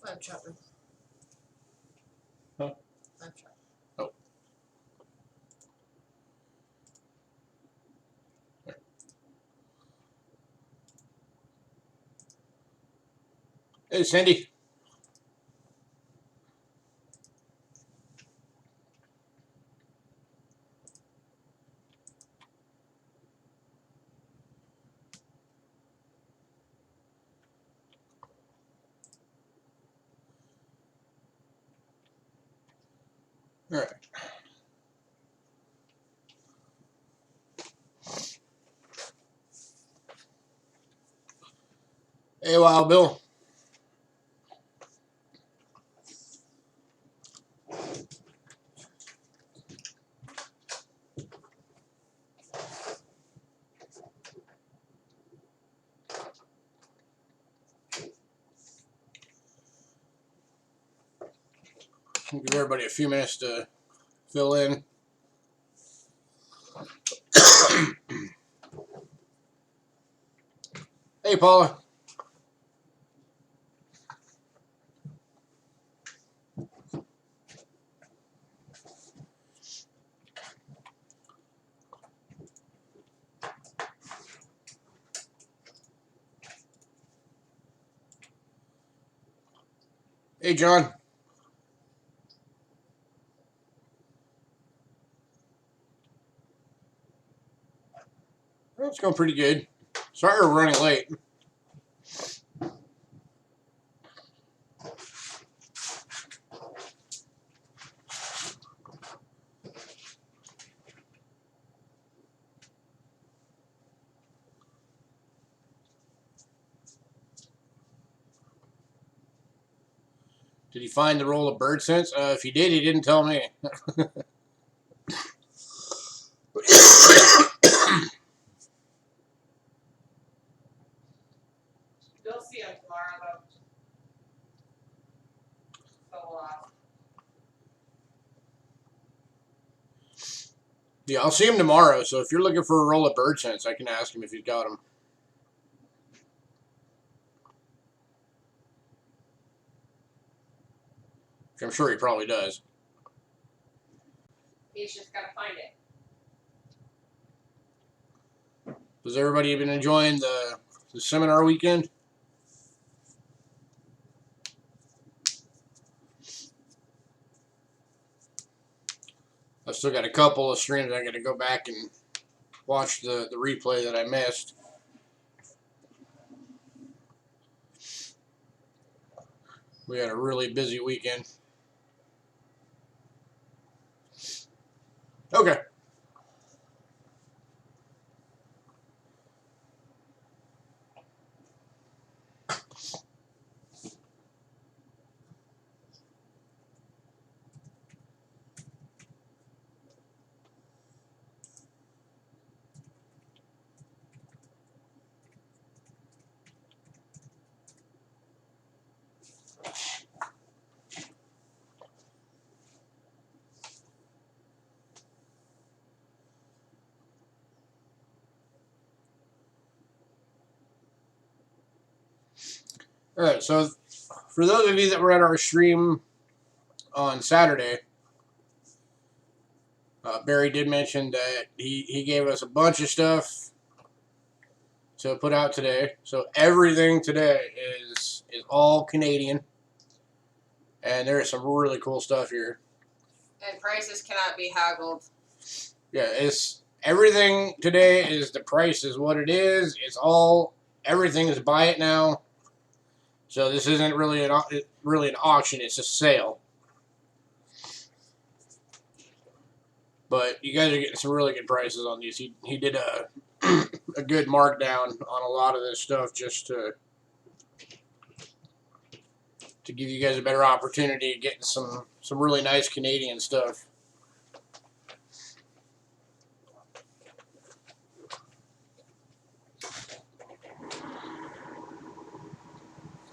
Five chopper. Huh? 5 chopper. Oh. Hey, Cindy. All right. Hey, Wild Bill. Give everybody a few minutes to fill in. Hey, Paula. Hey, John. Well, it's going pretty good. Sorry we're running late. Did he find the roll of bird sense? If he did, he didn't tell me. You'll see him tomorrow, though. So, Yeah, I'll see him tomorrow, so if you're looking for a roll of bird sense, I can ask him if he's got them. I'm sure he probably does. he's just got to find it. Has everybody been enjoying the seminar weekend? I've still got a couple of streams I got to go back and watch the replay that I missed. We had a really busy weekend. Okay. All right, so for those of you that were at our stream on Saturday, Barry did mention that he gave us a bunch of stuff to put out today. So everything today is all Canadian, and there is some really cool stuff here. And prices cannot be haggled. Yeah, it's everything today is the price is what it is. It's all everything is buy it now. So this isn't really an auction. It's a sale. But you guys are getting some really good prices on these. He did a a good markdown on a lot of this stuff just to give you guys a better opportunity of getting some really nice Canadian stuff.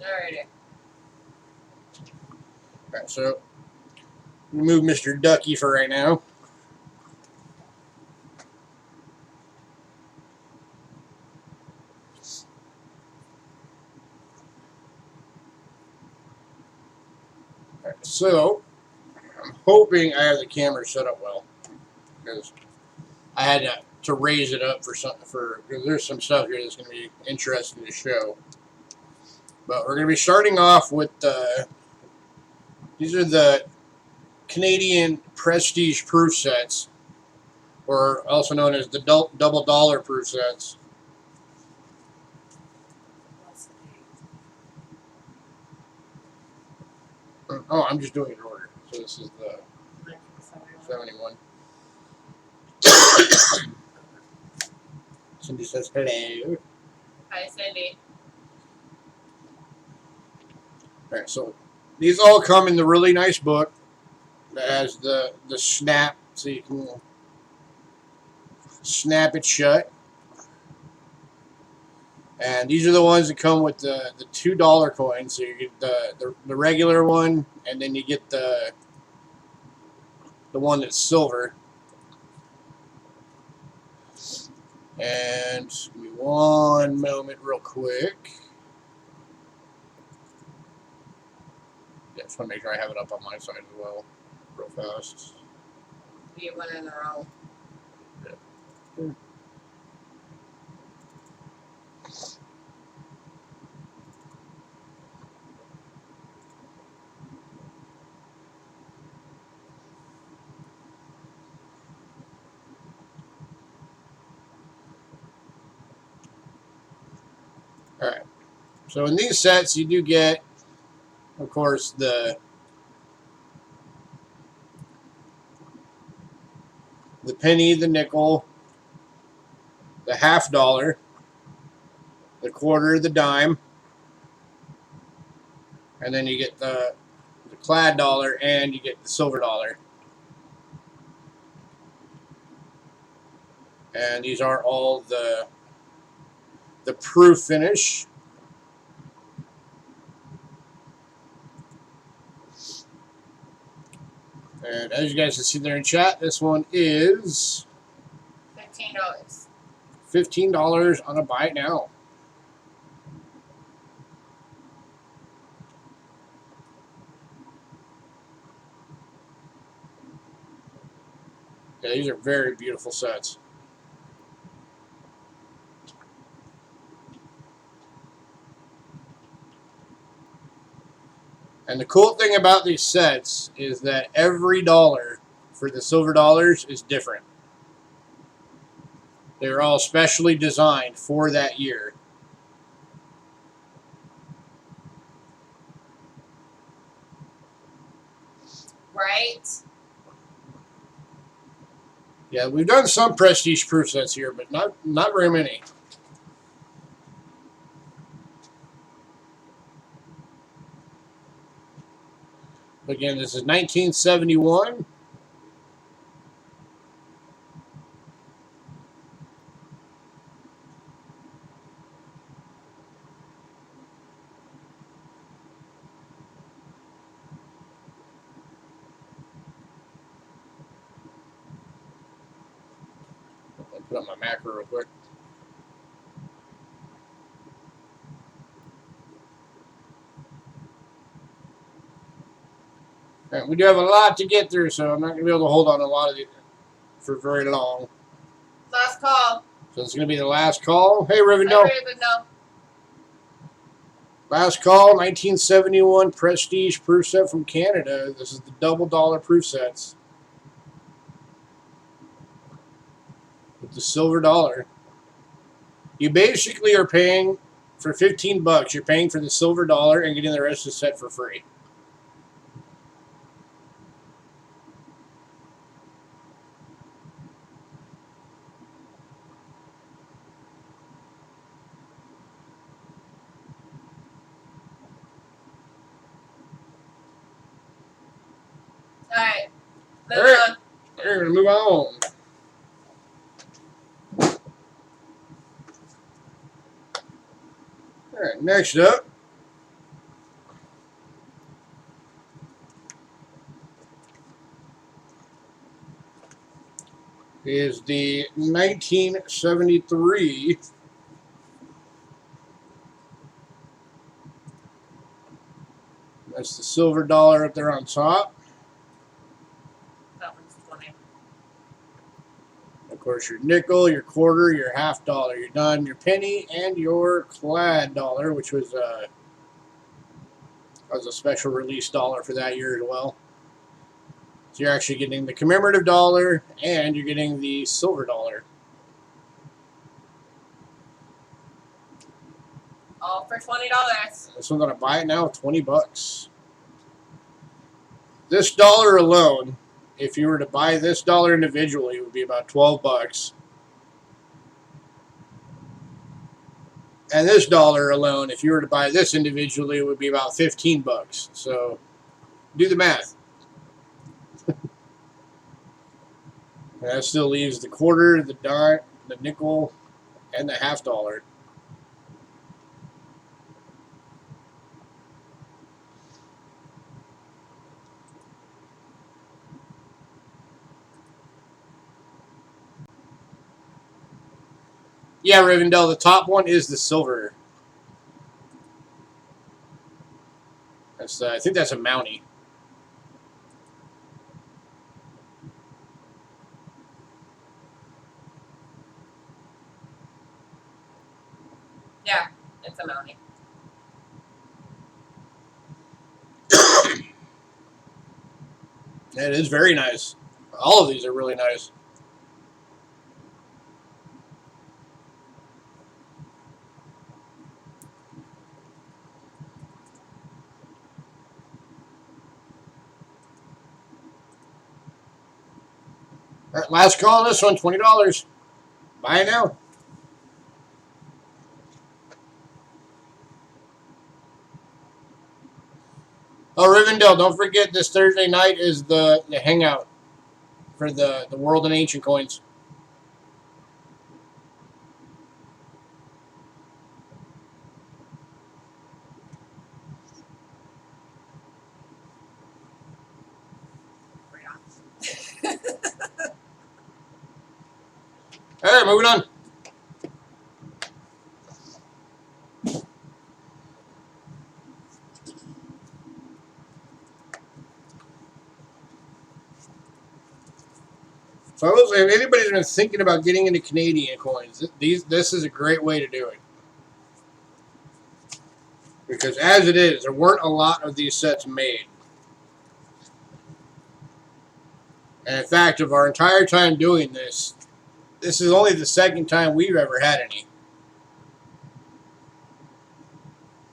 Alrighty. Alright, so move Mr. Ducky for right now. So, I'm hoping I have the camera set up well, because I had to raise it up for something, because there's some stuff here that's going to be interesting to show. But we're going to be starting off with these are the Canadian Prestige proof sets, or also known as the double dollar proof sets. Oh, I'm just doing it in order. So this is the 71. Cindy says hello. Hi, Cindy. Alright, so these all come in the really nice book that has the snap, so you can snap it shut. And these are the ones that come with the $2 coin. So you get the regular one, and then you get the one that's silver. And give me one moment real quick. Yeah, just want to make sure I have it up on my side as well, real fast. You went in the wrong. Yeah. Alright, so in these sets you do get, of course, the penny, the nickel, the $half, the quarter, the dime, and then you get the clad dollar, and you get the silver dollar. And these are all the proof finish. And as you guys can see there in chat, this one is $15. $15 on a buy it now. Yeah, these are very beautiful sets. And the cool thing about these sets is that every dollar for the silver dollars is different. They're all specially designed for that year. Right? Yeah, we've done some prestige proof sets here, but not very many. Again, this is 1971. I'll put up my macro real quick. Right, we do have a lot to get through, so I'm not going to be able to hold on a lot of these for very long. Last call. So it's going to be the last call. Hey, Rivendell. Hi, Rivendell. Last call, 1971 Prestige proof set from Canada. This is the double dollar proof sets with the silver dollar. You basically are paying for $15. You're paying for the silver dollar and getting the rest of the set for free. Alright. Move All right. on. We're going to move on. All right, next up is the 1973 $9 That's the silver dollar up there on top. That one's 20. Of course, your nickel, your quarter, your half dollar, your dime, your penny, and your clad dollar, which was a special release dollar for that year as well. So you're actually getting the commemorative dollar and you're getting the silver dollar. All for $20. This one's gonna buy it now, $20. This dollar alone, if you were to buy this dollar individually, it would be about $12. And this dollar alone, if you were to buy this individually, it would be about $15. So do the math. And that still leaves the quarter, the dime, the nickel, and the half dollar. Yeah, Rivendell, the top one is the silver. That's I think that's a Mountie. Yeah, it's a Mountie. It is very nice. All of these are really nice. All right, last call on this one, $20. Buy it now. Oh, Rivendell, don't forget this Thursday night is the hangout for the World and Ancient Coins. All right, moving on. So if anybody's been thinking about getting into Canadian coins, this is a great way to do it. Because as it is, there weren't a lot of these sets made. And in fact, of our entire time doing this, this is only the second time we've ever had any.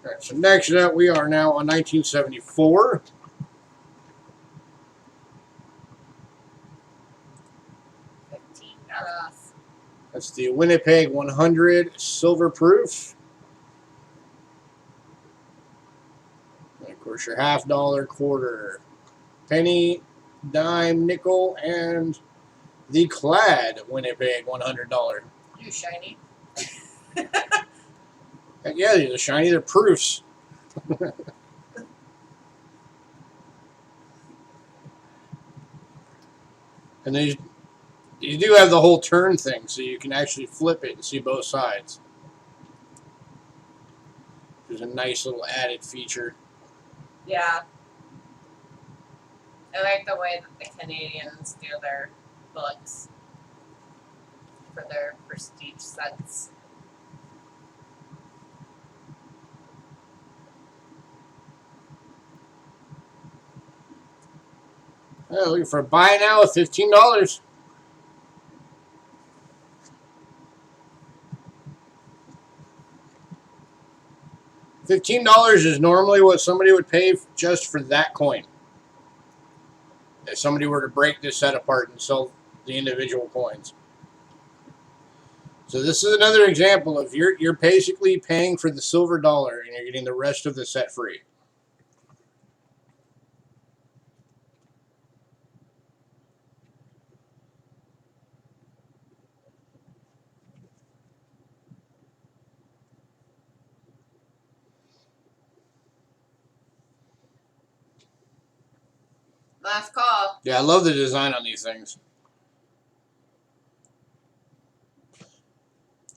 All right, so next up, we are now on 1974. $15. That's the Winnipeg 100 silver proof. And of course, your half dollar, quarter, penny, dime, nickel, and the clad Winnipeg $100. You shiny. Heck yeah, these are shiny. They're proofs. And these do have the whole turn thing, so you can actually flip it and see both sides. Which is a nice little added feature. Yeah. I like the way that the Canadians do their books for their prestige sets. Oh, looking for a buy now at $15. $15 is normally what somebody would pay just for that coin. If somebody were to break this set apart and sell the individual coins. So this is another example of you're basically paying for the silver dollar and you're getting the rest of the set free. Last call. Yeah, I love the design on these things.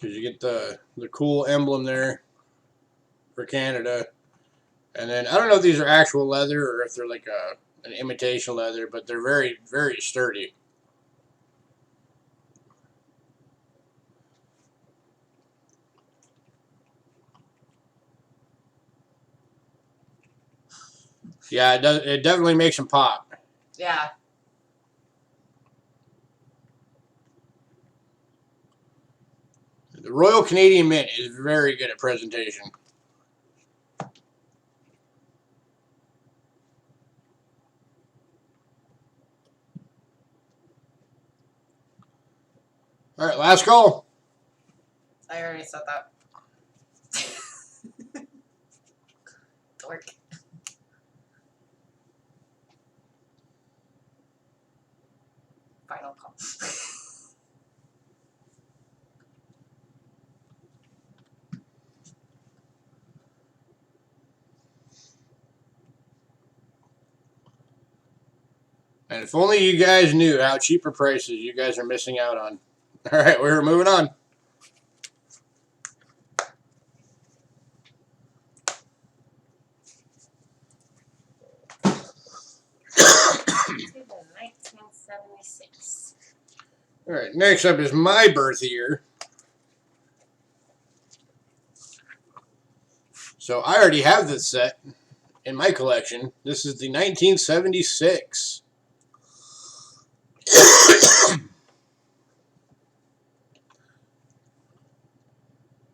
Because you get the cool emblem there for Canada. And then I don't know if these are actual leather or if they're like an imitation leather, but they're very, very sturdy. Yeah, it does. It definitely makes them pop. Yeah. The Royal Canadian Mint is very good at presentation. All right, last call. I already said that. Dork. Final call. And if only you guys knew how cheaper prices you guys are missing out on. All right, we're moving on. To the 1976. All right, next up is my birth year. So I already have this set in my collection. This is the 1976.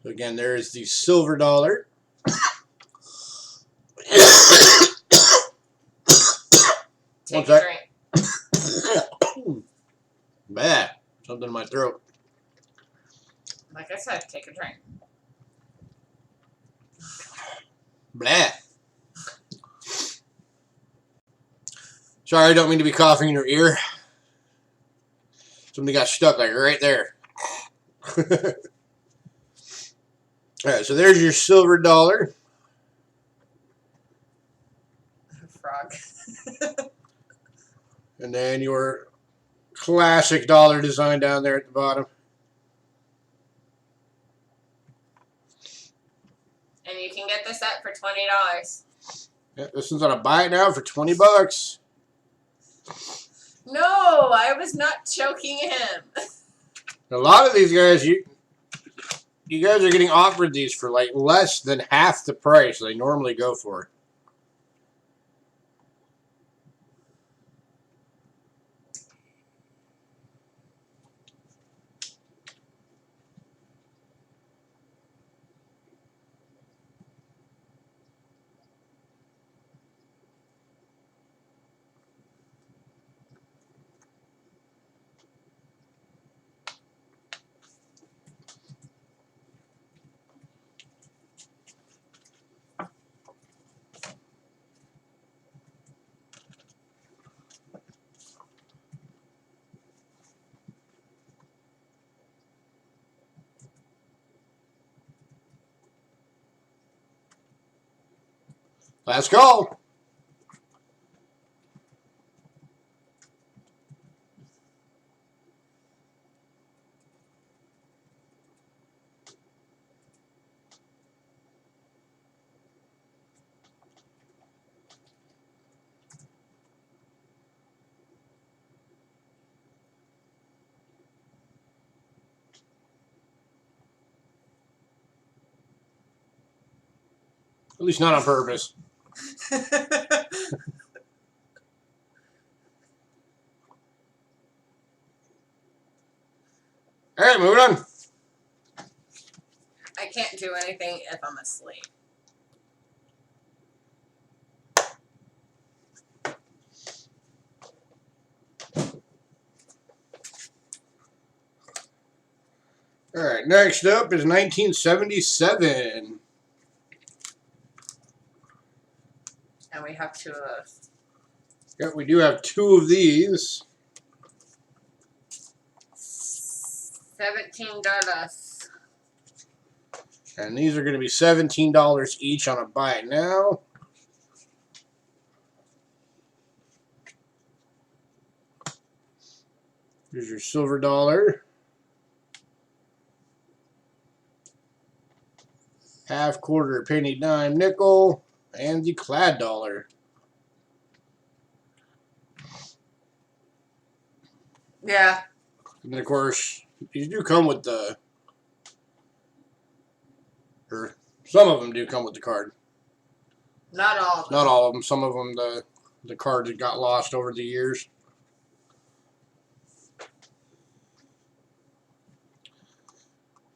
So again, there is the silver dollar. Take What's a that? drink. Bad. Something in my throat. Like I said, take a drink. Blah. Sorry, I don't mean to be coughing in your ear. Something got stuck like right there. Alright, so there's your silver dollar. Frog. And then your classic dollar design down there at the bottom. And you can get this set for $20. Yeah, this one's on a buy it now for $20. No, I was not choking him. A lot of these guys, you guys are getting offered these for like less than half the price they normally go for. Let's go. At least not on purpose. All right, moving on. I can't do anything if I'm asleep. All right, next up is 1977. And we have two of those. Yep, we do have two of these. $17. And these are going to be $17 each on a buy it now. Here's your silver dollar. Half, quarter, penny, dime, nickel. And the clad dollar. Yeah. And then, of course, these do come with the... Or some of them do come with the card. Not all of them. Not all of them. Some of them, the cards that got lost over the years.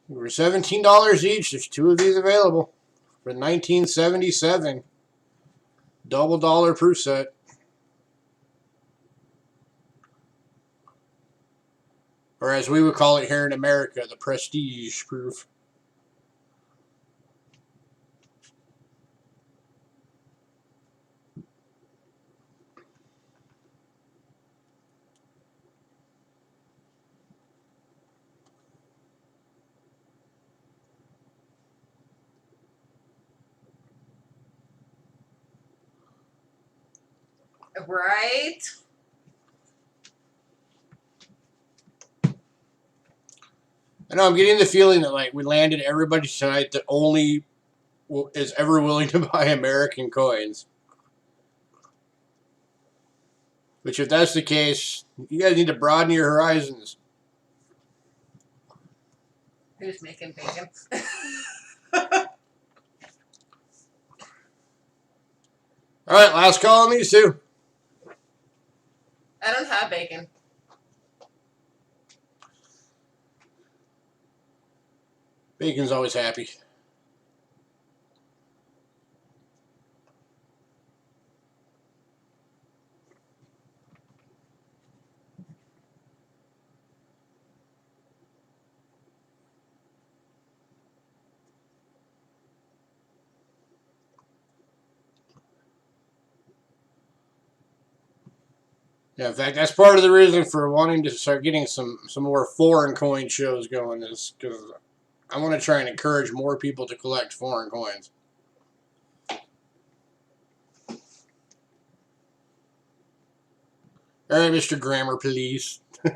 They were $17 each. There's 2 of these available for 1977. Double dollar proof set. Or as we would call it here in America, the prestige proof. Right? I know I'm getting the feeling that like we landed everybody tonight that only is ever willing to buy American coins. Which if that's the case, you guys need to broaden your horizons. Who's making bacon? Alright, last call on these 2. I don't have bacon. Bacon's always happy. Yeah, in fact, that's part of the reason for wanting to start getting some more foreign coin shows going is because I want to try and encourage more people to collect foreign coins. All right, Mr. Grammar, please. All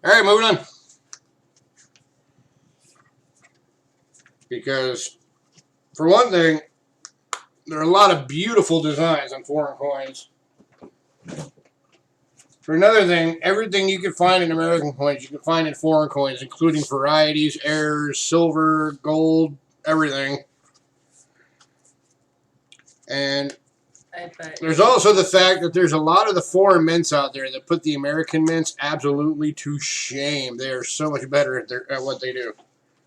right, moving on. Because, for one thing, there are a lot of beautiful designs on foreign coins. For another thing, everything you can find in American coins, you can find in foreign coins, including varieties, errors, silver, gold, everything. And there's also the fact that there's a lot of the foreign mints out there that put the American mints absolutely to shame. They are so much better at what they do.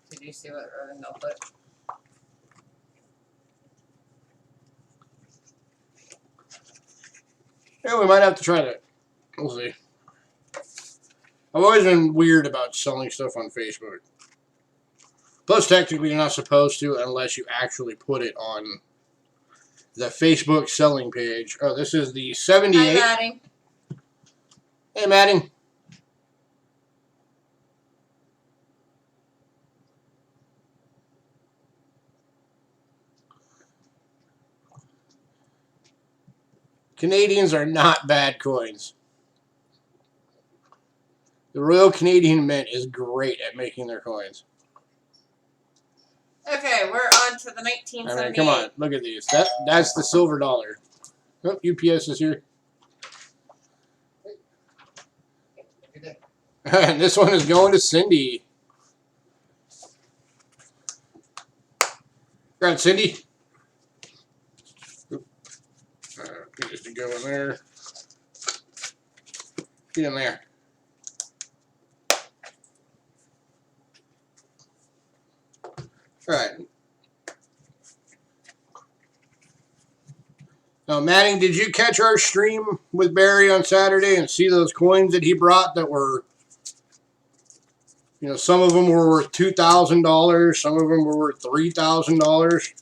Did you see what Rogan put? Yeah, we might have to try that. We'll see. I've always been weird about selling stuff on Facebook. Plus, technically, you're not supposed to unless you actually put it on the Facebook selling page. Oh, this is the 78. Hi, Maddie. Hey, Maddie. Canadians are not bad coins. The Royal Canadian Mint is great at making their coins. Okay, we're on to the 1978. I mean, come on, look at these. That's the silver dollar. Oh, UPS is here. And this one is going to Cindy. Right, Cindy. Just to go in there. Get in there. All right. Now, Manning, did you catch our stream with Barry on Saturday and see those coins that he brought that were, you know, some of them were worth $2,000, some of them were worth $3,000.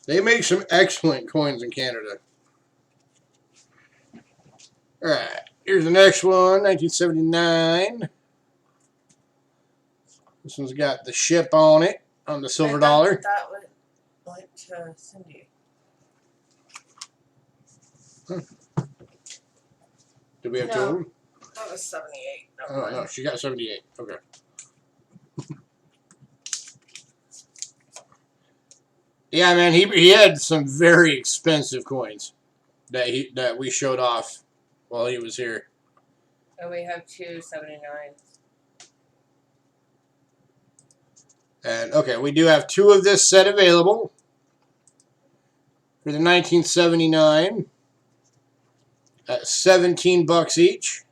They make some excellent coins in Canada. All right, here's the next one, 1979. This one's got the ship on it, on the silver dollar. That went to Cindy. Do we have 2 of them? That was 78. Oh, no, she got 78. Okay. Yeah, man, he had some very expensive coins that we showed off while he was here. And we have 279. And okay, we do have 2 of this set available for the 1979 at $17 each.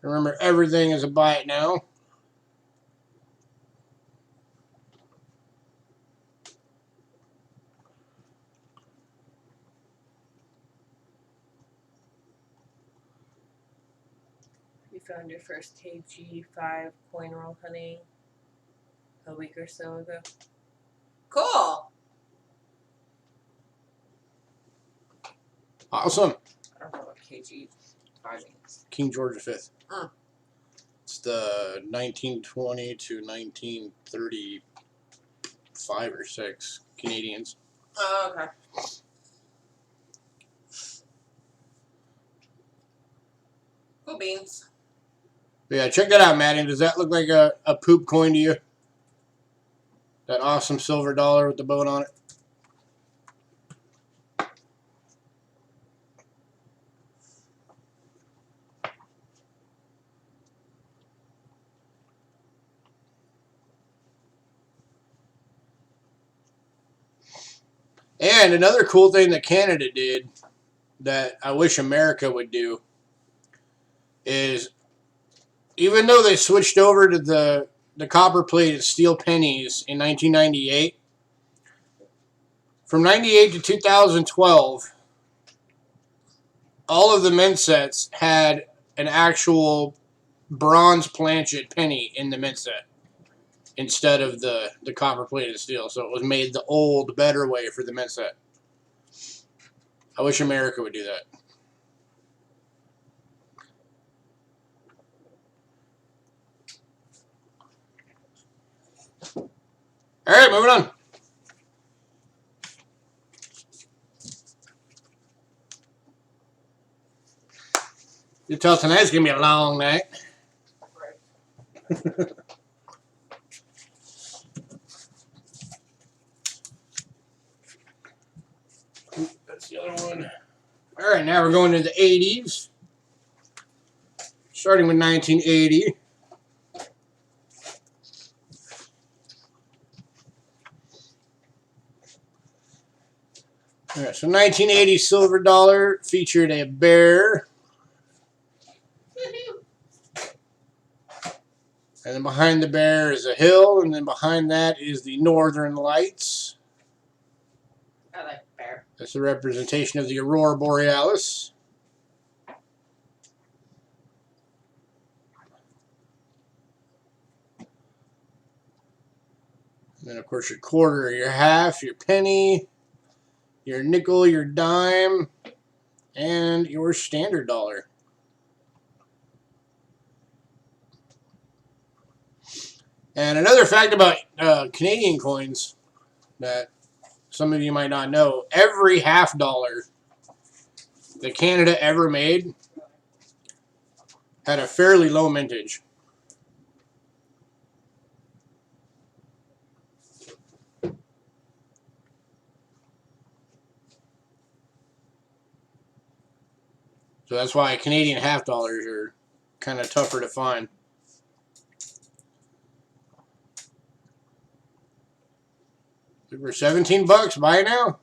Remember, everything is a buy it now. You found your first KG5 coin roll, honey, a week or so ago. Cool. Awesome. I don't know what KG5 means. King George V. Mm. It's the 1920 to 1935 or 6 Canadians. Oh, okay. Cool beans. But yeah, check that out, Maddie. Does that look like a poop coin to you? That awesome silver dollar with the boat on it? And another cool thing that Canada did that I wish America would do is, even though they switched over to the copper-plated steel pennies in 1998, from 98 to 2012, all of the mint sets had an actual bronze planchet penny in the mint set instead of the copper-plated steel. So it was made the old, better way for the mint set. I wish America would do that. All right, moving on. You tell tonight's going to be a long night. Right. That's the other one. All right, now we're going to the 80s. Starting with 1980. All right, so 1980 silver dollar featured a bear. And then behind the bear is a hill, and then behind that is the Northern Lights. I like bear. That's a representation of the Aurora Borealis. And then, of course, your quarter, your half, your penny, your nickel, your dime, and your standard dollar. And another fact about Canadian coins that some of you might not know, every half dollar that Canada ever made had a fairly low mintage. So that's why Canadian half dollars are kind of tougher to find. For $17, buy it now.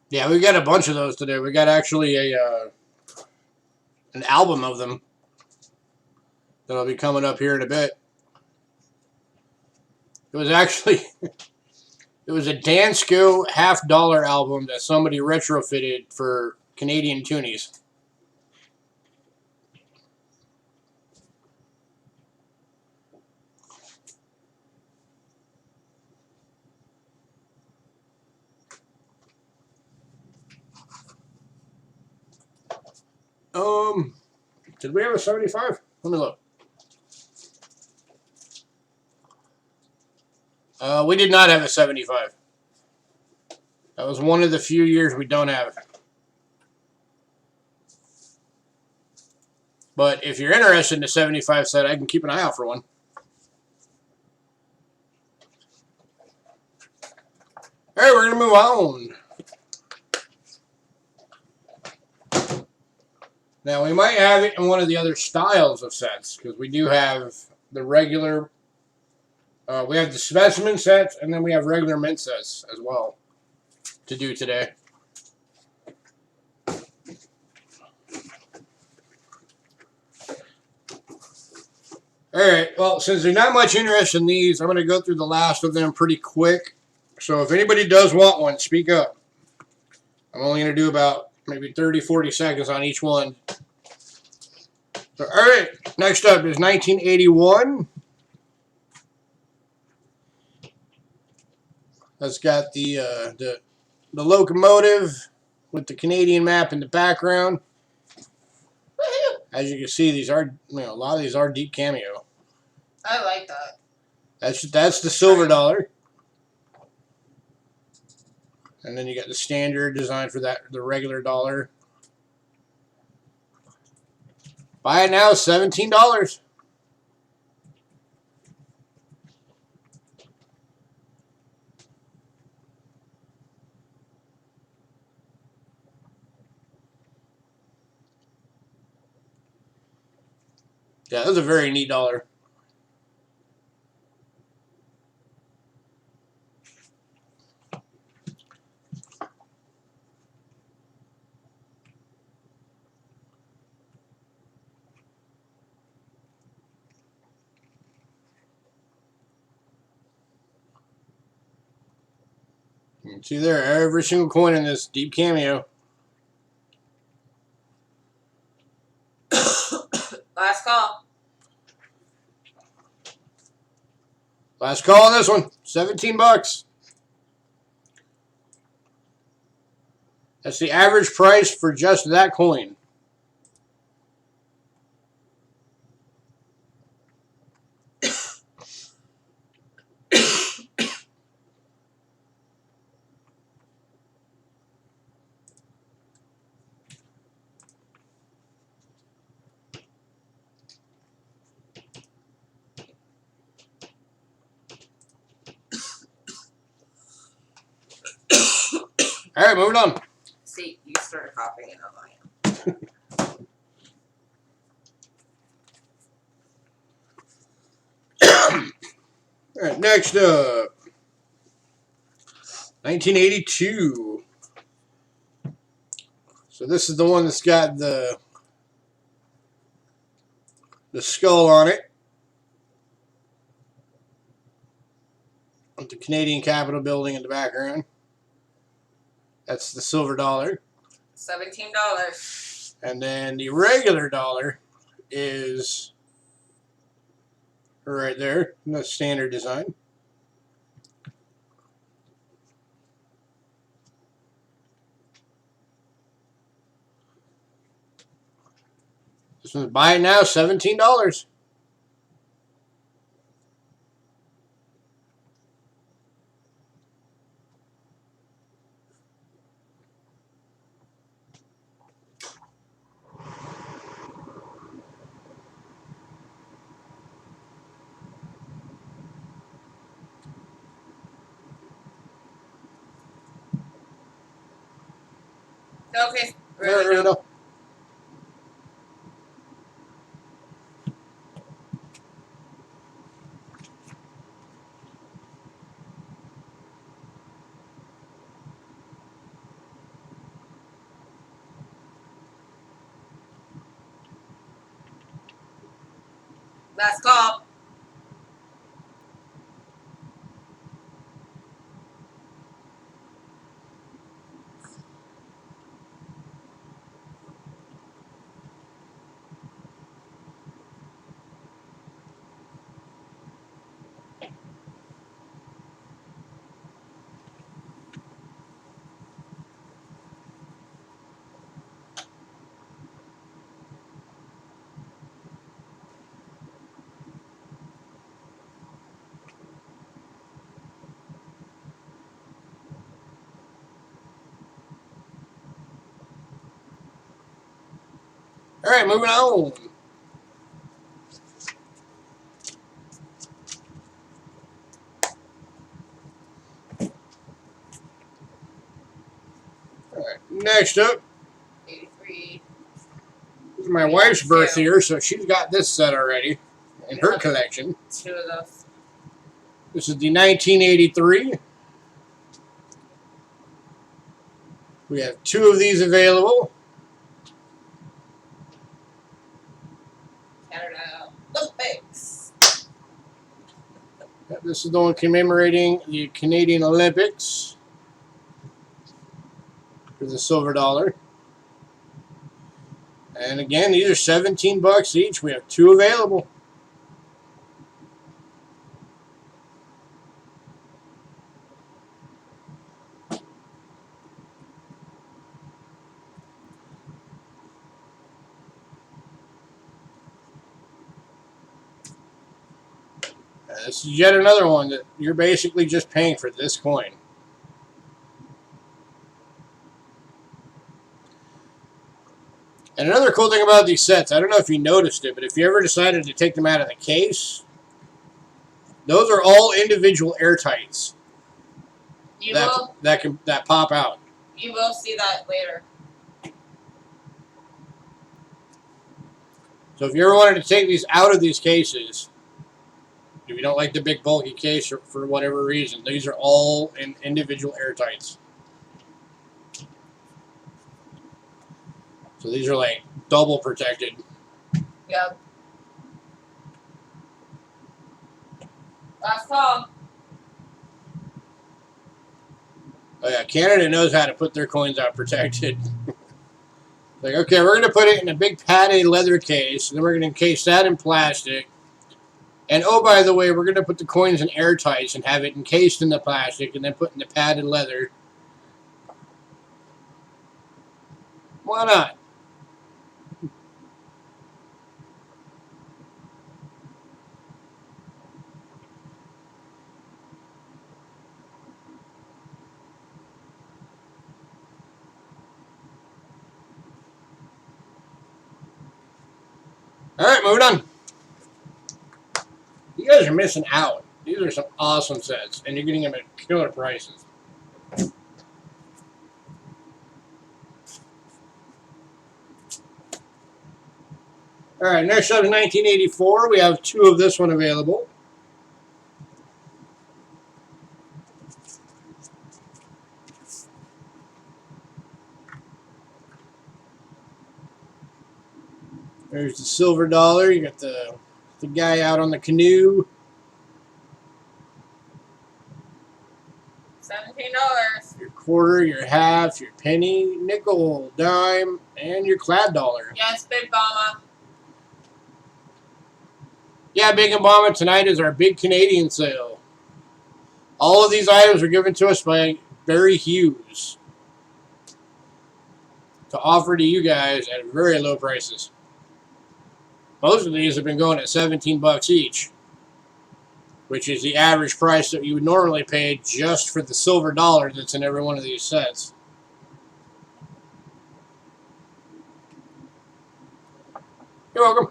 Yeah, we got a bunch of those today. We got actually an album of them that'll be coming up here in a bit. It was actually it was a Dansko half-dollar album that somebody retrofitted for Canadian toonies. Did we have a 75? Let me look. We did not have a 75. That was one of the few years we don't have. But if you're interested in a 75 set, I can keep an eye out for one. All right, we're going to move on. Now, we might have it in one of the other styles of sets, because we do have the regular, we have the specimen sets, and then we have regular mint sets as well to do today. Alright, well, since there's not much interest in these, I'm going to go through the last of them pretty quick. So if anybody does want one, speak up. I'm only going to do about maybe 30, 40 seconds on each one. So, alright, next up is 1981. That's got the locomotive with the Canadian map in the background. As you can see, these are, a lot of these are deep cameo. I like that. That's the silver dollar. And then you got the standard design for that, the regular dollar. Buy it now, $17. Yeah, that's a very neat dollar. You can see there, every single coin in this deep cameo. Last call. Last call on this one, $17. That's the average price for just that coin. All right, moving on. See, you started copying it on mine. All right, next up, 1982. So this is the one that's got the skull on it, with the Canadian Capitol building in the background. That's the silver dollar. $17. And then the regular dollar is right there, the standard design. This one's buy it now, $17. Okay, ready to go. Ready to go. Last call. All right, moving on. All right, next up. 83. This is my wife's birth year, so she's got this set already in her collection. 2 of those. This is the 1983. We have 2 of these available. Canada Olympics. This is the one commemorating the Canadian Olympics for the silver dollar. And again, these are $17 each. We have 2 available. This is yet another one that you're basically just paying for this coin. And another cool thing about these sets, I don't know if you noticed it, but if you ever decided to take them out of the case, those are all individual airtights that pop out. You will see that later. So if you ever wanted to take these out of these cases, if you don't like the big bulky case or for whatever reason, these are all in individual airtights. So these are like double protected. Yep. Last call. Oh yeah, Canada knows how to put their coins out protected. Like, okay, we're going to put it in a big padded leather case, and then we're going to encase that in plastic. And oh, by the way, we're going to put the coins in airtights and have it encased in the plastic and then put in the padded leather. Why not? All right, moving on. You guys are missing out. These are some awesome sets, and you're getting them at killer prices. All right, next up is 1984. We have 2 of this one available. There's the silver dollar. You got the guy out on the canoe. $17. Your quarter, your half, your penny, nickel, dime, and your clad dollar. Yes, Big Mama. Yeah, Big and Bomba, tonight is our big Canadian sale. All of these items were given to us by Barry Hughes to offer to you guys at very low prices. Most of these have been going at $17 each, which is the average price that you would normally pay just for the silver dollar that's in every one of these sets. You're welcome.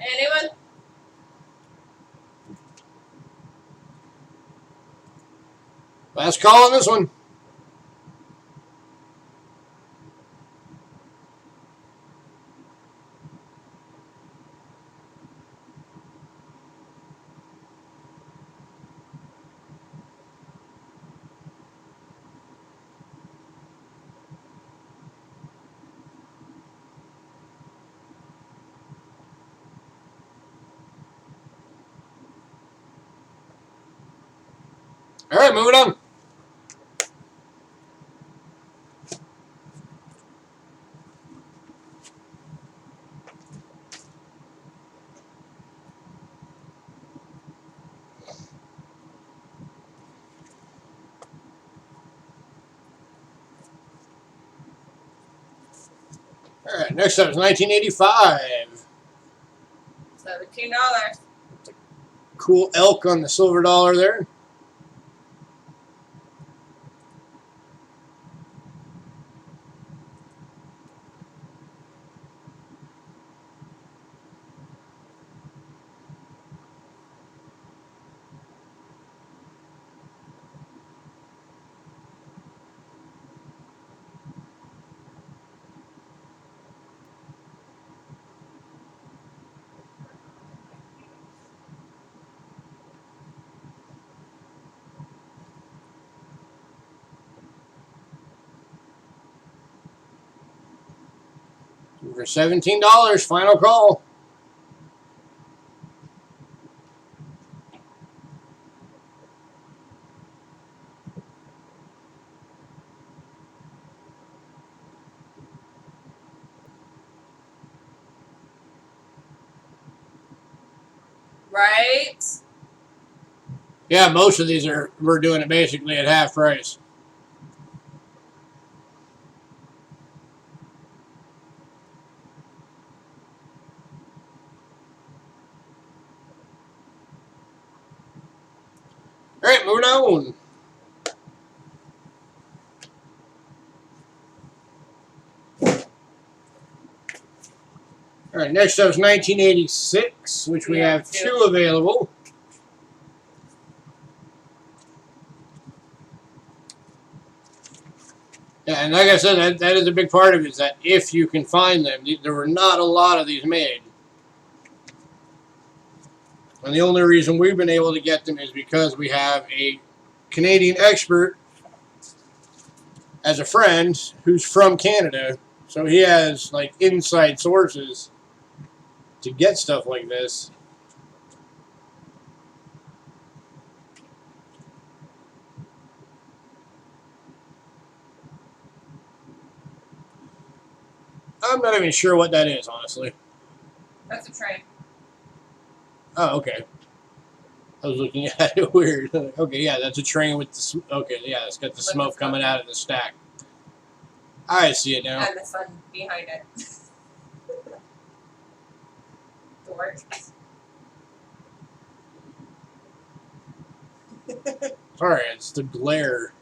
Anyone? Last call on this one. All right, moving on. All right, next up is 1985. $17. Cool elk on the silver dollar there. For $17, final call. Right? Yeah, most of these we're doing it basically at half price. All right, moving on. All right, next up is 1986, which we have two available. Yeah, and like I said, that is a big part of it, is that if you can find them, there were not a lot of these made. And the only reason we've been able to get them is because we have a Canadian expert as a friend who's from Canada. So he has like inside sources to get stuff like this. I'm not even sure what that is, honestly. That's a train. Oh, okay. I was looking at it weird. Okay, yeah, that's a train with the... Okay, yeah, it's got the smoke coming out of the stack. I see it now. And the sun behind it. Dork. Sorry, it's the glare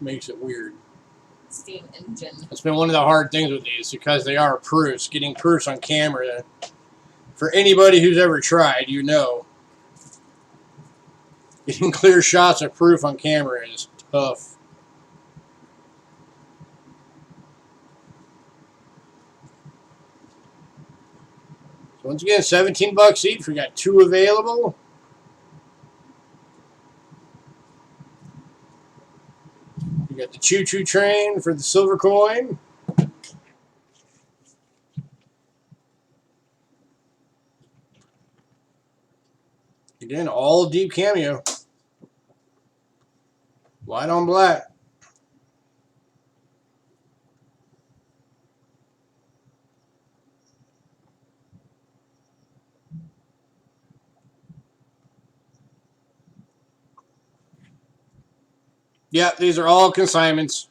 makes it weird. Steam engine. It's been one of the hard things with these because they are proofs. Getting proofs on camera, for anybody who's ever tried, you know, getting clear shots of proof on camera is tough. So once again, $17 each. We got two available. We got the choo-choo train for the silver coin. Again, all deep cameo. White on black. Yeah, these are all consignments.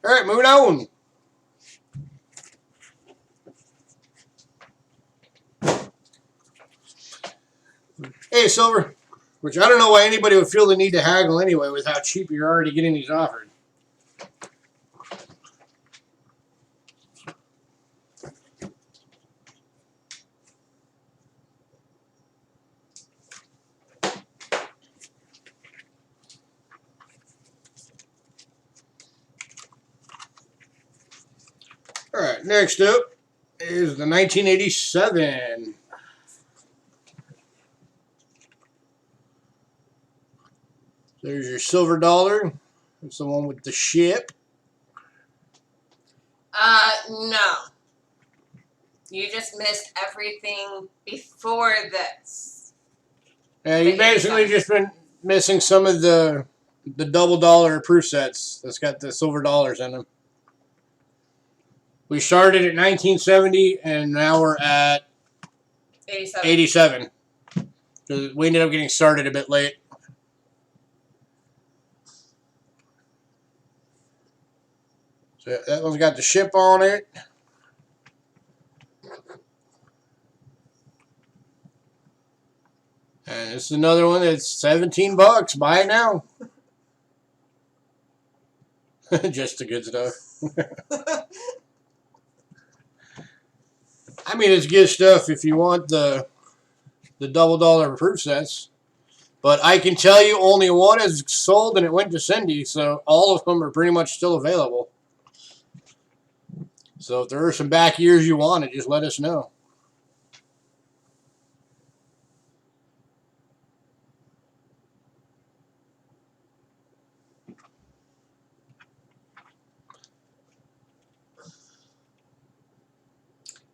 All right, moving on. Hey, silver. Which I don't know why anybody would feel the need to haggle anyway with how cheap you're already getting these offered. All right, next up is the 1987. There's your silver dollar. It's the one with the ship. No. You just missed everything before this. Yeah, you've basically just been missing some of the double dollar proof sets that's got the silver dollars in them. We started at 1970, and now we're at 87. We ended up getting started a bit late. So that one's got the ship on it. And this is another one that's $17. Buy it now. Just the good stuff. I mean, it's good stuff if you want the double dollar proof sets. But I can tell you only one is sold and it went to Cindy, so all of them are pretty much still available. So if there are some back years you want it, just let us know.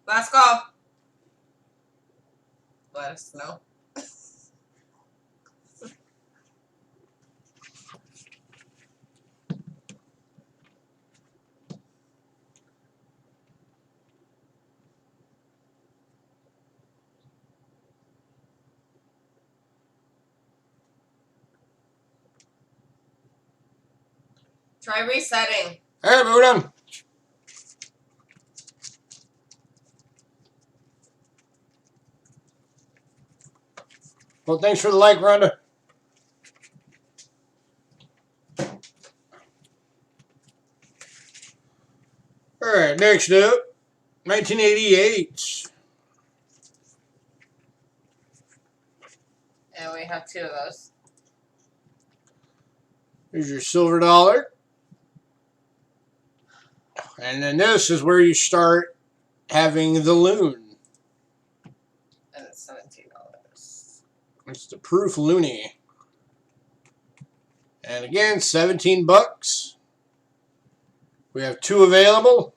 Last call. Let us know. Try resetting. All right, moving on. Well, thanks for the like, Rhonda. All right, next up, 1988. And we have 2 of those. Here's your silver dollar. And then this is where you start having the loon. And it's $17. It's the proof loony. And again, $17. We have 2 available.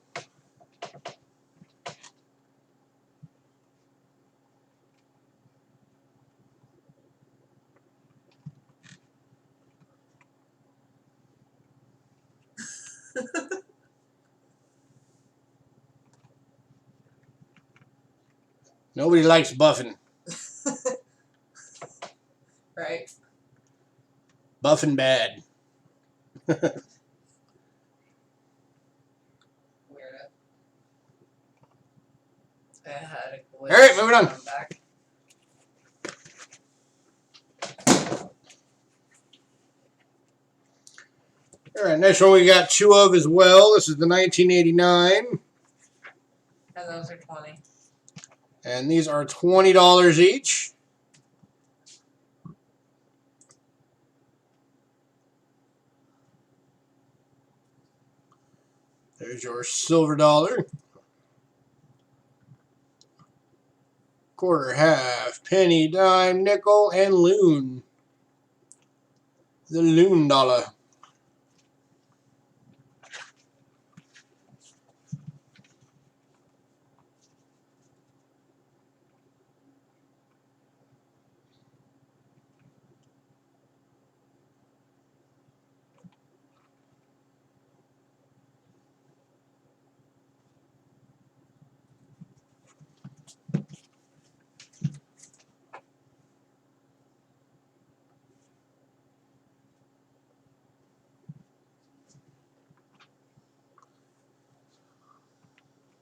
Nobody likes buffing. Right? Buffing bad. Weirdo. I had a glitch. All right, moving on. Back. All right, next one we got 2 of as well. This is the 1989. And those are 20. And these are $20 each. There's your silver dollar. Quarter, half, penny, dime, nickel, and loon. The loon dollar.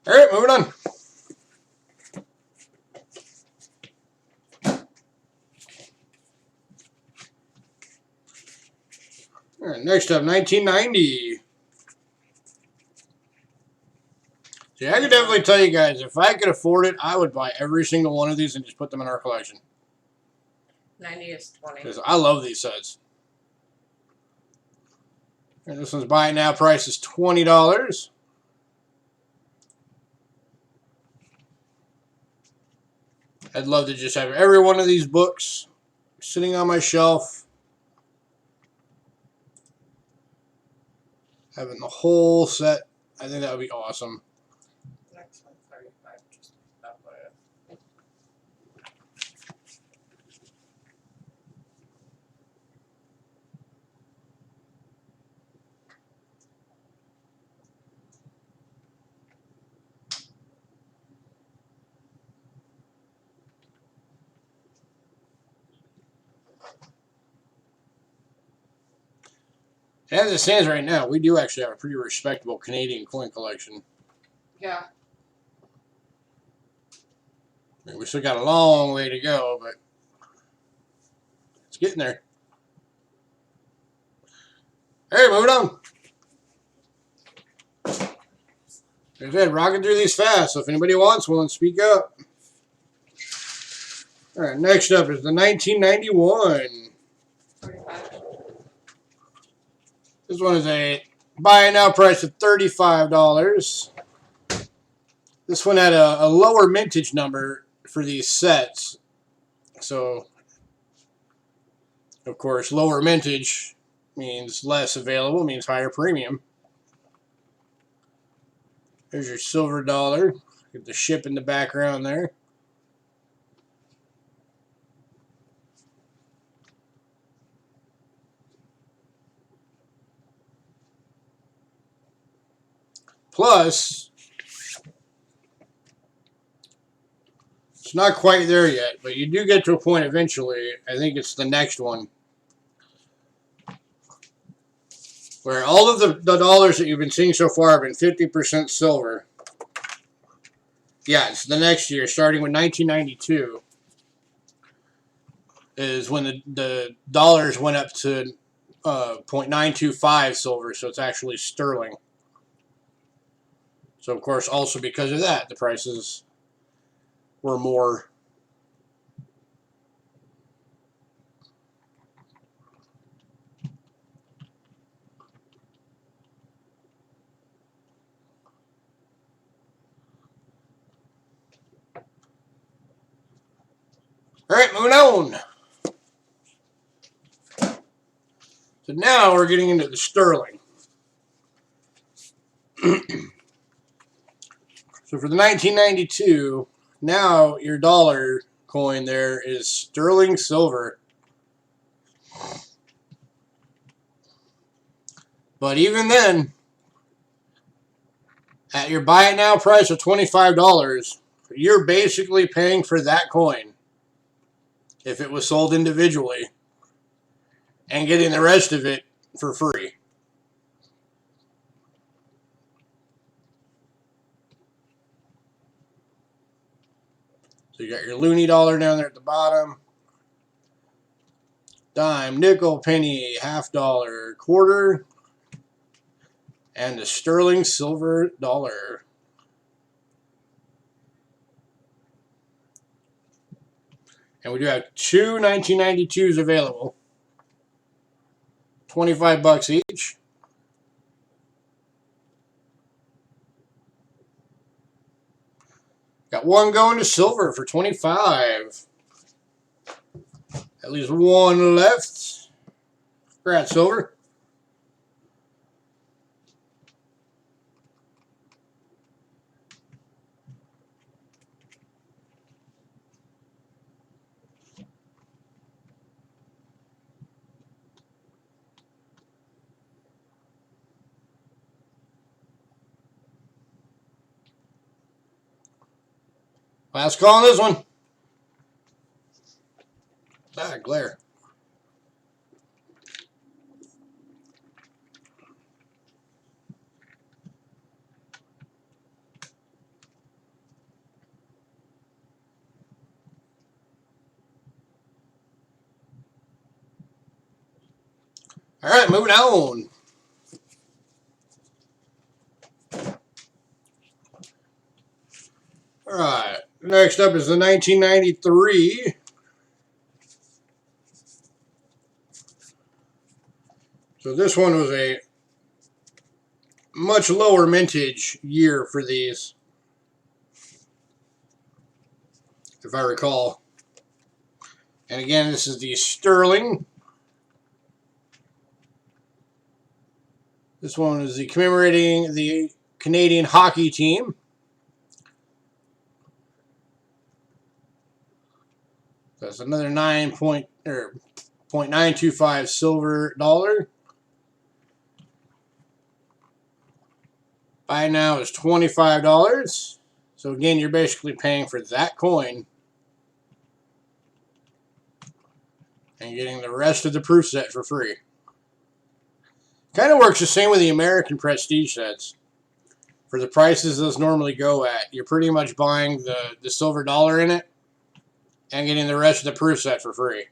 All right, moving on. All right, next up, 1990. See, I could definitely tell you guys, if I could afford it, I would buy every single one of these and just put them in our collection. 90 is 20. Because I love these sets. And this one's buy it now price is $20. I'd love to just have every one of these books sitting on my shelf. Having the whole set. I think that would be awesome. Next one, 35. Just that way. As it stands right now, we do actually have a pretty respectable Canadian coin collection. Yeah. I mean, we still got a long way to go, but it's getting there. Hey, moving on. Like I said, rocking through these fast, so if anybody wants one, speak up. All right, next up is the 1991. 45. This one is a buy it now price of $35. This one had a lower mintage number for these sets. So, of course, lower mintage means less available, means higher premium. There's your silver dollar. Get the ship in the background there. Plus, it's not quite there yet, but you do get to a point eventually. I think it's the next one, where all of the dollars that you've been seeing so far have been 50% silver. Yeah, it's the next year, starting with 1992, is when the dollars went up to 0.925 silver, so it's actually sterling. So, of course, also because of that, the prices were more. All right, moving on. So now we're getting into the sterling. So for the 1992, now your dollar coin there is sterling silver. But even then, at your buy it now price of $25, you're basically paying for that coin if it was sold individually and getting the rest of it for free. So you got your loonie dollar down there at the bottom. Dime, nickel, penny, half dollar, quarter, and the sterling silver dollar. And we do have two 1992s available. $25 each. Got one going to silver for $25. At least one left. Congrats, silver. Last call on this one. Ah, glare. All right, moving on. All right, next up is the 1993. So this one was a much lower mintage year for these, if I recall. And again, this is the sterling. This one is the commemorating the Canadian hockey team. That's another 0.925 silver dollar. Buy now is $25. So again, you're basically paying for that coin and getting the rest of the proof set for free. Kind of works the same with the American Prestige sets. For the prices those normally go at, you're pretty much buying the silver dollar in it and getting the rest of the proof set for free.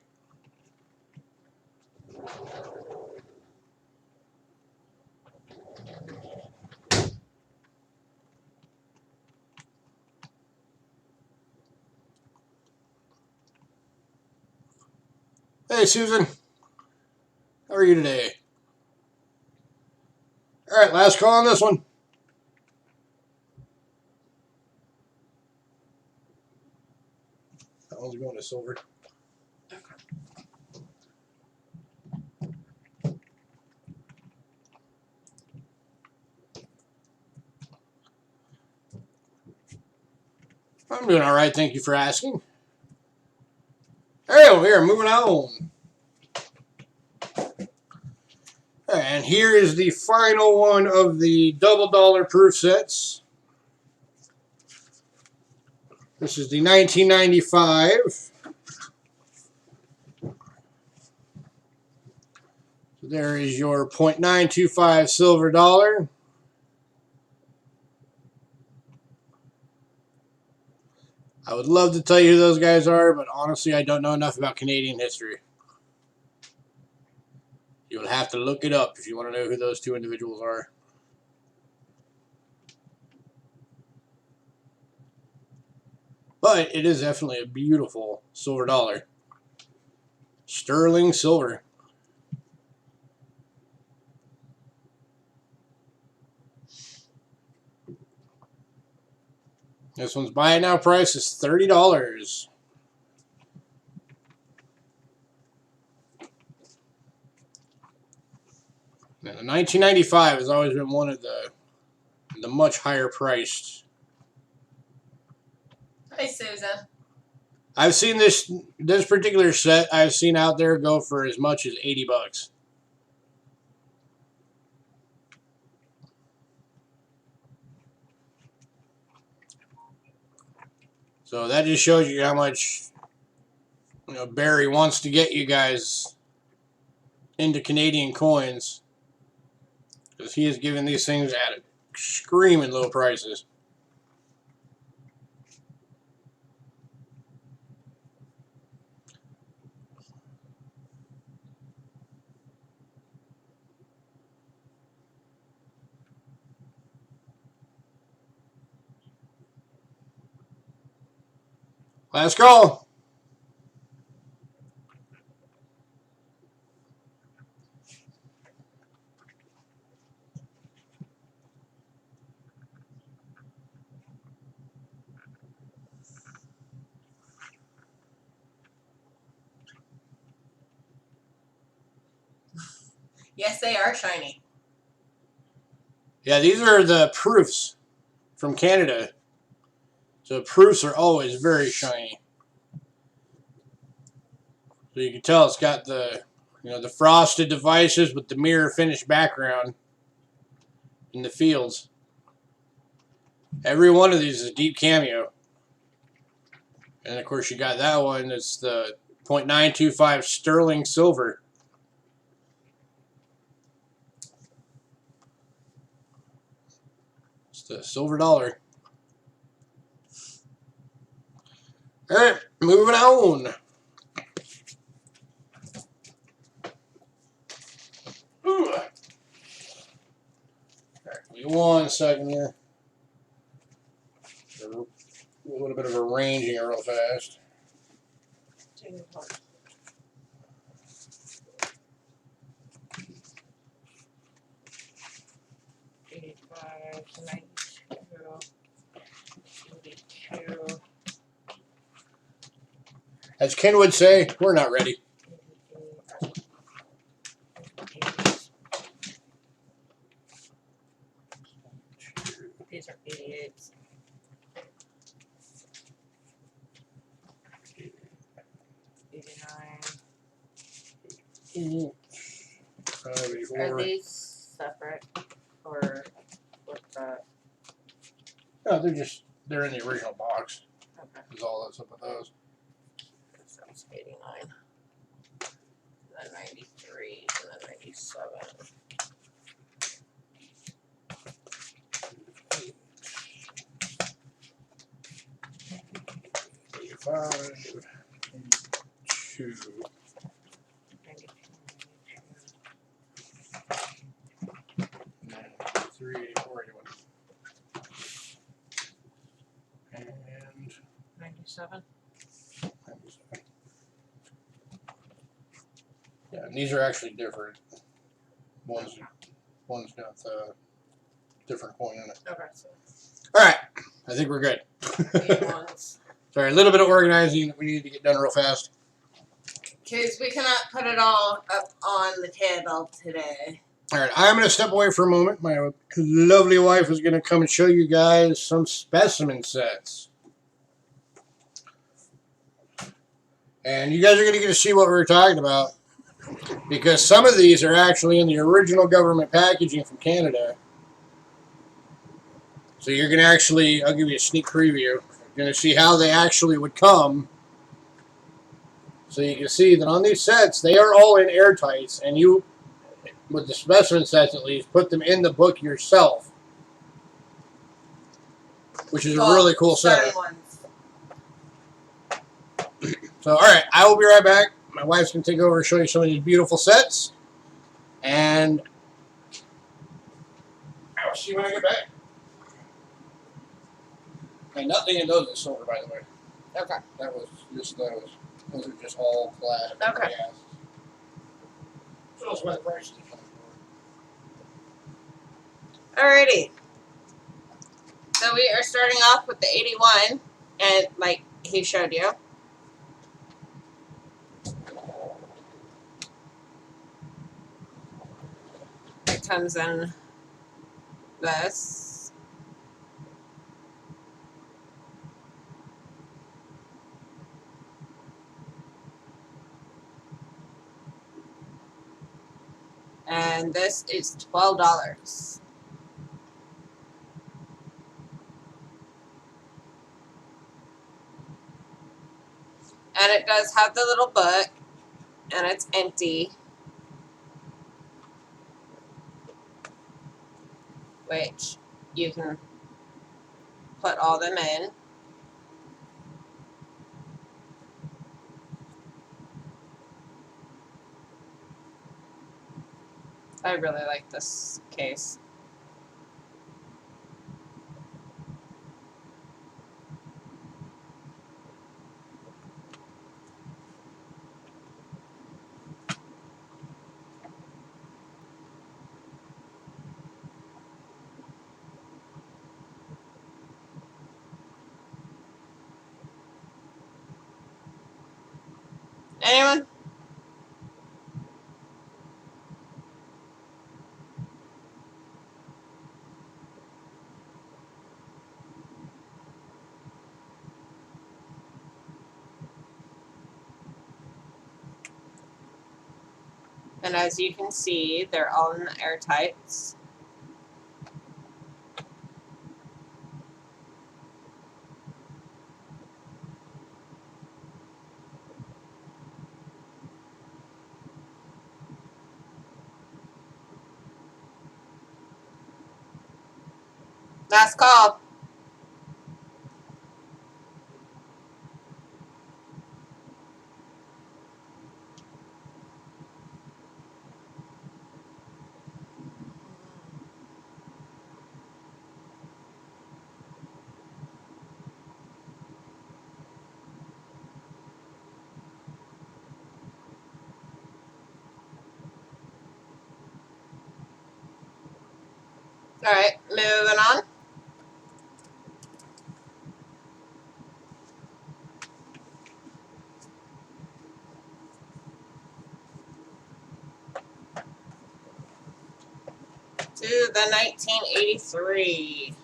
Hey, Susan. How are you today? All right, last call on this one. That one's going to silver. I'm doing all right. Thank you for asking. All right, well, here, moving on. And here is the final one of the double dollar proof sets. This is the 1995. So there is your .925 silver dollar. I would love to tell you who those guys are, but honestly, I don't know enough about Canadian history. You'll have to look it up if you want to know who those two individuals are. But it is definitely a beautiful silver dollar. Sterling silver. This one's buy it now price is $30. Now, the 1995 has always been one of the much higher priced. Hi, Susan. I've seen this particular set I've seen out there go for as much as $80. So that just shows you how much Barry wants to get you guys into Canadian coins, because he is giving these things at screaming low prices. Last call. Yes, they are shiny. Yeah, these are the proofs from Canada. So proofs are always very shiny. So you can tell it's got the the frosted devices with the mirror finished background in the fields. Every one of these is a deep cameo. And of course you got that one that's the .925 sterling silver. It's the silver dollar. Alright, moving on. Ooh. Alright, give me 1 second here. A little bit of arranging it real fast. As Ken would say, we're not ready. These are 88s. Are these separate or what's that? No, they're in the original box. Okay. Is all that's up with those. That sounds 89. And then 93 and then 97. 83, 84, 81. And 97. 97. Yeah, and these are actually different. One's got the different coin in it. Okay, so All right, I think we're good. 81s. Sorry, a little bit of organizing that we need to get done real fast. Because we cannot put it all up on the table today. All right, I'm going to step away for a moment. My lovely wife is going to come and show you guys some specimen sets. And you guys are going to get to see what we were talking about. Because some of these are actually in the original government packaging from Canada. So you're going to actually, I'll give you a sneak preview. You're going to see how they actually would come. So you can see that on these sets, they are all in airtights. And you, with the specimen sets at least, put them in the book yourself. Which is a really cool setup. So, alright, I will be right back. My wife's going to take over and show you some of these beautiful sets. And I'll see you when I get back. And nothing in those is silver, by the way. Okay. That was just those. Those are just all glass. Okay. So that's why the price is Alrighty. So we are starting off with the 81, and like he showed you. It comes in this. And this is $12. And it does have the little book, and it's empty, which you can put all them in. I really like this case. Anyone? And as you can see, they're all in the airtights. Last call. All right, moving on. To the 1983.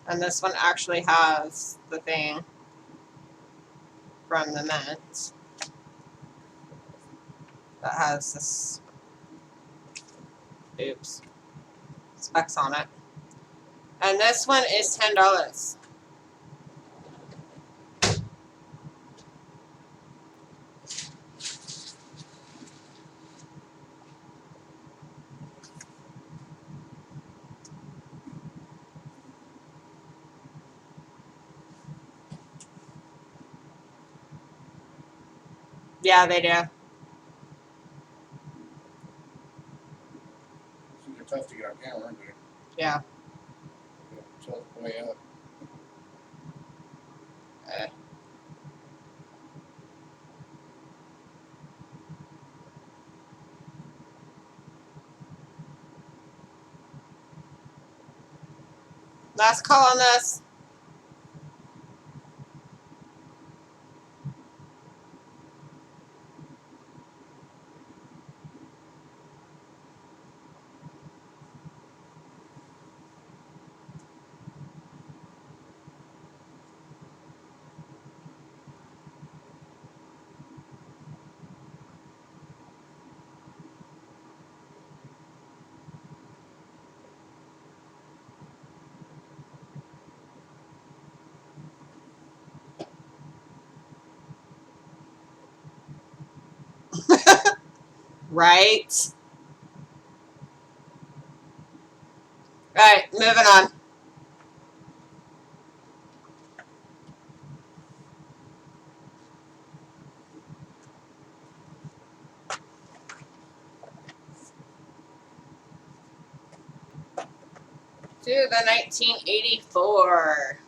And this one actually has the thing from the Mint that has this, oops, specs on it. And this one is $10. Yeah, they do. They're tough to get on camera, aren't they? Yeah. Tilt way up. Last call on this. Right. Right, moving on. To the 1984.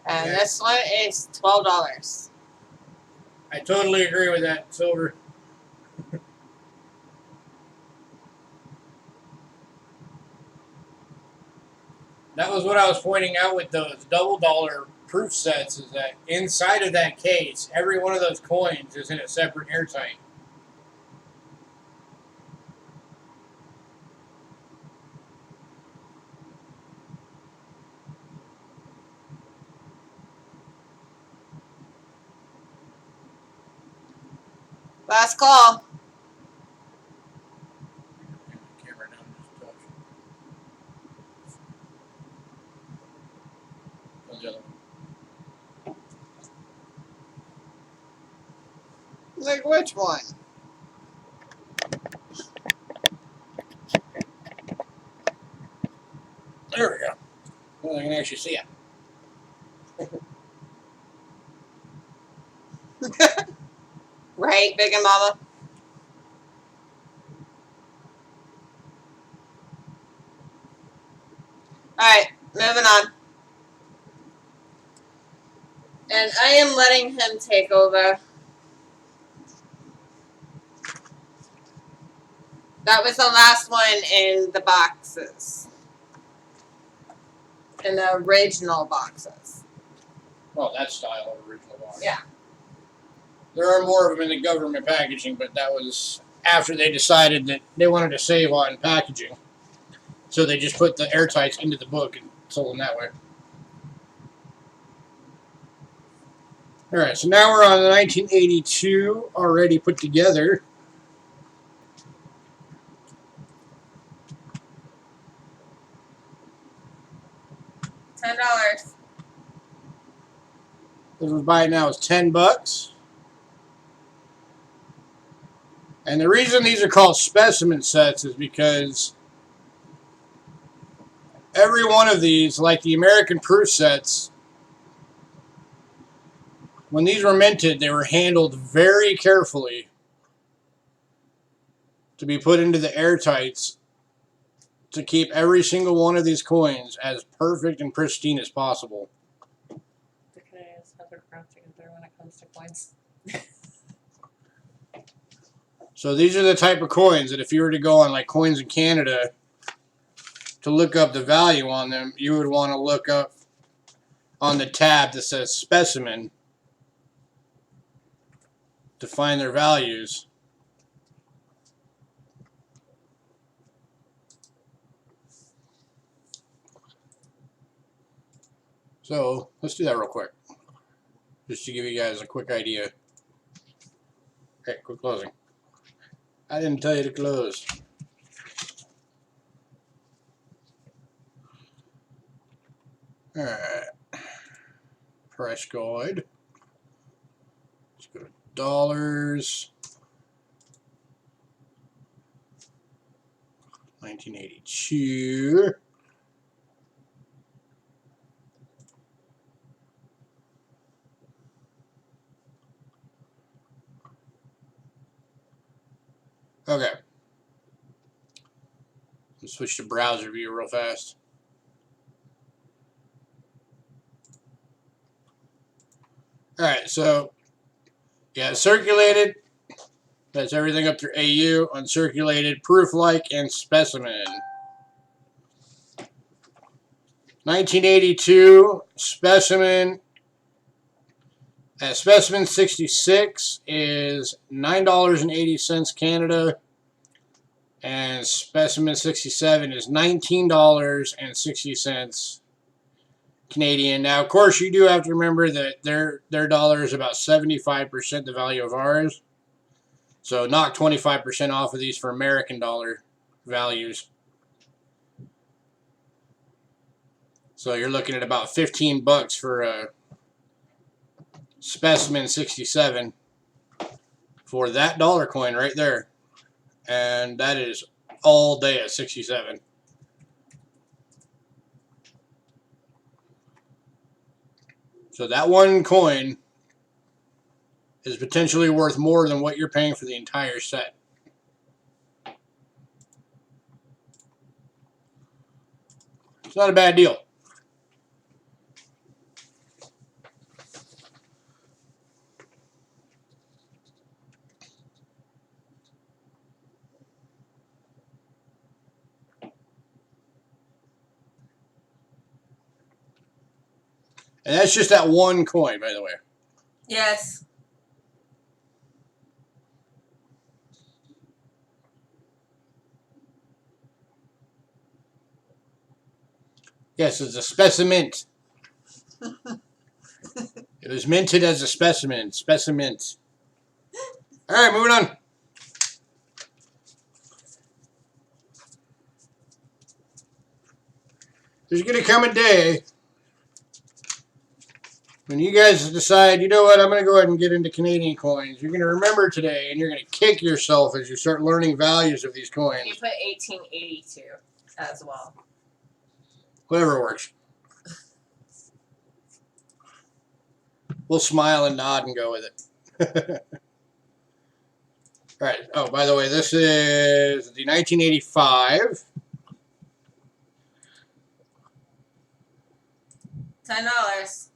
And this one is $12. I totally agree with that, Silver. That was what I was pointing out with those double dollar proof sets, is that inside of that case, every one of those coins is in a separate airtight. Last call. Camera down just a touch. What's the other one? Like which one? There we go. Well, I can actually see it. Right, Big and Mama? Alright, moving on. And I am letting him take over. That was the last one in the boxes. In the original boxes. Well, that style of original box. Yeah. There are more of them in the government packaging, but that was after they decided that they wanted to save on packaging. So they just put the airtights into the book and sold them that way. Alright, so now we're on the 1982, already put together. $10. This one's buying now is $10. And the reason these are called specimen sets is because every one of these, like the American proof sets, when these were minted, they were handled very carefully to be put into the airtights to keep every single one of these coins as perfect and pristine as possible. The Canadians have their crap together when it comes to coins. So these are the type of coins that if you were to go on like Coins in Canada to look up the value on them, you would want to look up on the tab that says specimen to find their values. So let's do that real quick, just to give you guys a quick idea. Okay, quit closing. I didn't tell you to close. Alright. Price guide. Let's go to dollars. 1982. Okay. Let's switch to browser view real fast. Alright, so yeah, circulated. That's everything up through AU, uncirculated, proof-like, and specimen. 1982 specimen. Specimen 66 is $9.80 Canada, and specimen 67 is $19.60 Canadian. Now, of course, you do have to remember that their dollar is about 75% the value of ours. So knock 25% off of these for American dollar values. So you're looking at about 15 bucks for a specimen 67 for that dollar coin right there. And that is all day at 67. So that one coin is potentially worth more than what you're paying for the entire set. It's not a bad deal. And that's just that one coin, by the way. Yes. Yes, it's a specimen. It was minted as a specimen. Specimen. All right, moving on. There's going to come a day when you guys decide, you know what, I'm going to go ahead and get into Canadian coins. You're going to remember today, and you're going to kick yourself as you start learning values of these coins. You put 1882 as well. Whatever works. We'll smile and nod and go with it. All right. Oh, by the way, this is the 1985. $10.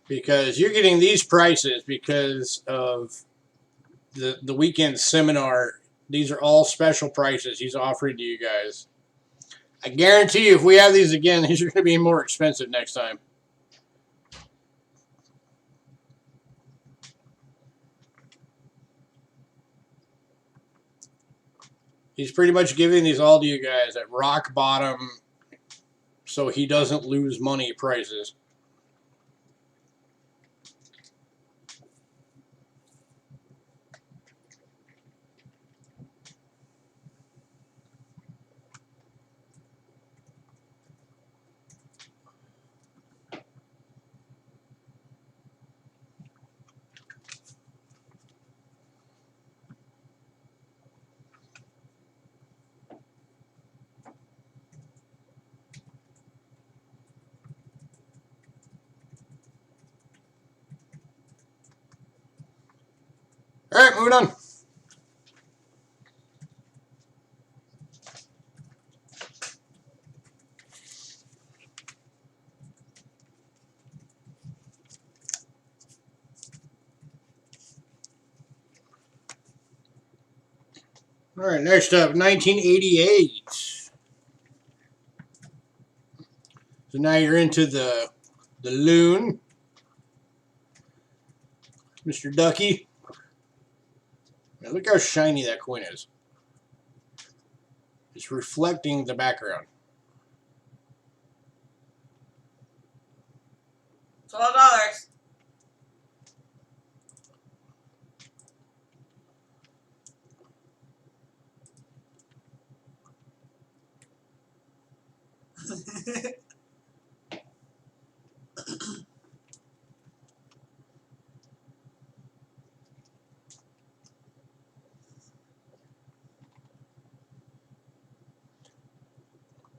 Because you're getting these prices because of the weekend seminar. These are all special prices he's offering to you guys. I guarantee you, if we have these again, these are going to be more expensive next time. He's pretty much giving these all to you guys at rock bottom so he doesn't lose money prices. All right, moving on. All right, next up, 1988. So now you're into the loon. Mr. Ducky. Now look how shiny that coin is. It's reflecting the background. $12.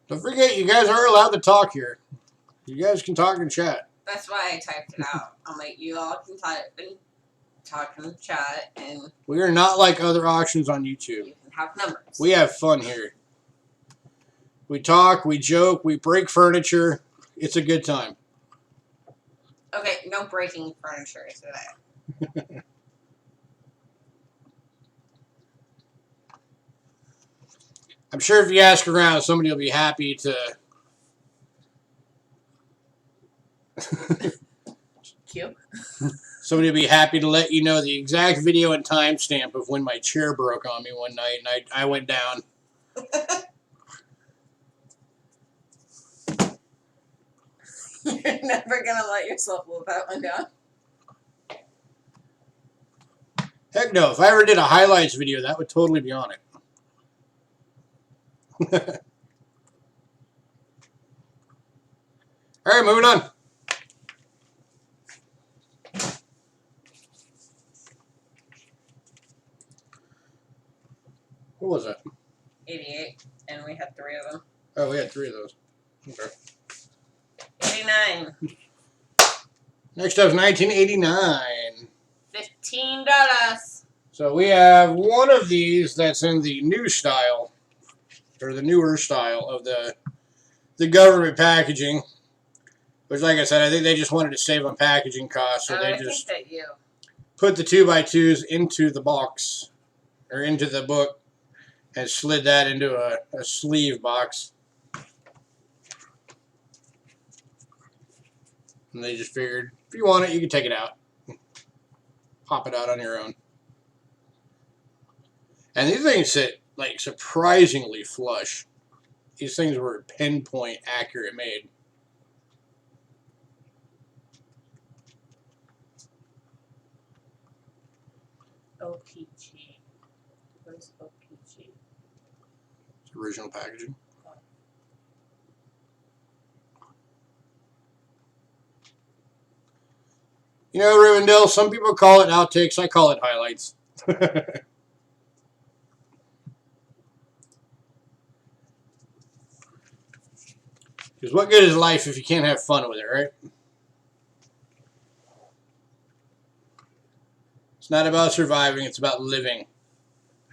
Don't forget, you guys are allowed to talk here. You guys can talk and chat. That's why I typed it out. I'm like, you all can type and talk in the chat, and We are not like other auctions on YouTube. you can have numbers. We have fun here. We talk, we joke, we break furniture. It's a good time. Okay, no breaking furniture today. I'm sure if you ask around, somebody will be happy to. Cute. Somebody will be happy to let you know the exact video and timestamp of when my chair broke on me one night and I went down. You're never gonna let yourself live that one down. Heck no, if I ever did a highlights video, that would totally be on it. Alright, moving on. What was that? 88, and we had 3 of them. Oh, we had 3 of those. Okay. 89. Next up is 1989. $15. So we have one of these that's in the new style, or the newer style of the government packaging. Which, like I said, I think they just wanted to save on packaging costs, so they I just think that you. put the 2x2s into the box, or into the book, and slid that into a sleeve box. And they just figured, if you want it, you can take it out. Pop it out on your own. And these things sit, like, surprisingly flush. These things were pinpoint accurate made. OPG. What is OPG? It's original packaging. You know, Rivendell, some people call it outtakes. I call it highlights. Because what good is life if you can't have fun with it, right? It's not about surviving. It's about living,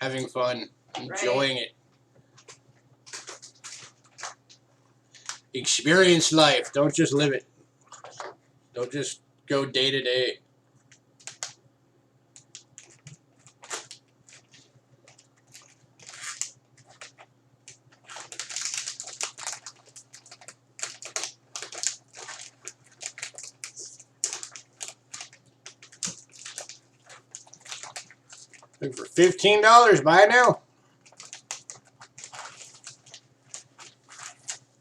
having fun, enjoying it. Experience life. Don't just live it. Don't just go day to day. Look for $15. Buy it now.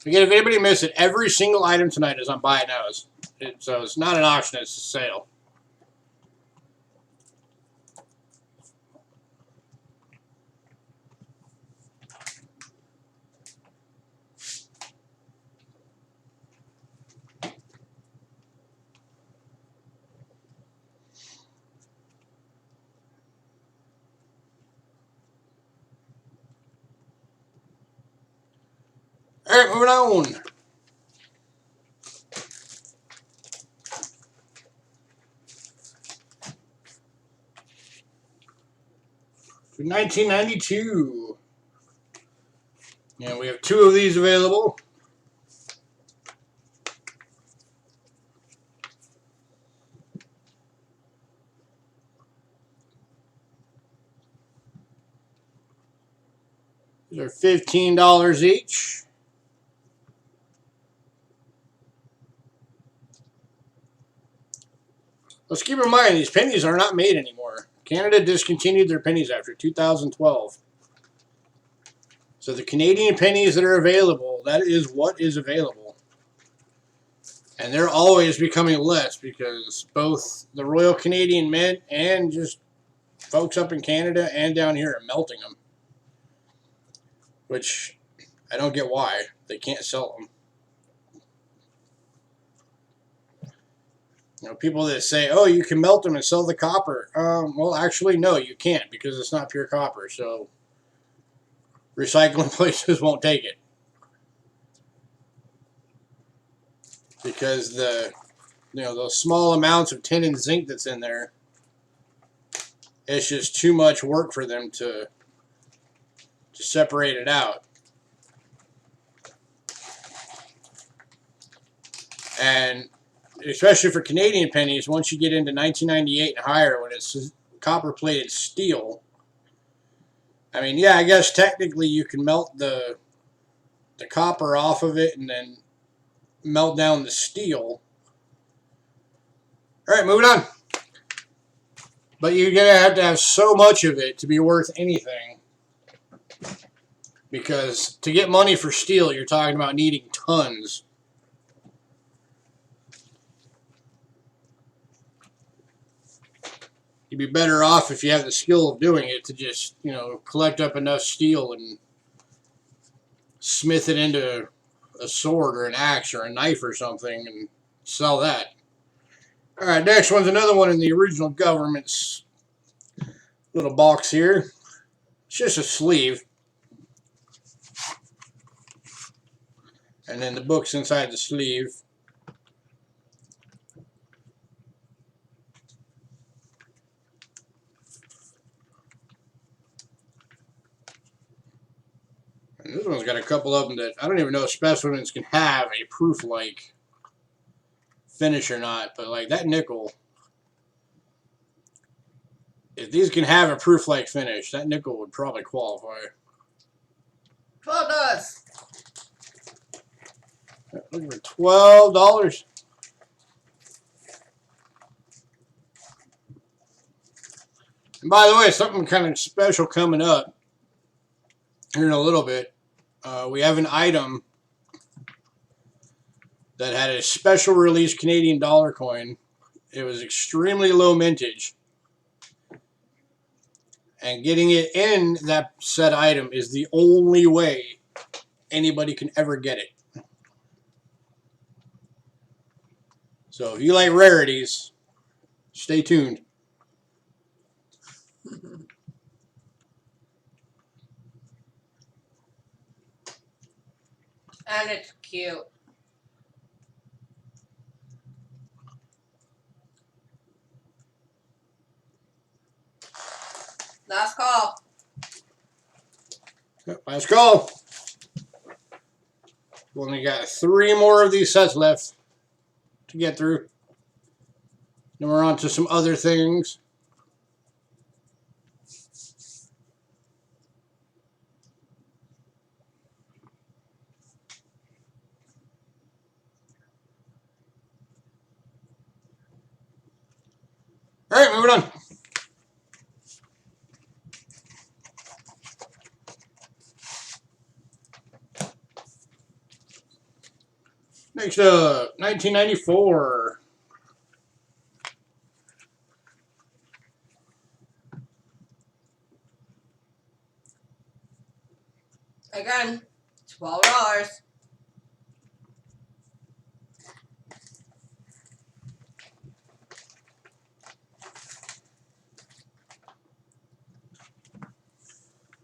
Again, if anybody missed it, every single item tonight is on Buy It Now. So it's not an auction, it's a sale. All right, moving on. To 1992. And we have 2 of these available. These are $15 each. Let's keep in mind, these pennies are not made anymore. Canada discontinued their pennies after 2012. So the Canadian pennies that are available, that is what is available. And they're always becoming less because both the Royal Canadian Mint and just folks up in Canada and down here are melting them. Which I don't get why. They can't sell them. You know, people that say, "Oh, you can melt them and sell the copper." Well, actually, no, you can't because it's not pure copper. So, recycling places won't take it because those small amounts of tin and zinc that's in there, it's just too much work for them to separate it out. And especially for Canadian pennies, once you get into 1998 and higher, when it's copper-plated steel, I mean, yeah, I guess technically you can melt the copper off of it and then melt down the steel. All right, moving on. But you're going to have so much of it to be worth anything. Because to get money for steel, you're talking about needing tons. You'd be better off if you have the skill of doing it to just, collect up enough steel and smith it into a sword or an axe or a knife or something and sell that. All right, next one's another one in the original government's little box here. It's just a sleeve. And then the book's inside the sleeve. And this one's got a couple of them that I don't even know if specimens can have a proof-like finish or not. But like that nickel, if these can have a proof-like finish, that nickel would probably qualify. $12. Looking for $12. And by the way, something kind of special coming up here in a little bit. We have an item that had a special release Canadian dollar coin. It was extremely low mintage. And getting it in that said item is the only way anybody can ever get it. So if you like rarities, stay tuned. And it's cute. Last call. Last call. We only got 3 more of these sets left to get through. Then we're on to some other things. All right, moving on. Next up, 1994. Again, $12.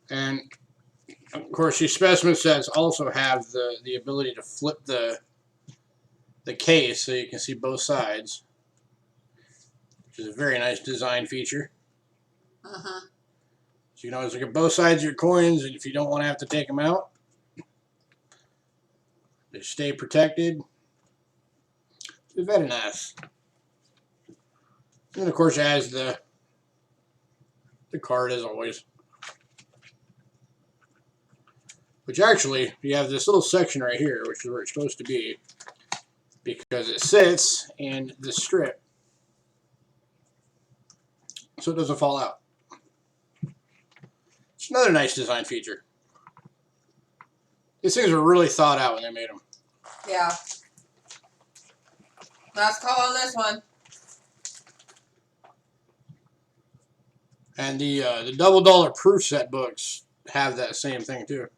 And of course, these specimen sets also have the ability to flip the case so you can see both sides, which is a very nice design feature. Uh-huh. So you can always look at both sides of your coins, and if you don't want to have to take them out, they stay protected. It's very nice. And of course, it has the card as always. Which actually, you have this little section right here, which is where it's supposed to be, because it sits in the strip, so it doesn't fall out. It's another nice design feature. These things were really thought out when they made them. Yeah. Last call on this one. And the double dollar proof set books have that same thing too.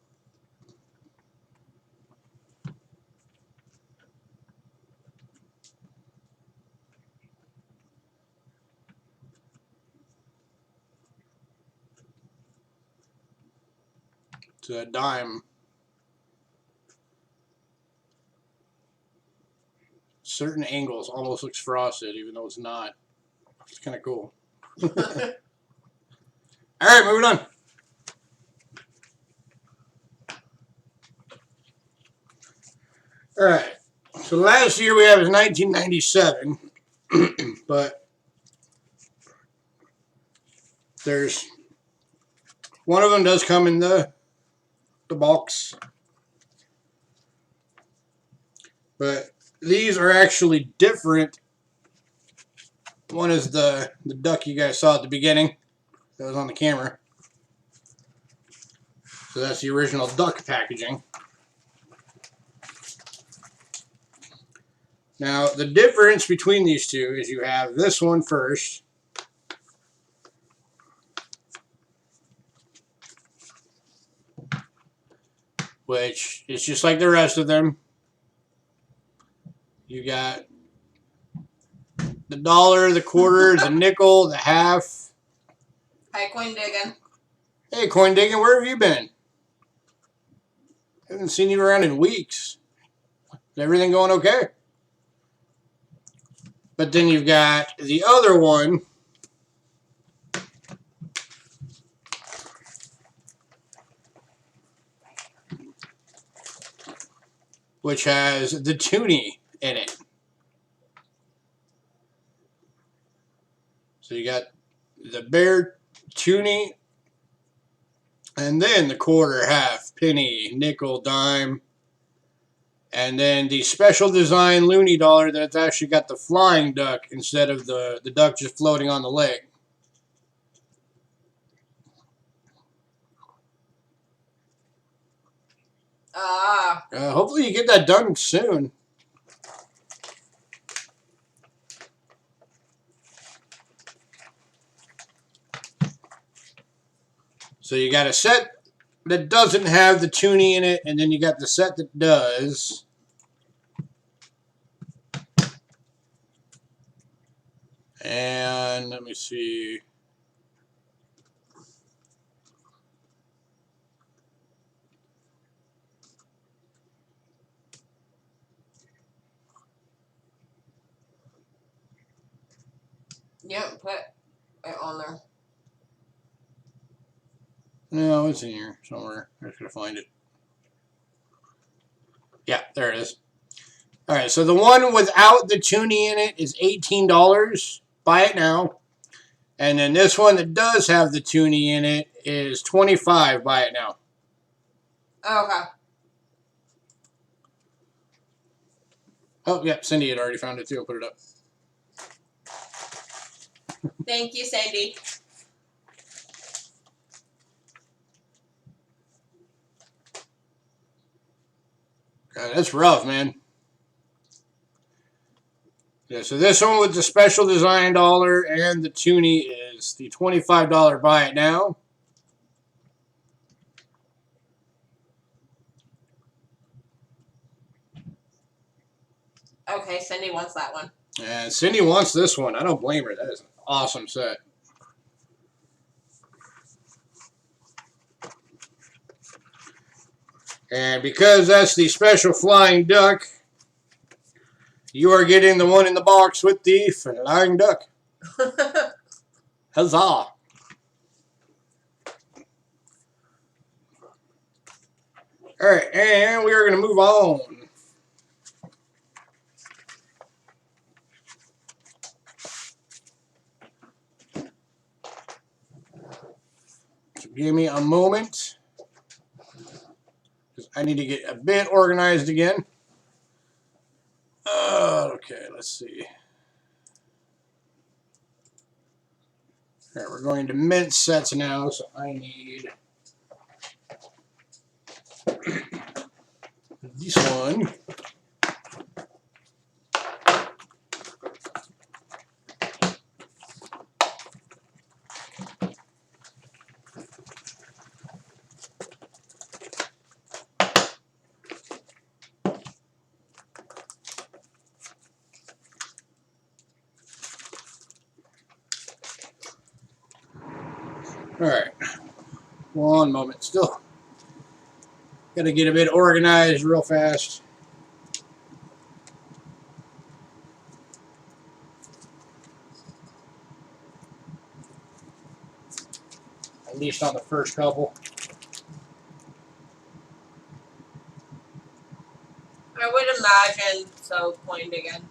to a dime. Certain angles almost looks frosted, even though it's not. It's kind of cool. All right, moving on. All right. So the last year we have is 1997, but there's one of them does come in the box, but these are actually different. One is the duck you guys saw at the beginning that was on the camera. So that's the original duck packaging. Now, the difference between these two is you have this one first. Which is just like the rest of them. You got the dollar, the quarter, the nickel, the half. Hi, coin digging. Hey, coin digging, where have you been? Haven't seen you around in weeks. Is everything going okay? But then you've got the other one, which has the toonie in it. So you got the bare toonie, and then the quarter, half, penny, nickel, dime, and then the special design loony dollar that's actually got the flying duck instead of the duck just floating on the lake. Hopefully you get that done soon. So you got a set that doesn't have the toonie in it, and then you got the set that does. And let me see. Yep, put it on there. No, it's in here somewhere. I just gotta find it. Yeah, there it is. All right, so the one without the toonie in it is $18. Buy it now. And then this one that does have the toonie in it is $25. Buy it now. Okay. Oh, yeah, Cindy had already found it too. I'll put it up. Thank you, Sandy. God, that's rough, man. Yeah, so this one with the special design dollar and the toonie is the $25. Buy it now. Okay, Cindy wants that one. And Cindy wants this one. I don't blame her. That is an awesome set. And because that's the special flying duck, you are getting the one in the box with the flying duck. Huzzah. All right, and we are going to move on. So give me a moment, because I need to get a bit organized again. Okay, let's see. All right, we're going to mint sets now, so I need this one. All right, one moment still. Gotta get a bit organized real fast. At least on the first couple. I would imagine so. Coined again.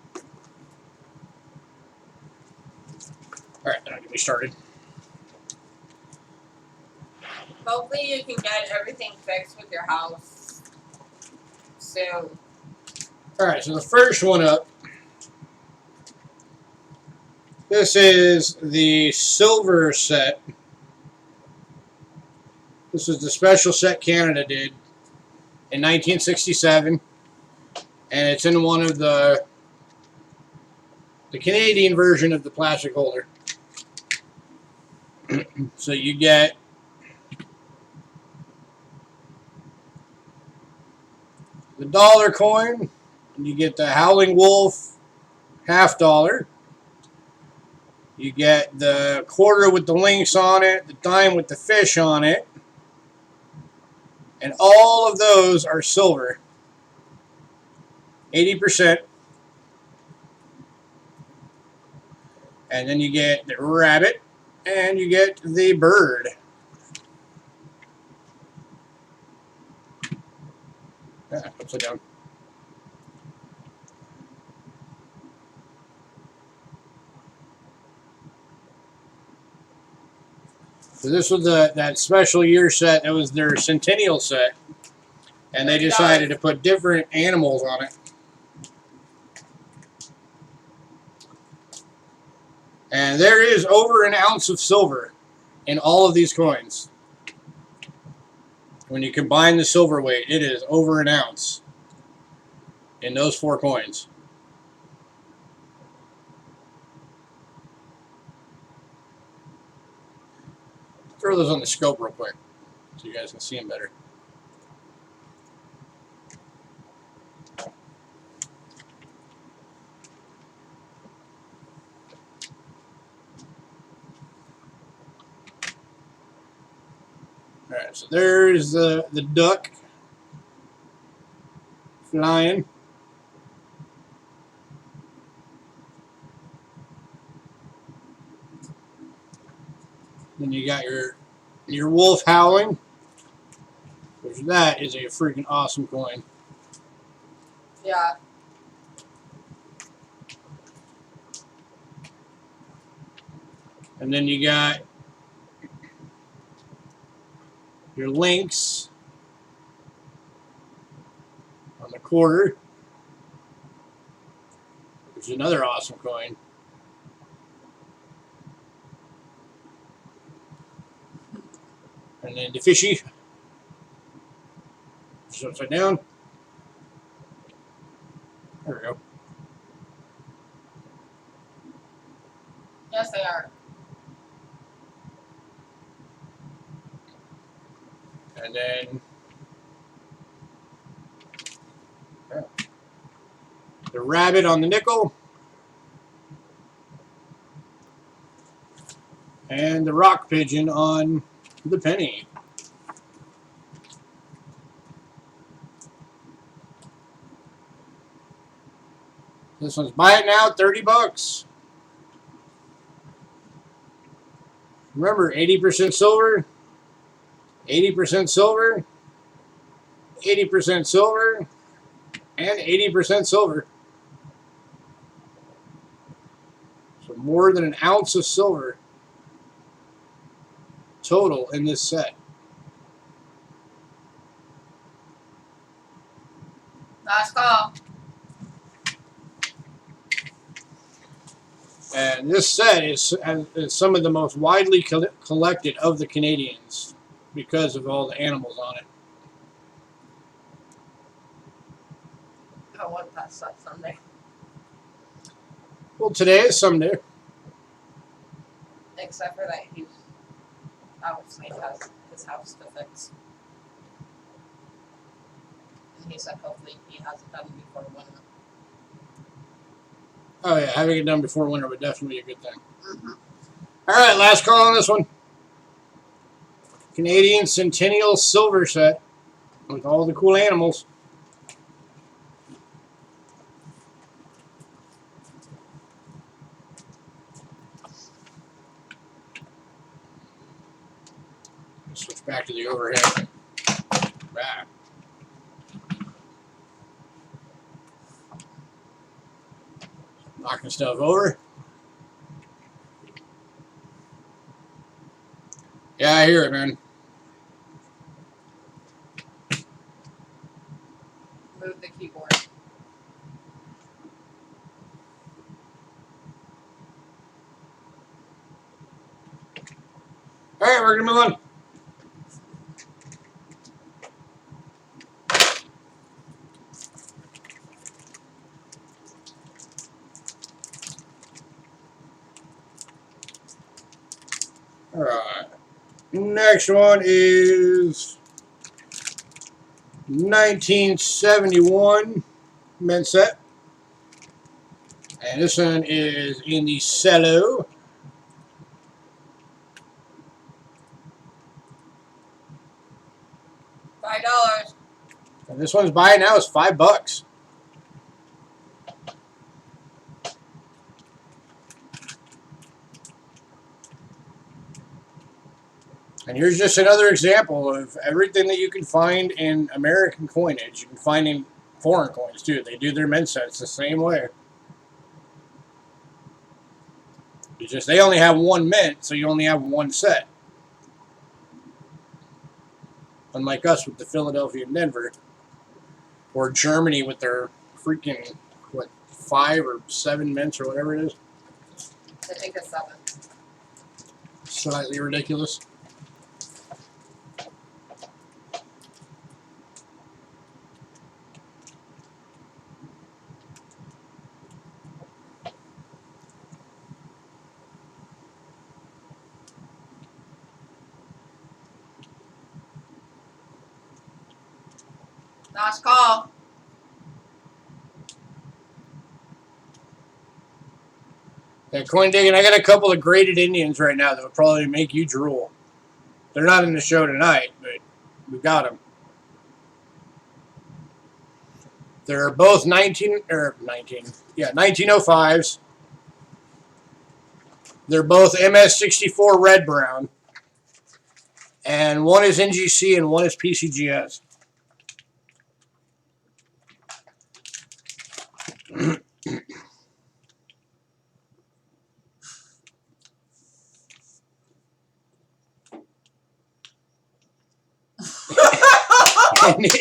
Alright, now get me started. Hopefully you can get everything fixed with your house soon. Alright, so the first one up. This is the silver set. This is the special set Canada did in 1967. And it's in one of the Canadian version of the plastic holder. So you get the dollar coin, and you get the Howling Wolf $50. You get the quarter with the lynx on it, the dime with the fish on it, and all of those are silver. 80%. And then you get the rabbit, and you get the bird. Upside down. So this was that special year set. That was their centennial set. And they decided to put different animals on it. And there is over an ounce of silver in all of these coins. When you combine the silver weight, it is over an ounce in those 4 coins. Throw those on the scope real quick so you guys can see them better. Alright, so there's the duck flying. Then you got your wolf howling, which that is a freaking awesome coin. Yeah. And then you got your lynx on the quarter, which is another awesome coin. And then the fishy, which is upside down. There we go. Yes, they are. And then the rabbit on the nickel. And the rock pigeon on the penny. This one's buy it now, $30. Remember, 80% silver, 80% silver, 80% silver, and 80% silver. So more than an ounce of silver total in this set. Last call. And this set is some of the most widely collected of the Canadians because of all the animals on it. I want that set someday. Well, today is someday. Except for that Hughes obviously has his house to fix. And he said hopefully he has it done before winter. Oh yeah, having it done before winter would definitely be a good thing. Mm-hmm. All right, last call on this one. Canadian Centennial Silver Set. with all the cool animals. Switch back to the overhead. Back. Knocking stuff over. Yeah, I hear it, man. Move the keyboard. All right, we're gonna move on. All right. Next one is 1971 men's set. And this one is in the cello. $5. And this one's buying now is $5. And here's just another example of everything that you can find in American coinage. You can find in foreign coins too. They do their mint sets the same way. It's just they only have one mint, so you only have one set. Unlike us with the Philadelphia and Denver. Or Germany with their freaking, what, 5 or 7 mints or whatever it is. I think it's 7. Slightly ridiculous. Last call. Yeah, coin digging. I got a couple of graded Indians right now that would probably make you drool. They're not in the show tonight, but we got them. They're both 1905s. They're both MS64 red brown. And one is NGC and one is PCGS.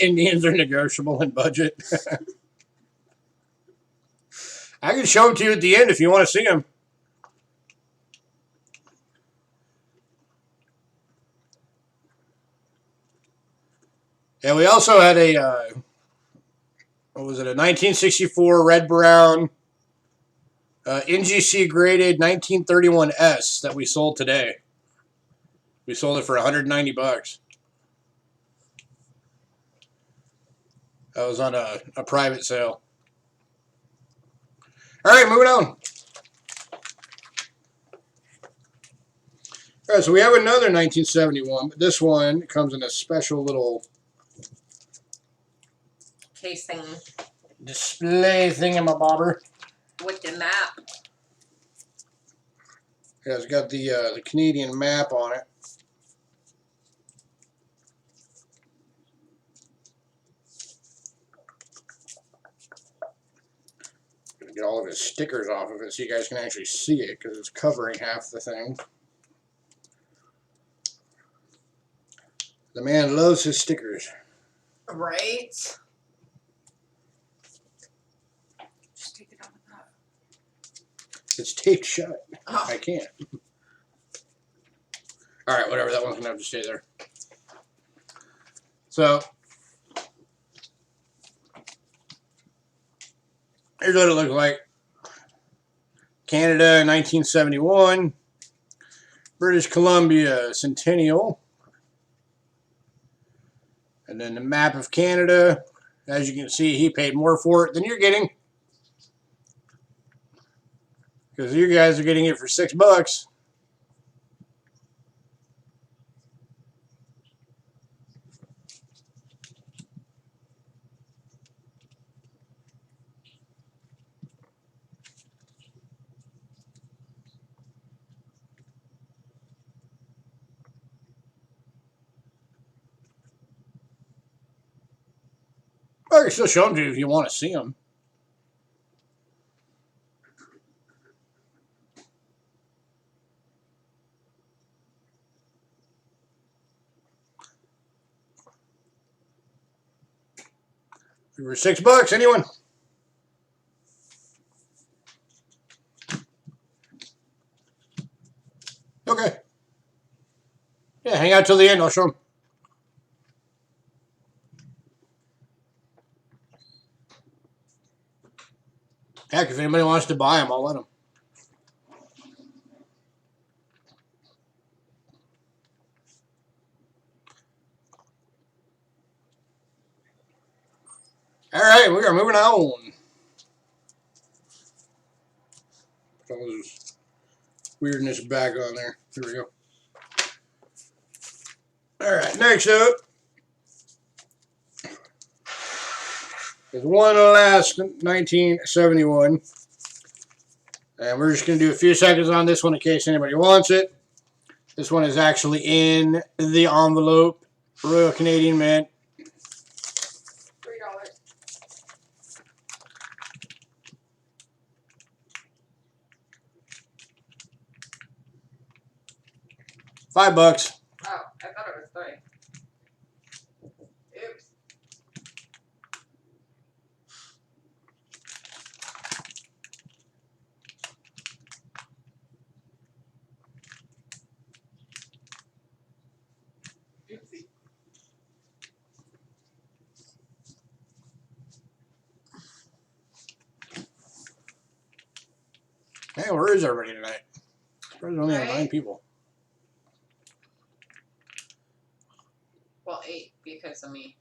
Indians are negotiable in budget. I can show them to you at the end if you want to see them. Yeah, we also had a, what was it, a 1964 red-brown NGC graded 1931S that we sold today. We sold it for $190. That was on a private sale. All right, moving on. All right, so we have another 1971, but this one comes in a special little Casing display thingamabobber. with the map. Yeah, it's got the Canadian map on it. Gonna get all of his stickers off of it so you guys can actually see it because it's covering half the thing. The man loves his stickers. Right? Just take it out of that. It's taped shut. Oh. I can't. All right, whatever. That one's gonna have to stay there. So here's what it looks like. Canada, 1971. British Columbia, Centennial. And then the map of Canada. As you can see, he paid more for it than you're getting. Because you guys are getting it for $6. I can still show them to you if you want to see them. For $6, anyone? Okay. Yeah, hang out till the end. I'll show them. Heck, if anybody wants to buy them, I'll let them. All right, we are moving on. Put all this weirdness back on there. Here we go. All right, next up is one last 1971. And we're just going to do a few seconds on this one in case anybody wants it. This one is actually in the envelope. Royal Canadian Mint. $3. $5. Oh, I thought it was 3. Oops. Oopsie. Hey, where is everybody tonight? There's only Right. 9 people. Well, 8 because of me.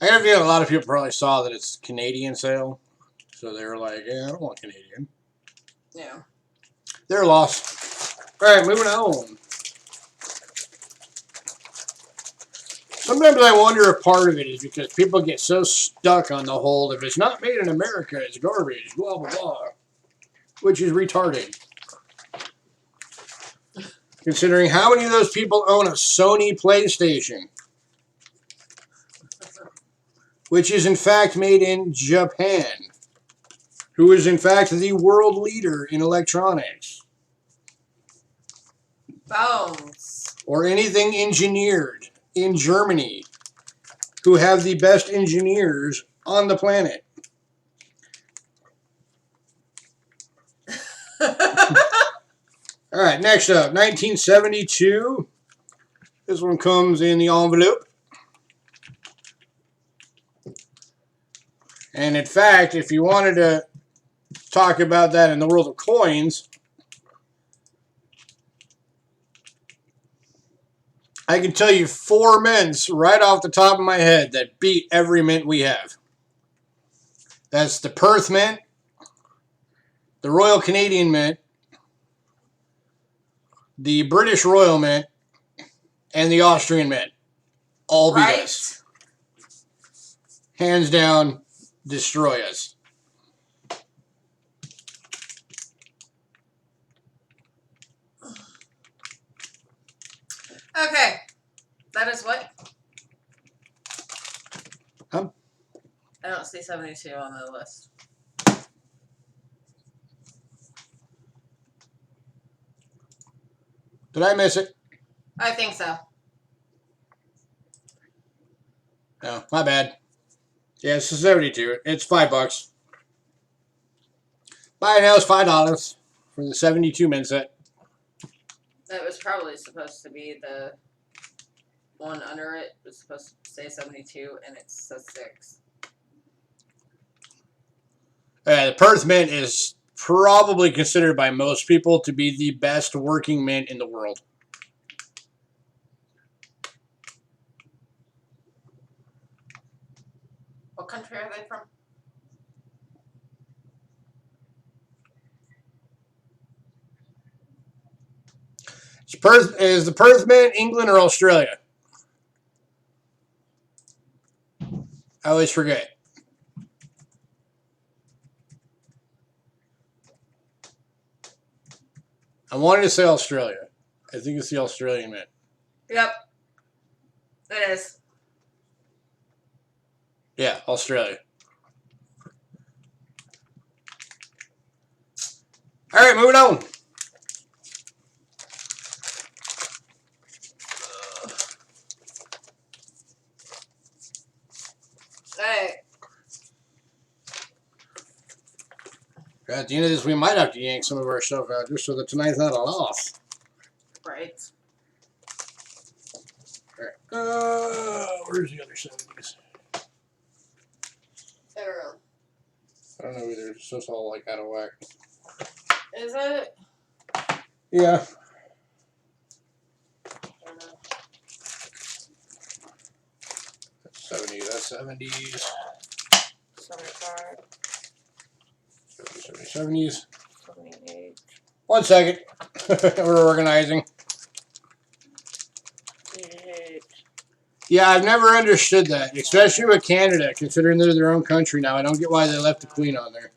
I got a feeling a lot of people probably saw that it's Canadian sale. So they were like, yeah, I don't want Canadian. Yeah. They're lost. All right, moving on. Sometimes I wonder if part of it is because people get so stuck on the whole, if it's not made in America, it's garbage, blah, blah, blah. Which is retarded. Considering how many of those people own a Sony PlayStation, which is in fact made in Japan, who is in fact the world leader in electronics. Bones. Or anything engineered in Germany, who have the best engineers on the planet. All right, next up, 1972. This one comes in the envelope. And in fact, if you wanted to talk about that in the world of coins, I can tell you 4 mints right off the top of my head that beat every mint we have. That's the Perth Mint, the Royal Canadian Mint, the British Royal Mint, and the Austrian Mint. All beat us. Hands down, destroy us. Okay. That is what? Huh? I don't see 72 on the list. Did I miss it? I think so. No, my bad. Yeah, it's 72. It's $5. Buy it now is $5 for the 72 mint set. That was probably supposed to be the one under it. It was supposed to say 72, and it says 6. The Perth Mint is probably considered by most people to be the best working mint in the world. What country are they from? Is the Perth Mint England or Australia? I always forget. I wanted to say Australia. I think it's the Australian Mint. Yep. It is. Yeah, Australia. All right, moving on. Alright. At the end of this, we might have to yank some of our stuff out just so that tonight's not a loss. Right. Alright. Where's the other 70s? Arrow. I don't know either. It's just all like out of whack. Is it? Yeah. I don't know. That's 70. That's 70s. 75. 70s. 78. 1 second. We're organizing. 88. Yeah, I've never understood that, especially with Canada, considering they're their own country now. I don't get why they left the Queen on there.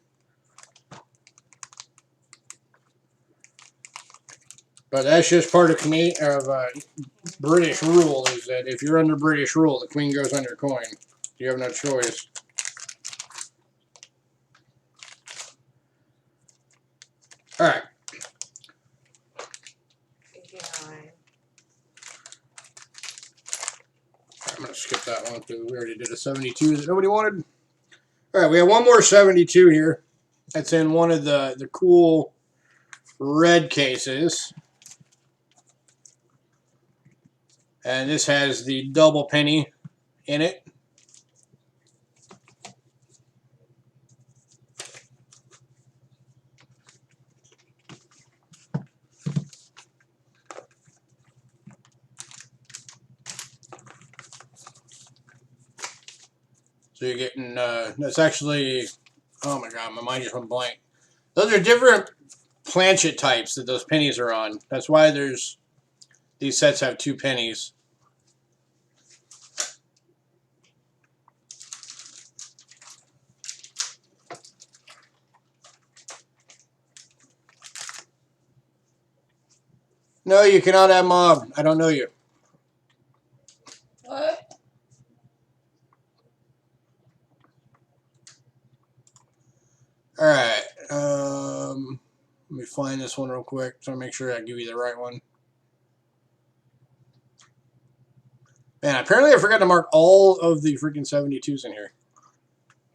But that's just part of British rule, is that if you're under British rule, the Queen goes on your coin. You have no choice. All right. 89. I'm going to skip that one because we already did a 72 that nobody wanted. All right, we have one more 72 here. That's in one of the cool red cases. And this has the double penny in it. So you're getting, that's actually, oh my god, my mind just went blank. Those are different planchet types that those pennies are on. That's why these sets have 2 pennies. No, you cannot have mob. I don't know you. What? All right. Let me find this one real quick so I make sure I give you the right one. Man, apparently I forgot to mark all of the freaking 72s in here.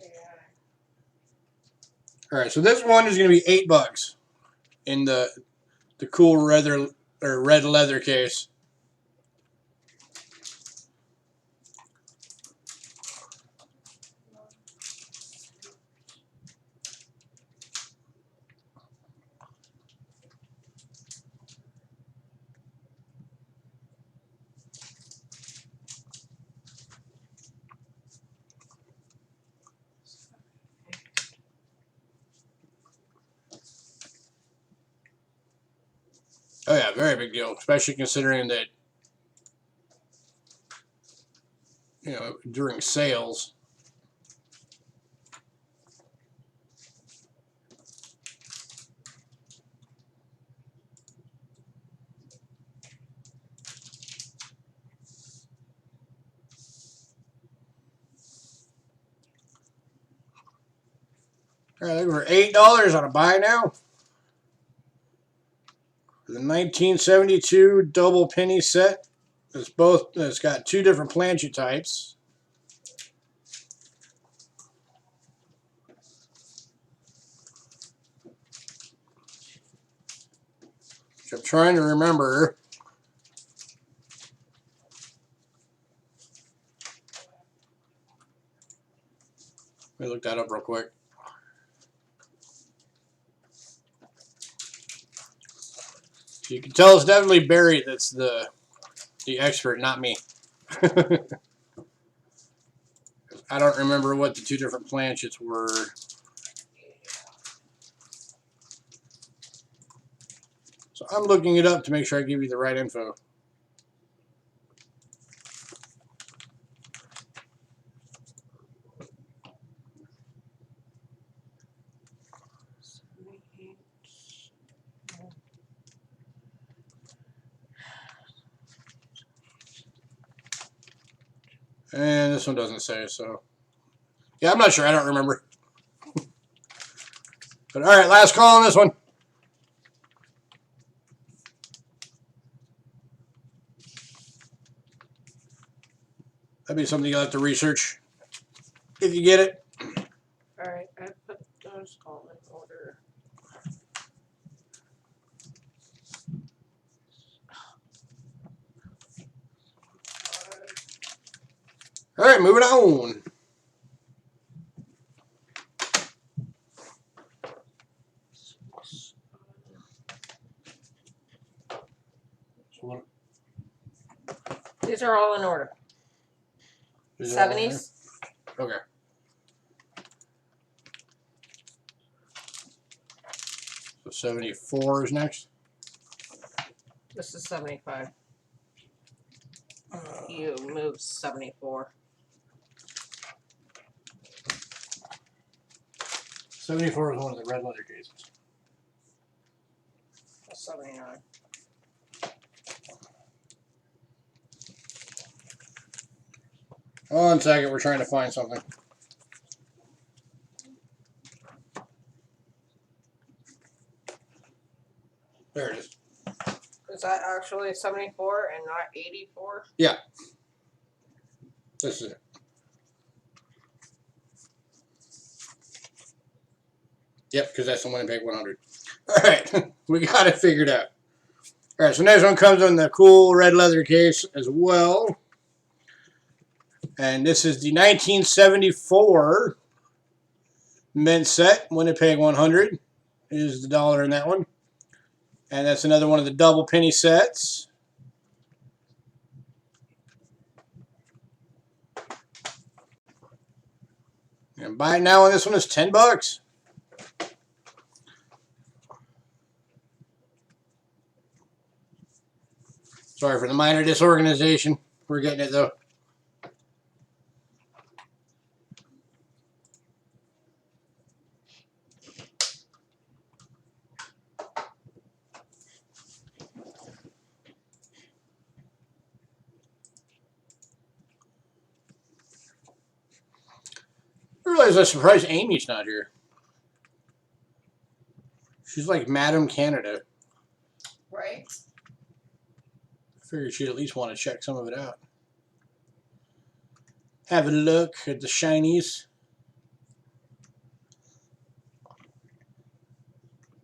Yeah. All right, so this one is going to be $8 in the cool red leather case. Oh yeah, very big deal, especially considering that, you know, during sales. All right, we're $8 on a buy now. The 1972 double penny set. It's got 2 different planchet types. Which I'm trying to remember. Let me look that up real quick. You can tell it's definitely Barry that's the expert, not me. I don't remember what the 2 different planchets were. So I'm looking it up to make sure I give you the right info. And this one doesn't say, so Yeah, I'm not sure. I don't remember. But all right, last call on this one. That'd be something you'll have to research if you get it. Alright, I put those all in order. All right, moving on. These are all in order. Is it all in 70s. there? Okay. So 74 is next. This is 75. You moved 74. 74 is one of the red leather cases. 79. One second, we're trying to find something. There it is. Is that actually 74 and not 84? Yeah. This is it. Yep, because that's the Winnipeg 100. All right, we got it figured out. All right, so next one comes in the cool red leather case as well. And this is the 1974 mint set, Winnipeg 100 is the dollar in that one. And that's another one of the double penny sets. And buy it now on this one is $10. Sorry for the minor disorganization. We're getting it though. I realize I'm surprised Amy's not here. She's like Madam Canada. Right. I figured she'd at least want to check some of it out. Have a look at the shinies.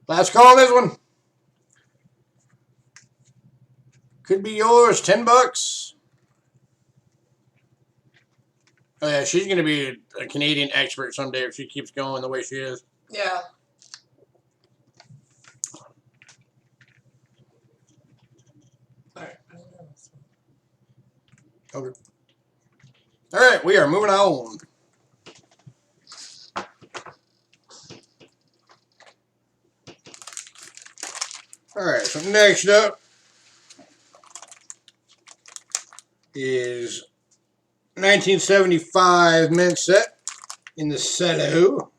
Last call on this one. Could be yours, $10. Oh yeah, she's gonna be a Canadian expert someday if she keeps going the way she is. Yeah. Alright. Okay. All right, we are moving on. All right, so next up is 1975 mint set in the Cello.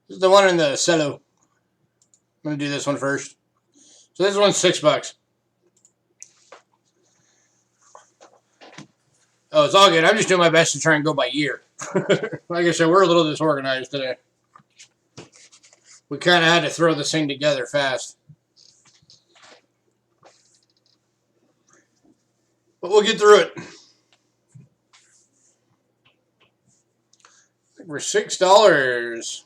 This is the one in the Cello. I'm going to do this one first. So this one's $6. Oh, it's all good. I'm just doing my best to try and go by year. Like I said, we're a little disorganized today. We kind of had to throw this thing together fast. But we'll get through it. For $6.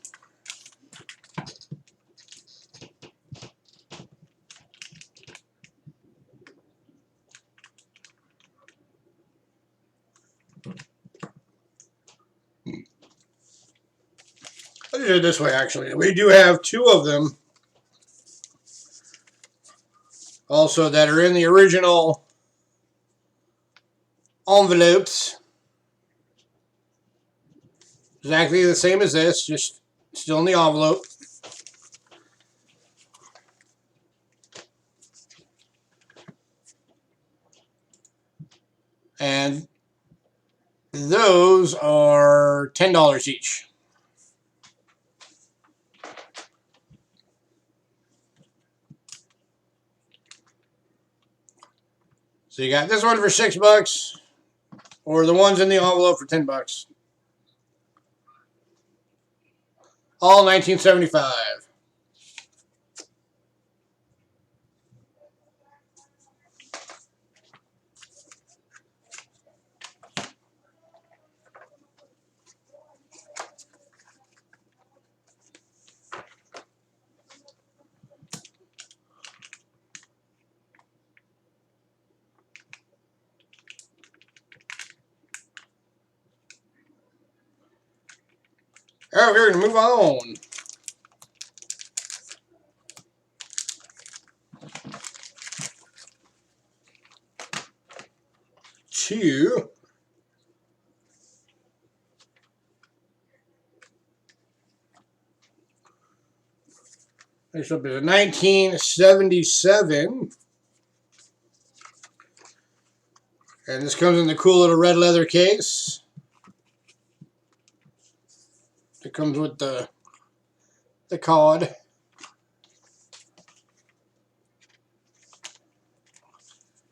Let's do it this way, actually. We do have two of them also that are in the original envelopes. Exactly the same as this, just still in the envelope. those are $10 each. So you got this one for $6, or the ones in the envelope for $10. All 1975. All right, we're going to move on to next up is a 1977. And this comes in the cool little red leather case. It comes with the card.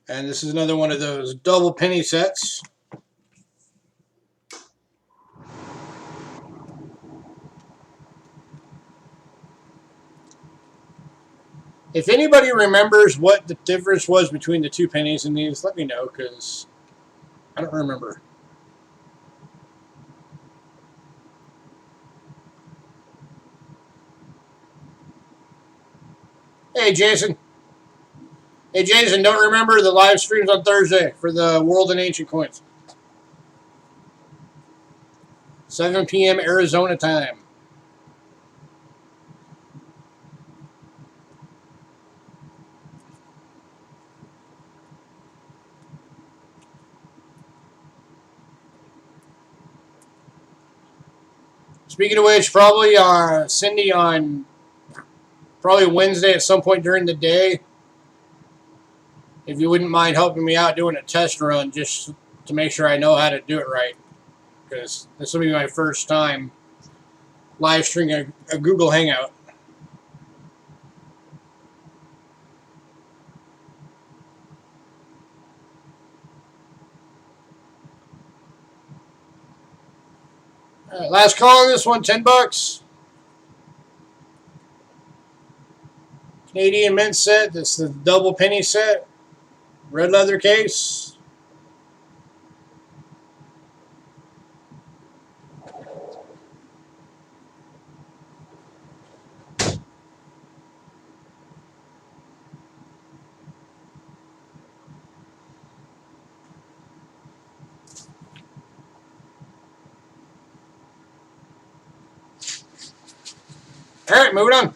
And this is another one of those double penny sets. If anybody remembers what the difference was between the 2 pennies in these, let me know, because I don't remember. Hey, Jason. Hey, Jason, don't remember the live streams on Thursday for the World and Ancient Coins. 7 p.m. Arizona time. Speaking of which, probably Cindy on probably Wednesday at some point during the day, if you wouldn't mind helping me out doing a test run just to make sure I know how to do it right, because this will be my first time live streaming a Google Hangout. All right, last call on this one, $10. Canadian Mint set. This is the double penny set. Red leather case. All right, moving on.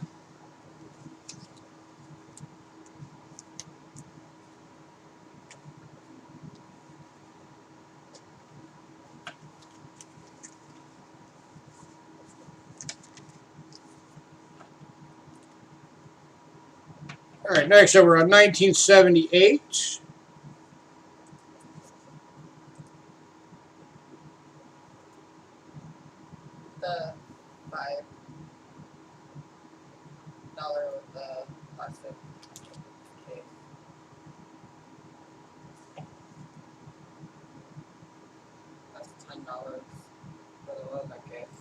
All right, next up we're on 1978. The $5 with the plastic case. That's $10 for the leather case.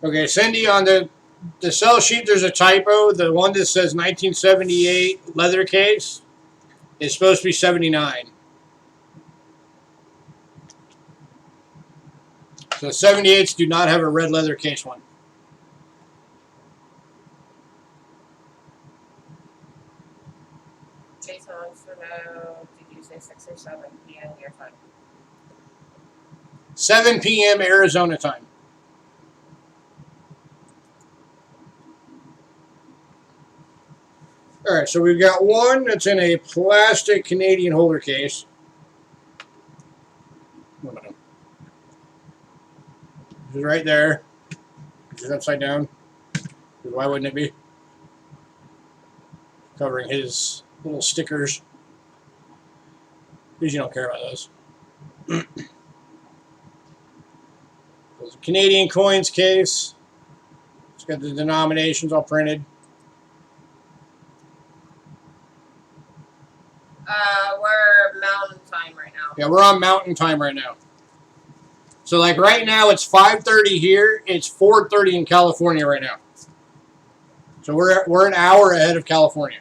Okay, Cindy, on the sell sheet there's a typo. The one that says 1978 leather case is supposed to be 79. So 78s do not have a red leather case one. Jason wants to know, did you say 6 or 7 p.m. your time? 7 p.m. Arizona time. All right, so we've got one that's in a plastic Canadian holder case. This is right there. This is upside down. Why wouldn't it be? Covering his little stickers. Because you don't care about those. There's a Canadian coins case. It's got the denominations all printed. We're Mountain Time right now. Yeah, we're on Mountain Time right now. So, like right now, it's 5:30 here. It's 4:30 in California right now. So we're an hour ahead of California.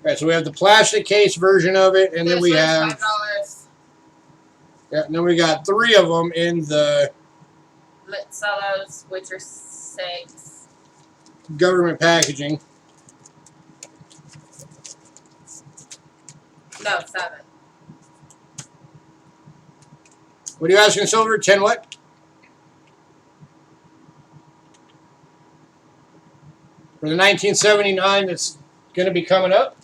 All right, so we have the plastic case version of it, and then we have $5. Yeah, and then we got 3 of them in the Litzellos, which are 6. government packaging. No, 7. What are you asking, Silver? 10 what? For the 1979 that's going to be coming up?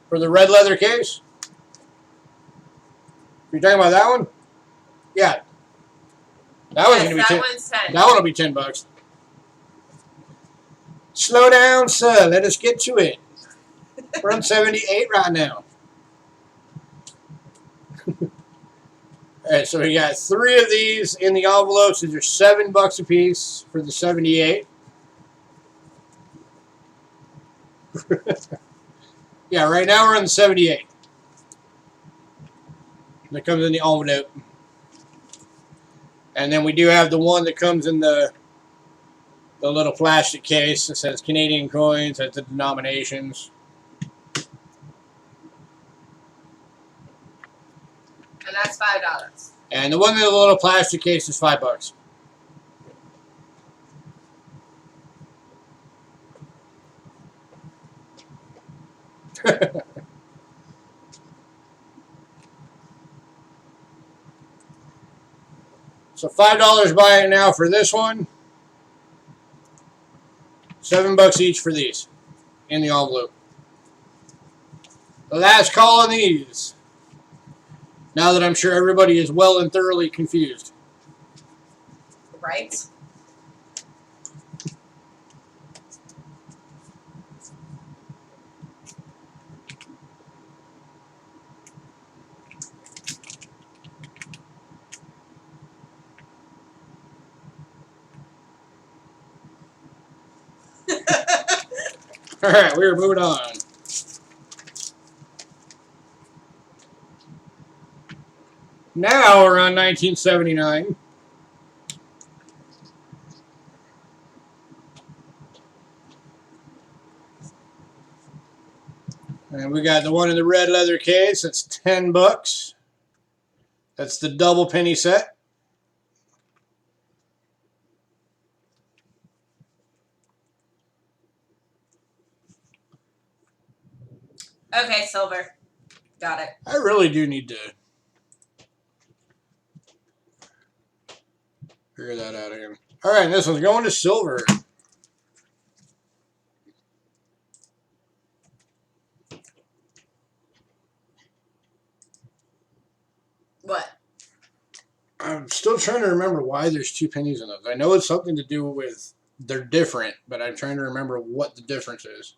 For the red leather case? You're talking about that one? Yeah. That one's going to be 10. One's 10. That one will be $10. Slow down, sir. Let us get to it. We're on 78 right now. All right, so we got 3 of these in the envelopes. These are $7 a piece for the 78. Yeah, right now we're on the 78. That comes in the envelope. And then we do have the one that comes in the little plastic case that says Canadian coins, has the denominations. And that's $5. And the one in the little plastic case is $5. So $5 buy it now for this one. $7 each for these in the envelope. The last call on these. Now that I'm sure everybody is well and thoroughly confused. Right? All right, we're moving on. Now we're on 1979. And we got the one in the red leather case. That's $10. That's the double penny set. Okay, Silver. Got it. I really do need to figure that out again. All right, this one's going to Silver. What? I'm still trying to remember why there's 2 pennies in those. I know it's something to do with they're different, but I'm trying to remember what the difference is.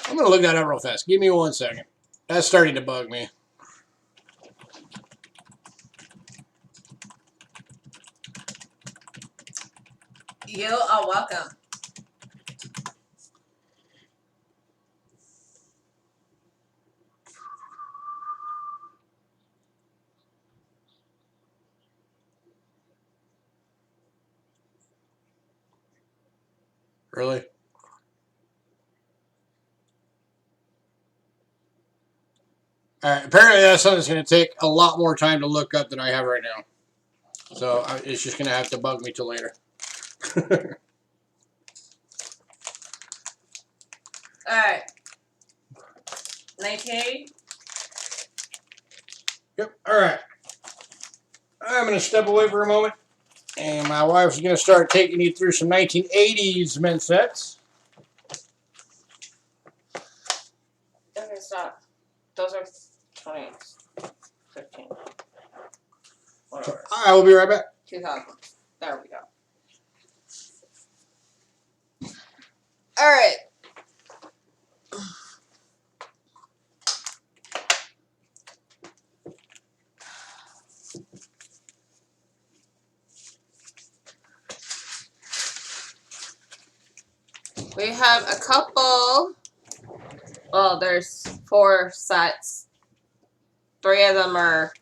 I'm going to look that up real fast. Give me 1 second. That's starting to bug me. You are welcome. Really? All right, apparently that's something that's going to take a lot more time to look up than I have right now. So it's just going to have to bug me till later. Alright. 1980? Yep, all right. I'm going to step away for a moment. And my wife's going to start taking you through some 1980s mint sets. Okay, stop. Those are 20, 15. Whatever. I will be right back. 2000. There we go. Alright. We have a couple. Well, there's 4 sets. 3 of them are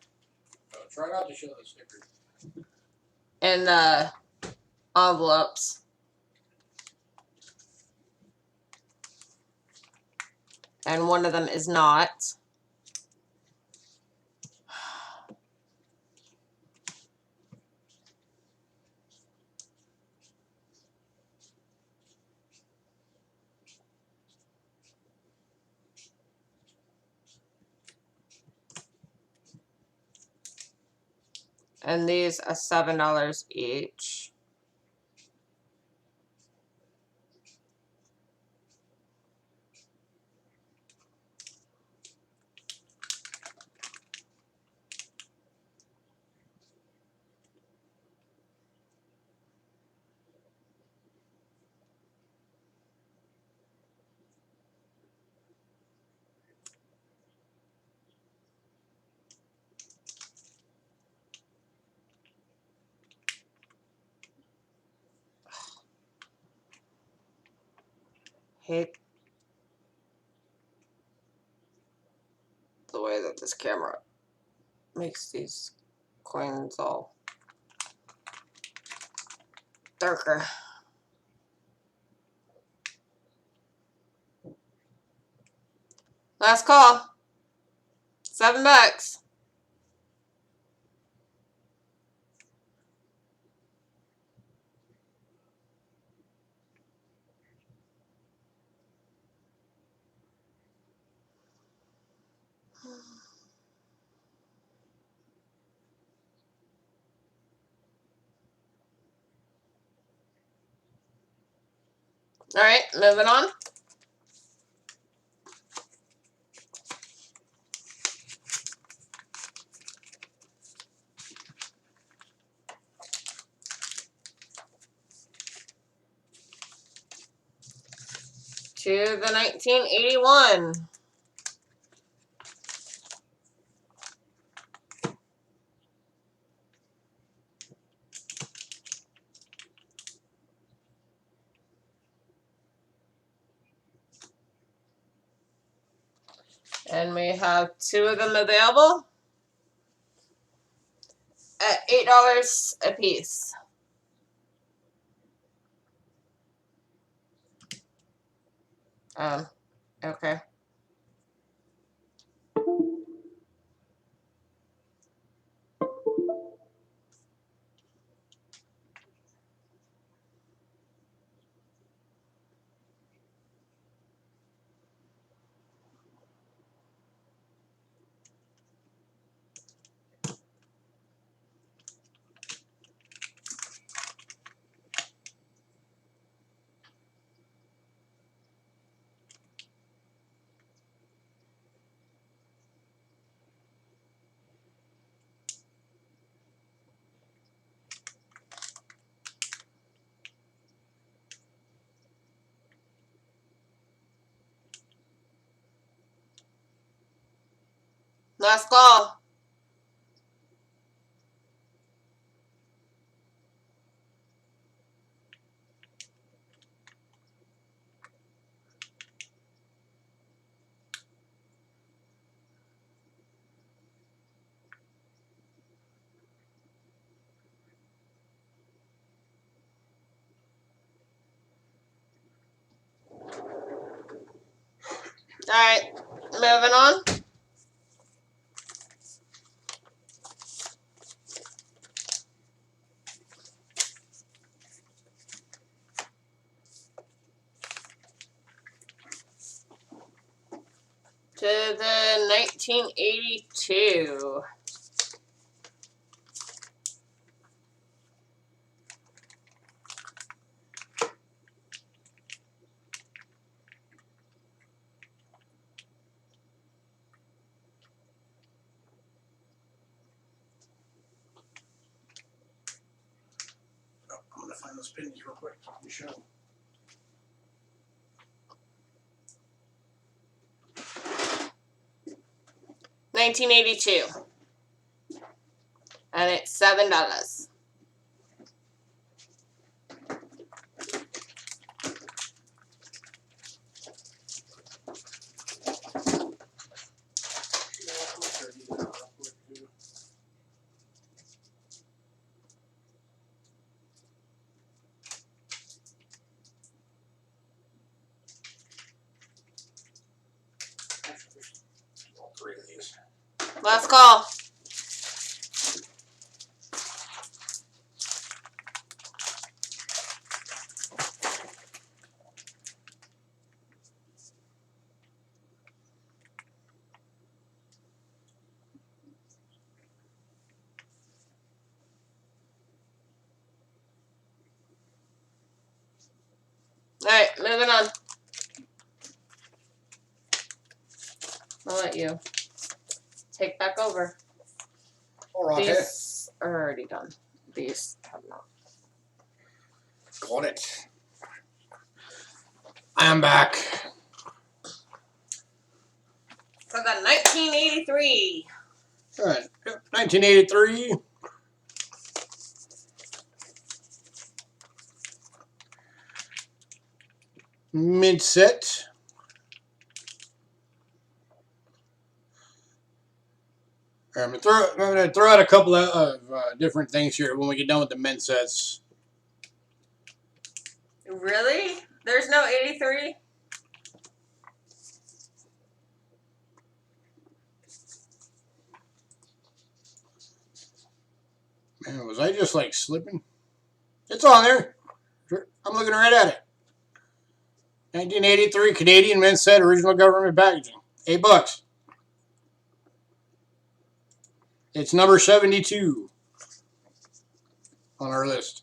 Try not to show the sticker. in the envelopes. And one of them is not. And these are $7 each. Hate the way that this camera makes these coins all darker. Last call. $7. All right, moving on. To the 1981. And we have 2 of them available at $8 a piece. Okay. Last call. All right, moving on. To the 1982. I'm gonna find those pennies real quick so I can show. 1982. And it's $7. All three of these. Last call. Alright, moving on. I'll let you take back over. Alright. These are already done. These have not. Got it. I'm back. For the 1983. Alright. 1983. Mid set. I'm gonna throw out a couple of different things here when we get done with the mint sets. Really? There's no 83? Man, was I just like slipping? It's on there. I'm looking right at it. 1983 Canadian mint set, original government packaging. $8. It's number 72 on our list.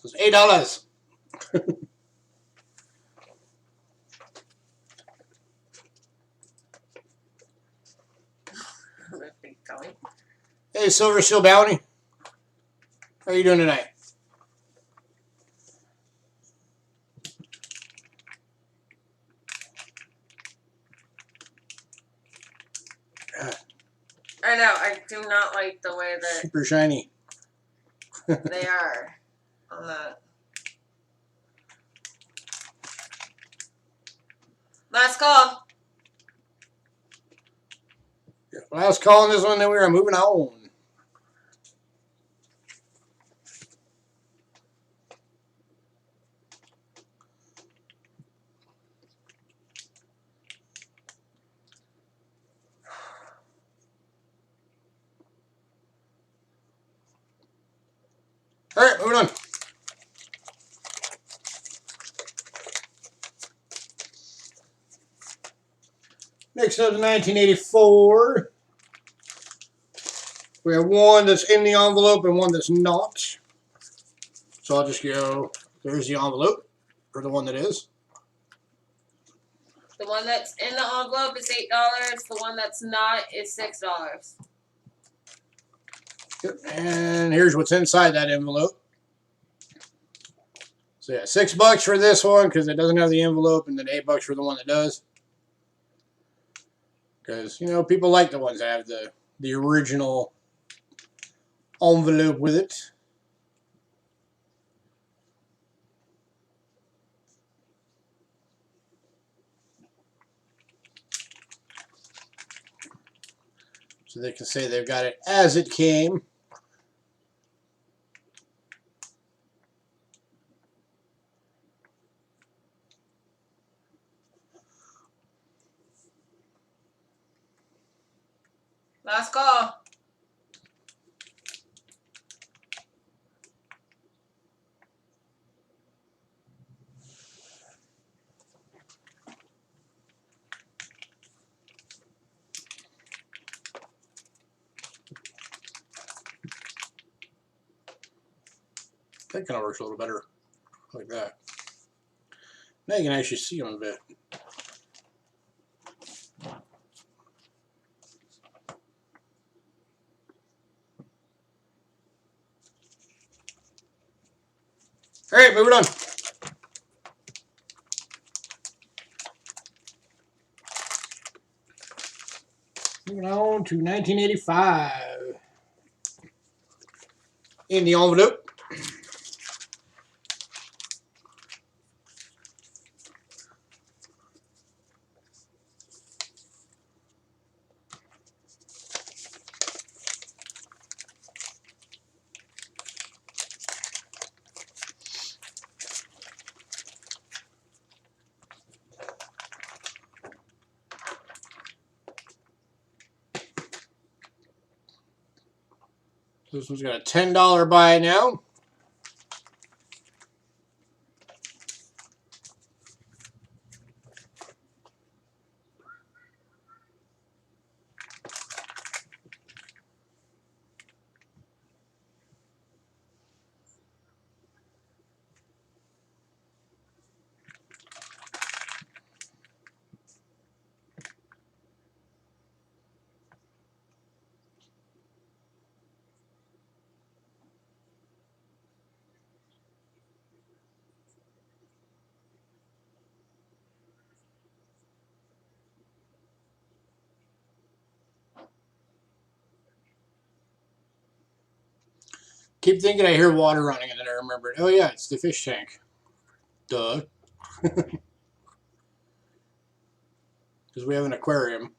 It's $8. Hey, Silver Seal Bounty. How are you doing tonight? I know, I do not like the way that Super shiny. they are on that. Last call. Last call on this one, then we are moving on. All right, moving on. Next up is 1984. We have one that's in the envelope and one that's not. So I'll just go, there's the envelope, or the one that is. The one that's in the envelope is $8. The one that's not is $6. Yep. And here's what's inside that envelope. So yeah, $6 for this one because it doesn't have the envelope, and then $8 for the one that does. Because, you know, people like the ones that have the original envelope with it. So they can say they've got it as it came. Last call. That kind of works a little better like that. Now you can actually see them a bit. All right, moving on. Moving on to 1985. In the envelope. This one's got a $10 buy now. Keep thinking I hear water running, and then I remembered, oh yeah, it's the fish tank. Duh. Because we have an aquarium.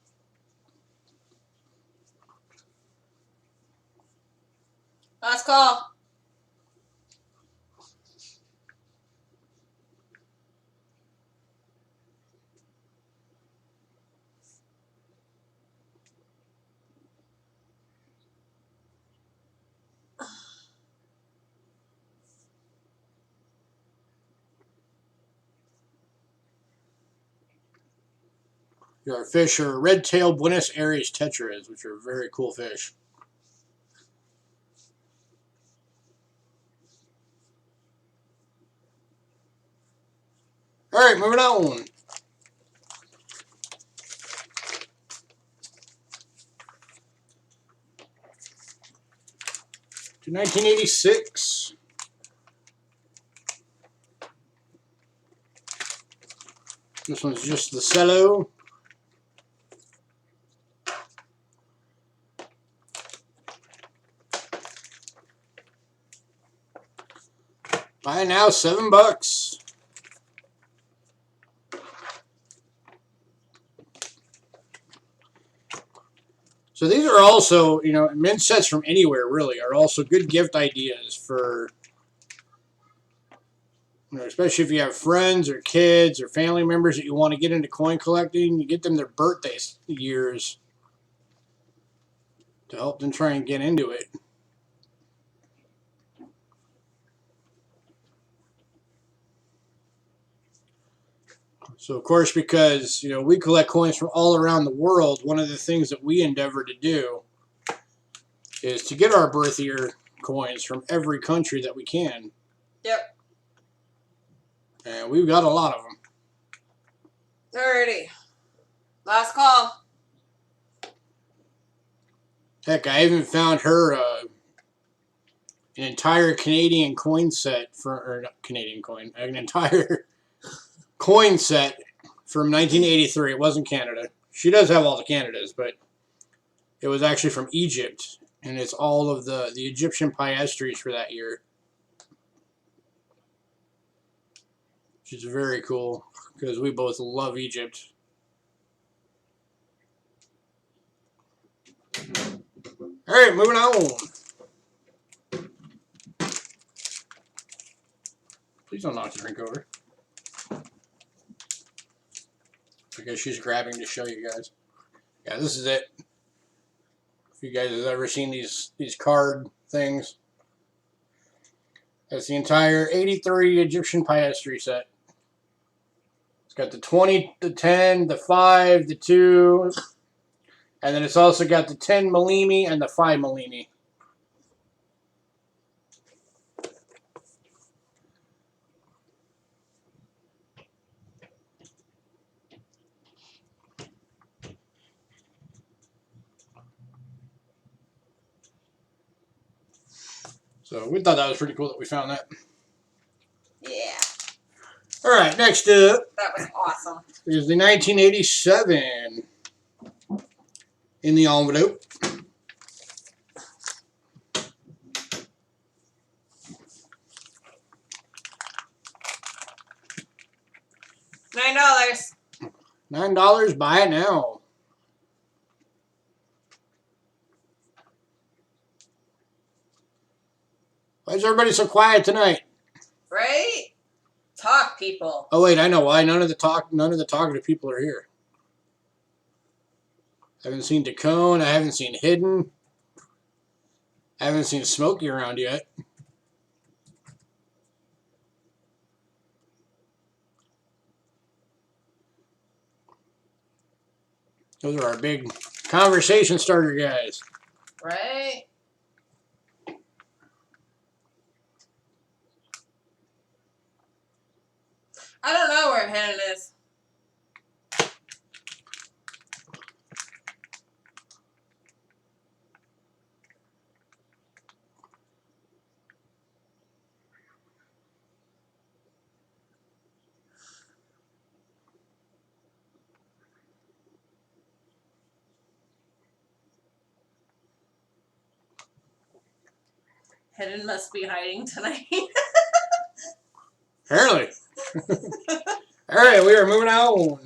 Last call. Our fish are red-tailed Buenos Aires tetras, which are very cool fish. All right, moving on. To 1986. This one's just the cello. Buy now, $7. So these are also, mint sets from anywhere really are also good gift ideas for, especially if you have friends or kids or family members that you want to get into coin collecting. You get them their birthday years to help them try and get into it. So, of course, because, we collect coins from all around the world, one of the things that we endeavor to do is to get our birth year coins from every country that we can. Yep. And we've got a lot of them. Alrighty. Last call. Heck, I even found her an entire Canadian coin set or not Canadian coin, an entire coin set from 1983. It wasn't Canada. She does have all the Canadas, but it was actually from Egypt, and it's all of the Egyptian piastres for that year, which is very cool because we both love Egypt. All right, moving on. Please don't knock the drink over. Because she's grabbing to show you guys. Yeah, this is it. If you guys have ever seen these card things, that's the entire 83 Egyptian piastre set. It's got the 20, the 10, the 5, the 2, and then it's also got the 10 millimi and the 5 millimi. So we thought that was pretty cool that we found that. Yeah. All right, next up. That was awesome. Is the 1987 in the envelope. $9. $9, buy it now. Why is everybody so quiet tonight? Right? Talk, people. Oh wait, I know why. None of the talkative people are here. I haven't seen Dacone. I haven't seen Hidden. I haven't seen Smokey around yet. Those are our big conversation starter guys. Right? I don't know where Hidden is. Hidden must be hiding tonight. Apparently. All right, we are moving on.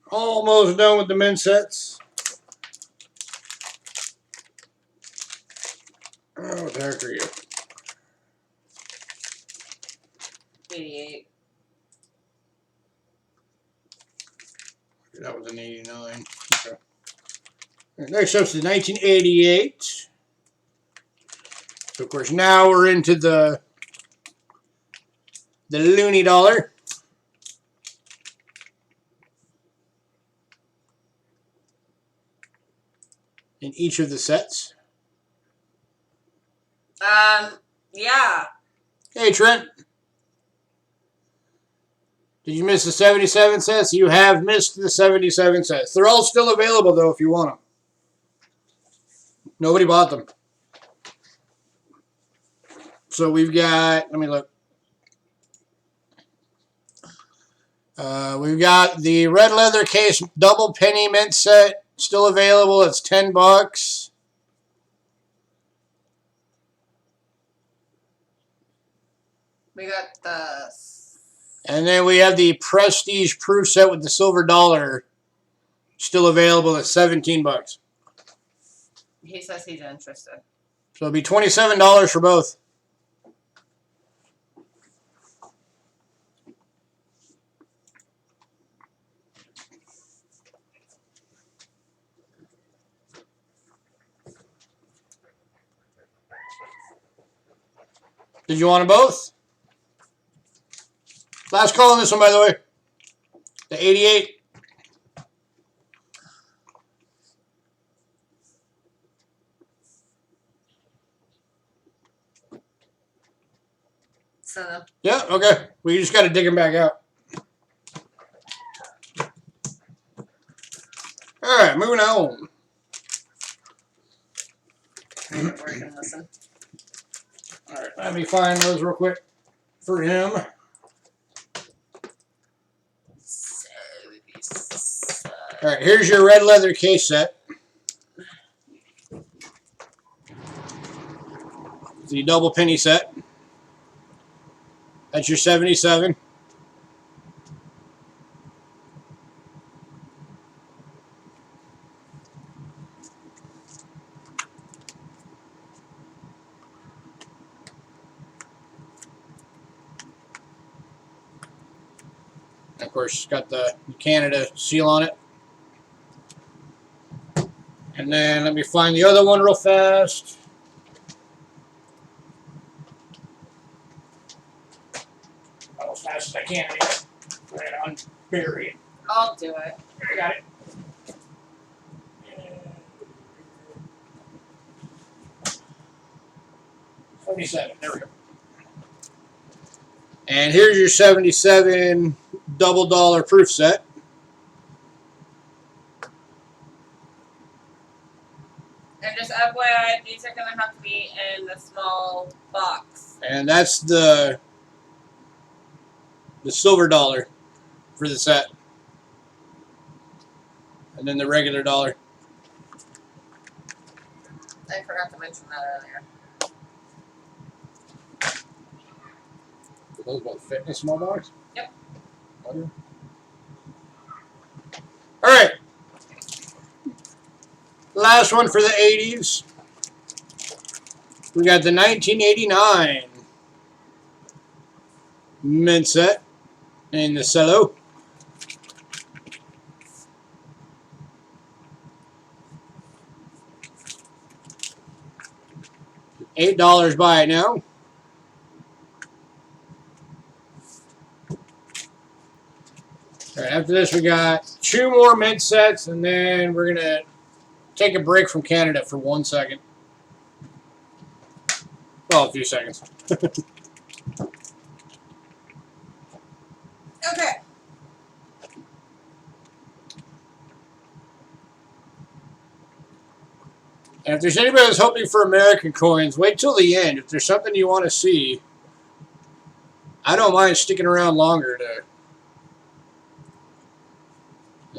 Almost done with the men's sets. Oh, what the heck are you? 88. That was an 89. Okay. Next up is 1988. So, of course, now we're into the loony dollar. In each of the sets. Yeah. Hey, Trent. Did you miss the 77 cents? You have missed the 77 cents. They're all still available, though, if you want them. Nobody bought them. So we've got, let me look. We've got the red leather case double penny mint set still available. It's $10. We got the... And then we have the prestige proof set with the silver dollar still available at $17. He says he's interested. So it'll be $27 for both. Did you want them both? Last call on this one, by the way. The 88. So, Yeah, okay. We just got to dig them back out. All right, moving on. working, listen. All right, let me find those real quick for him. All right, here's your red leather case set. The double penny set. That's your 77. Of course, it's got the Canada seal on it. And then let me find the other one real fast. As fast as I can. Put it on bury. I'll do it. I got it. $77. There we go. And here's your 77 double dollar proof set. And just FYI, these are going to have to be in the small box. And that's the silver dollar for the set. And then the regular dollar. I forgot to mention that earlier. Do those both fit in a small box? Yep. Okay. All right. Last one for the 80s. We got the 1989 mint set in the cello. $8 buy it now. All right, after this, we got 2 more mint sets, and then we're going to take a break from Canada for 1 second. Well, a few seconds. Okay. And if there's anybody that's hoping for American coins, wait till the end. If there's something you want to see, I don't mind sticking around longer to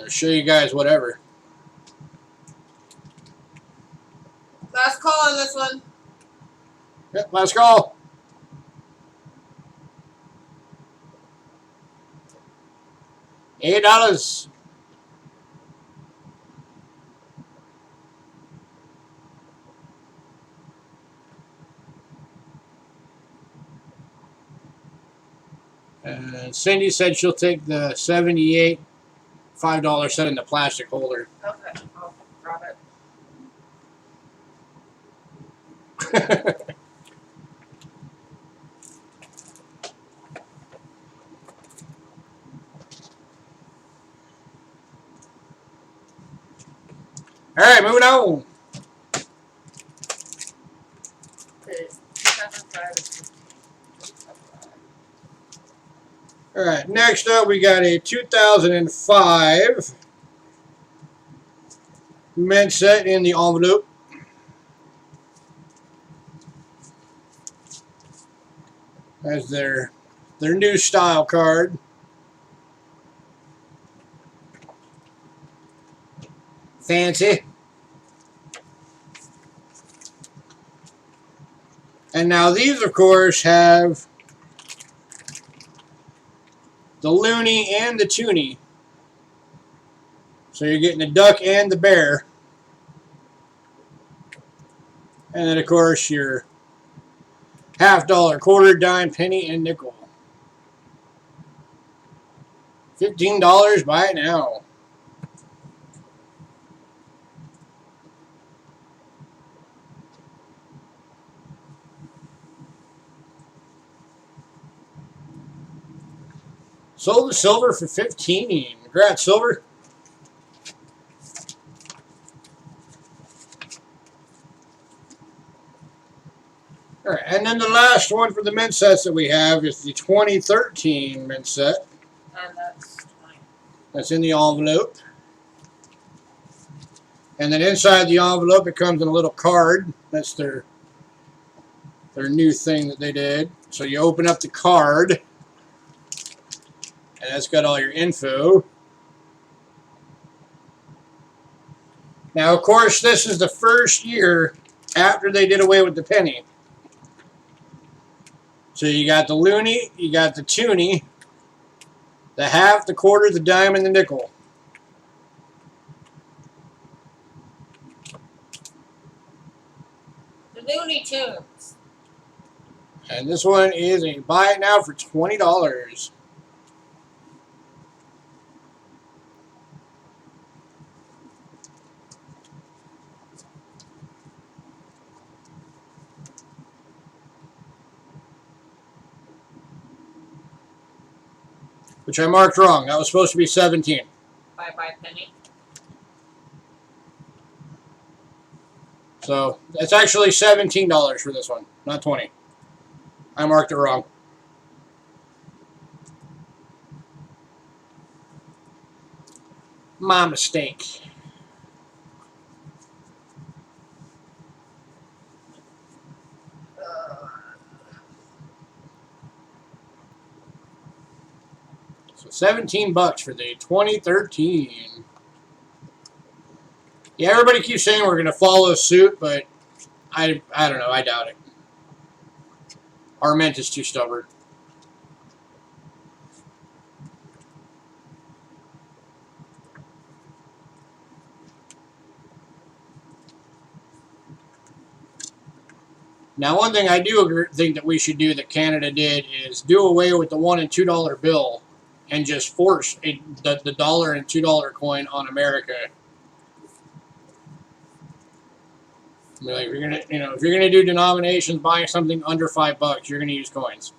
show you guys whatever. Last call on this one. Yep, last call. $8. Cindy said she'll take the 78 $5 set in the plastic holder. Okay, I'll grab it. All right, moving on. The 2005 is 15. All right, next up we got a 2005 mint set in the envelope. That's their new style card. Fancy. And now these, of course, have the loony and the toonie. So you're getting the duck and the bear. And then, of course, your $50, quarter, dime, penny, and nickel. $15, buy it now. Sold the silver for $15. Congrats, silver. All right, and then the last one for the mint sets that we have is the 2013 mint set. And that's 20. That's in the envelope. And then inside the envelope, it comes in a little card. That's their new thing that they did. So you open up the card, and that's got all your info. Now, of course, this is the first year after they did away with the penny. So you got the loony, you got the toonie, the half, the quarter, the dime, and the nickel. The Looney Tunes. And this one is a buy it now for $20. Which I marked wrong. That was supposed to be 17. Bye-bye, penny. So it's actually $17 for this one, not 20. I marked it wrong. My mistake. So $17 for the 2013. Yeah, everybody keeps saying we're going to follow suit, but I don't know. I doubt it. Our mint is too stubborn. Now, one thing I do think that we should do that Canada did is do away with the $1 and $2 bill and just force the $1 and $2 coin on America. Like if you're gonna, if you're gonna do denominations, buying something under $5, you're gonna use coins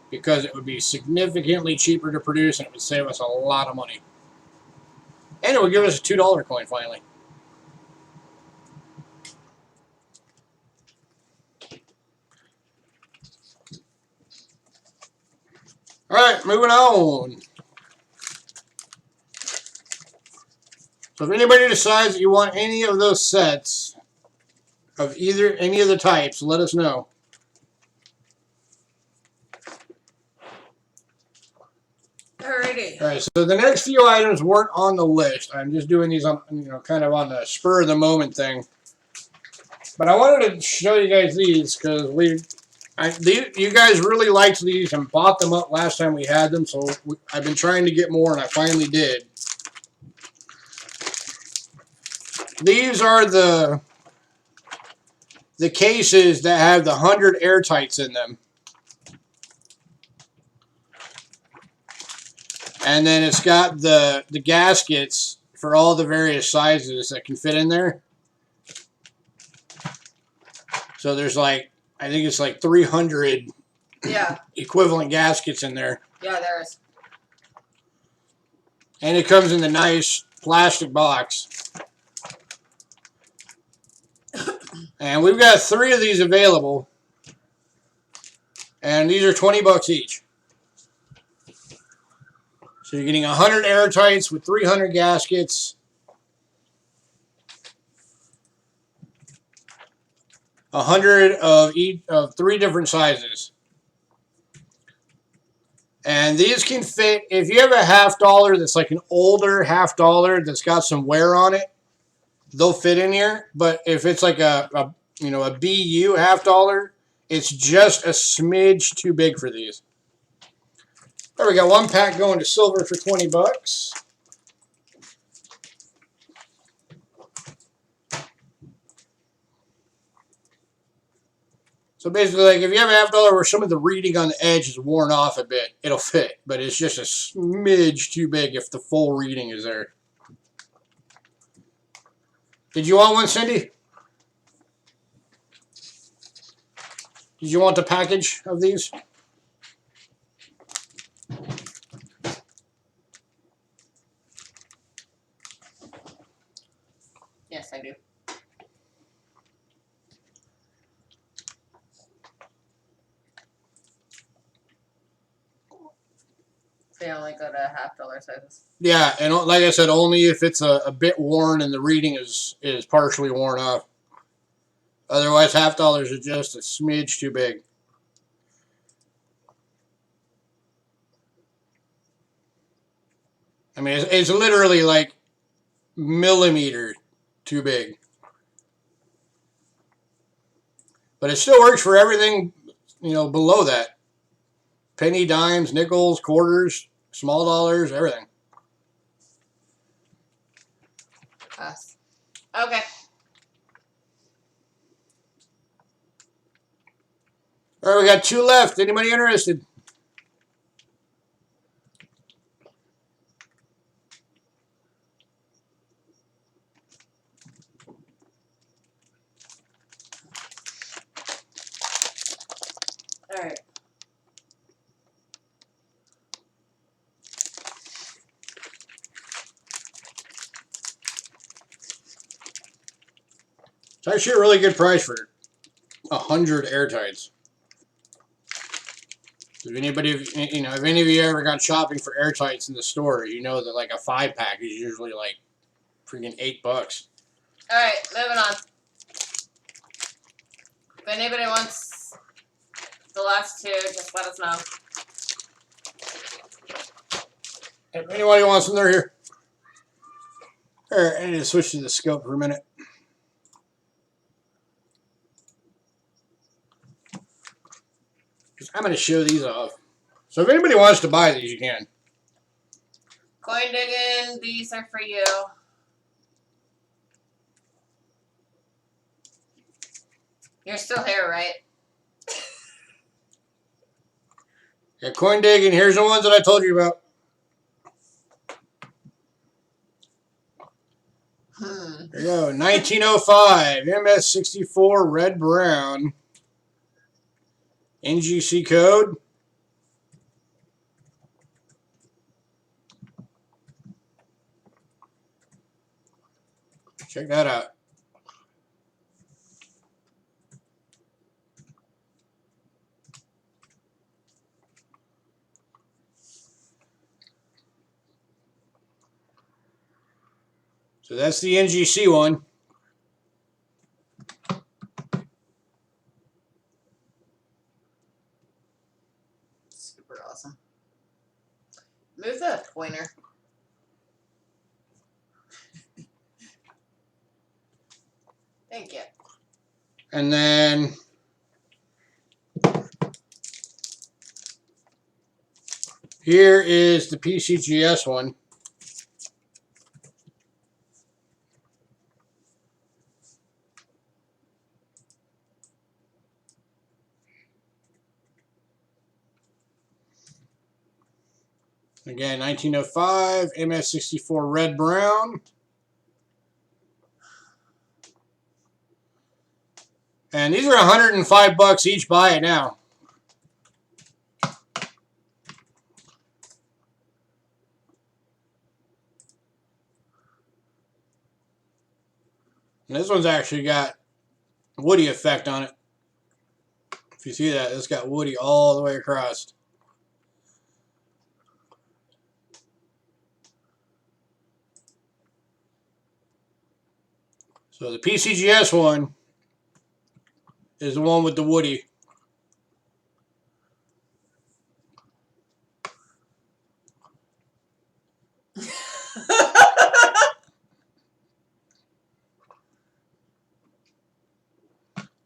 because it would be significantly cheaper to produce and it would save us a lot of money. And it would give us a $2 coin finally. All right, moving on. So if anybody decides that you want any of those sets of any of the types, let us know. Alrighty. All right, so the next few items weren't on the list. I'm just doing these on, kind of on the spur of the moment thing. But I wanted to show you guys these because you guys really liked these and bought them up last time we had them. So I've been trying to get more, and I finally did. These are the cases that have the 100 airtights in them. And then it's got the gaskets for all the various sizes that can fit in there. So there's I think it's 300 equivalent gaskets in there. Yeah, there is. And it comes in the nice plastic box. And we've got 3 of these available. And these are $20 each. So you're getting 100 airtights with 300 gaskets. 100 of 3 different sizes. And these can fit, if you have a $50 that's like an older $50 that's got some wear on it, they'll fit in here. But if it's like a BU $50, it's just a smidge too big for these. There we go, 1 pack going to silver for $20. So basically, if you have a $50 where some of the reading on the edge is worn off a bit, it'll fit. But it's just a smidge too big if the full reading is there. Did you want one, Cindy? Did you want the package of these? Yes, I do. They only go to $50 sizes. Yeah, and like I said, only if it's a bit worn and the reading is partially worn off. Otherwise, $50 is just a smidge too big. I mean, it's literally like millimeter too big. But it still works for everything, below that. Penny, dimes, nickels, quarters, small dollars, everything. Us. Okay. All right, we got 2 left. Anybody interested? All right. It's actually a really good price for 100 airtights. If any of you ever gone shopping for airtights in the store, you know that a 5-pack is usually freaking $8. All right, moving on. If anybody wants the last 2, just let us know. If anybody wants them, they're here. All right, I need to switch to the scope for a minute. I'm going to show these off. So if anybody wants to buy these, you can. Coin digging, these are for you. You're still here, right? Yeah, coin digging. Here's the ones that I told you about. There you go. 1905 MS64 red brown. NGC code. Check that out. So that's the NGC one. Super awesome. Move that pointer. Thank you. And then here is the PCGS one. Again, 1905 MS64 red brown. And these are $105 each. Buy it now. And this one's actually got Woody effect on it. If you see that, it's got Woody all the way across. So the PCGS one is the one with the Woody.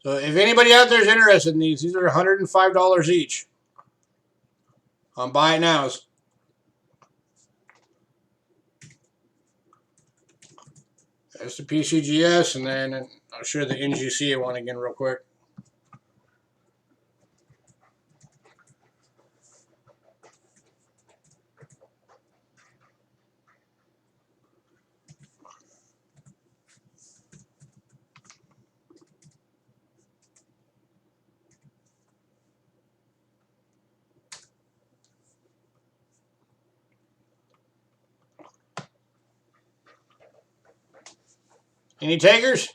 So if anybody out there is interested in these are $105 each. On Buy It Nows. There's the PCGS, and then I'll show you the NGC one again real quick. Any takers?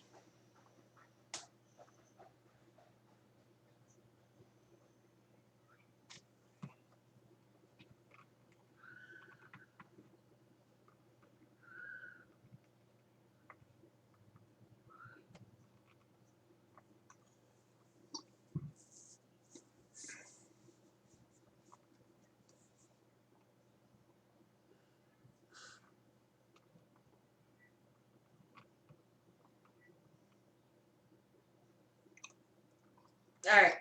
All right.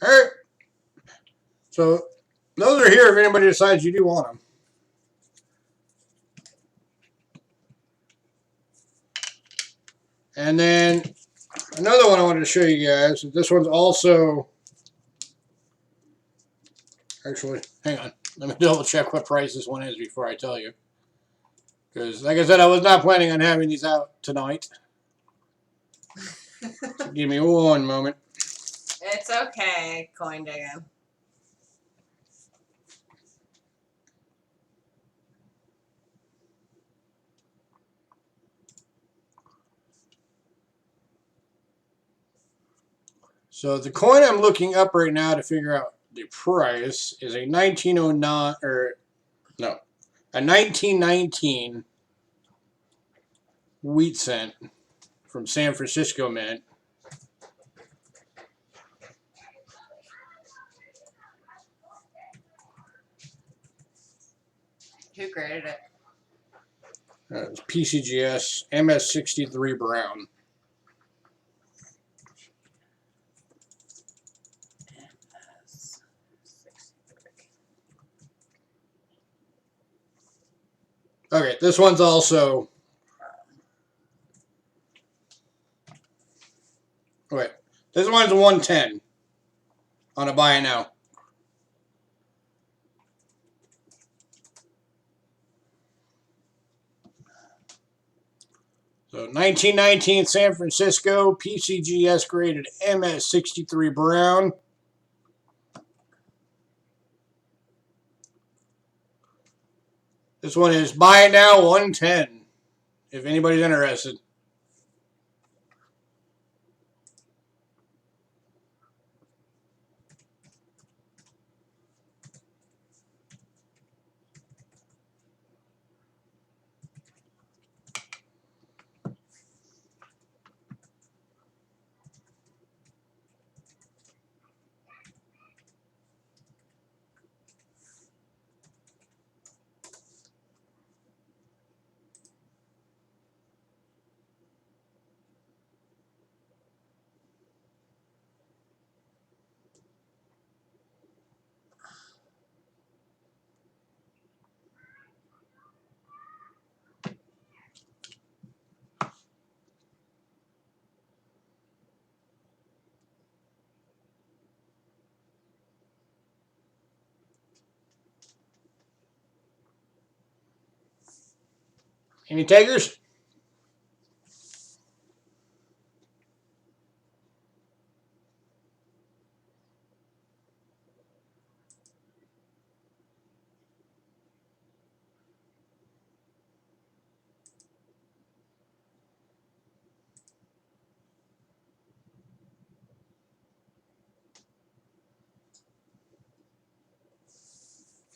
All right. So those are here if anybody decides you do want them. And then another one I wanted to show you guys. This one's also, actually, hang on. Let me double check what price this one is before I tell you. Because, like I said, I was not planning on having these out tonight. So give me one moment. It's okay, coin digging. So the coin I'm looking up right now to figure out the price is a 1909, or no, a 1919 wheat cent from San Francisco Mint. Who graded it? It's PCGS MS63 brown. Okay, this one's also. Wait, this one's 110 on a buy it now. So 1919 San Francisco, PCGS graded MS63 Brown. This one is buy now 110. If anybody's interested. Any takers?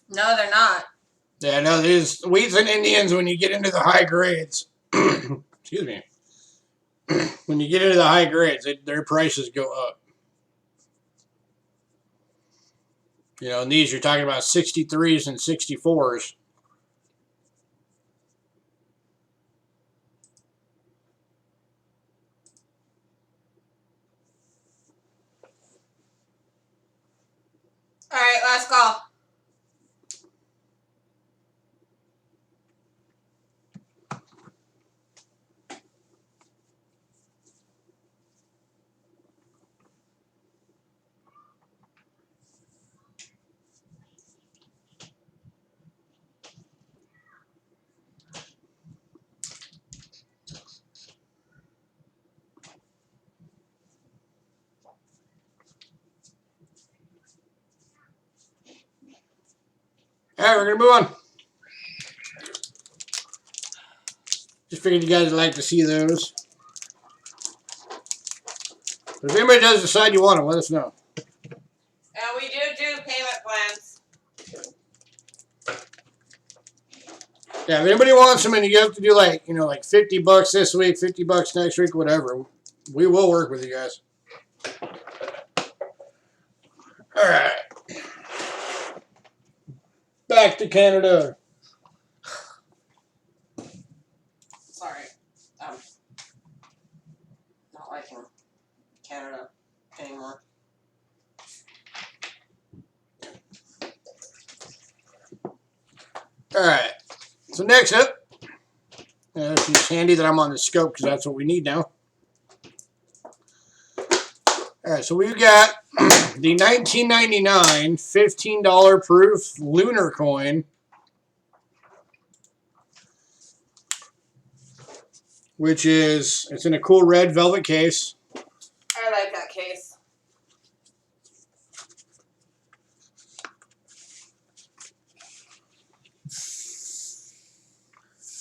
No, they're not. Yeah, no, there's Wheats and Indians when you get into the high grades. Excuse me. When you get into the high grades, their prices go up. You know, and these you're talking about 63s and 64s. All right, last call. All right, we're going to move on. Just figured you guys would like to see those. But if anybody does decide you want them, let us know. And we do payment plans. Yeah, if anybody wants them and you have to do like, you know, like $50 this week, $50 next week, whatever, we will work with you guys. All right. Back to Canada. Sorry. Not liking Canada anymore. All right. So next up, it's handy that I'm on the scope because that's what we need now. All right, so we've got the 1999 $15 proof lunar coin, which is, it's in a cool red velvet case. I like that case.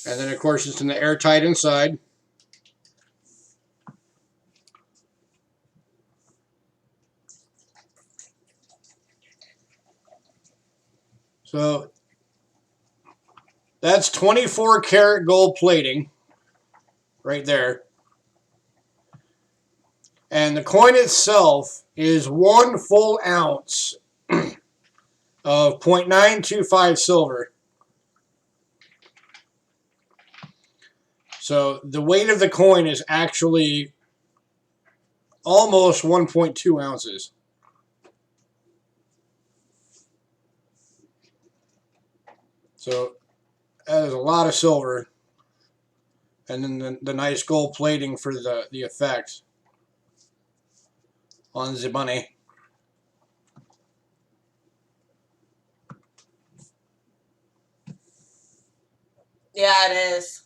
And then, of course, it's in the airtight inside. So that's 24 karat gold plating right there. And the coin itself is 1 full ounce of 0.925 silver. So the weight of the coin is actually almost 1.2 ounces. So that is a lot of silver. And then the nice gold plating for the effect on the money. Yeah, it is.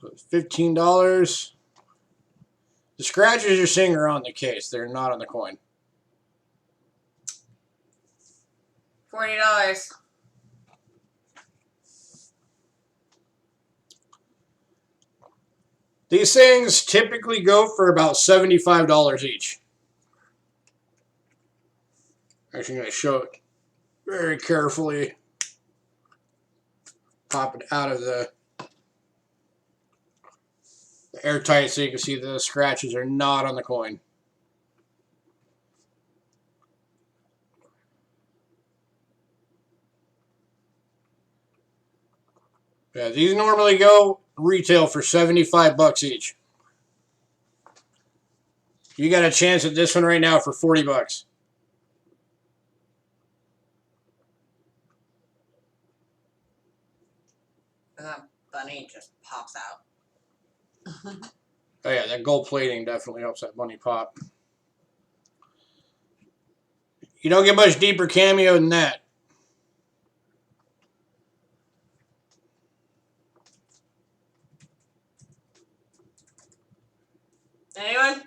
So it's $15. The scratches you're seeing are on the case. They're not on the coin. $40. These things typically go for about $75 each. Actually, I'm going to show it very carefully. Pop it out of the airtight so you can see the scratches are not on the coin. Yeah, these normally go retail for $75 each. You got a chance at this one right now for $40. And that bunny just pops out. Oh yeah, that gold plating definitely helps that bunny pop. You don't get much deeper cameo than that. Anyone?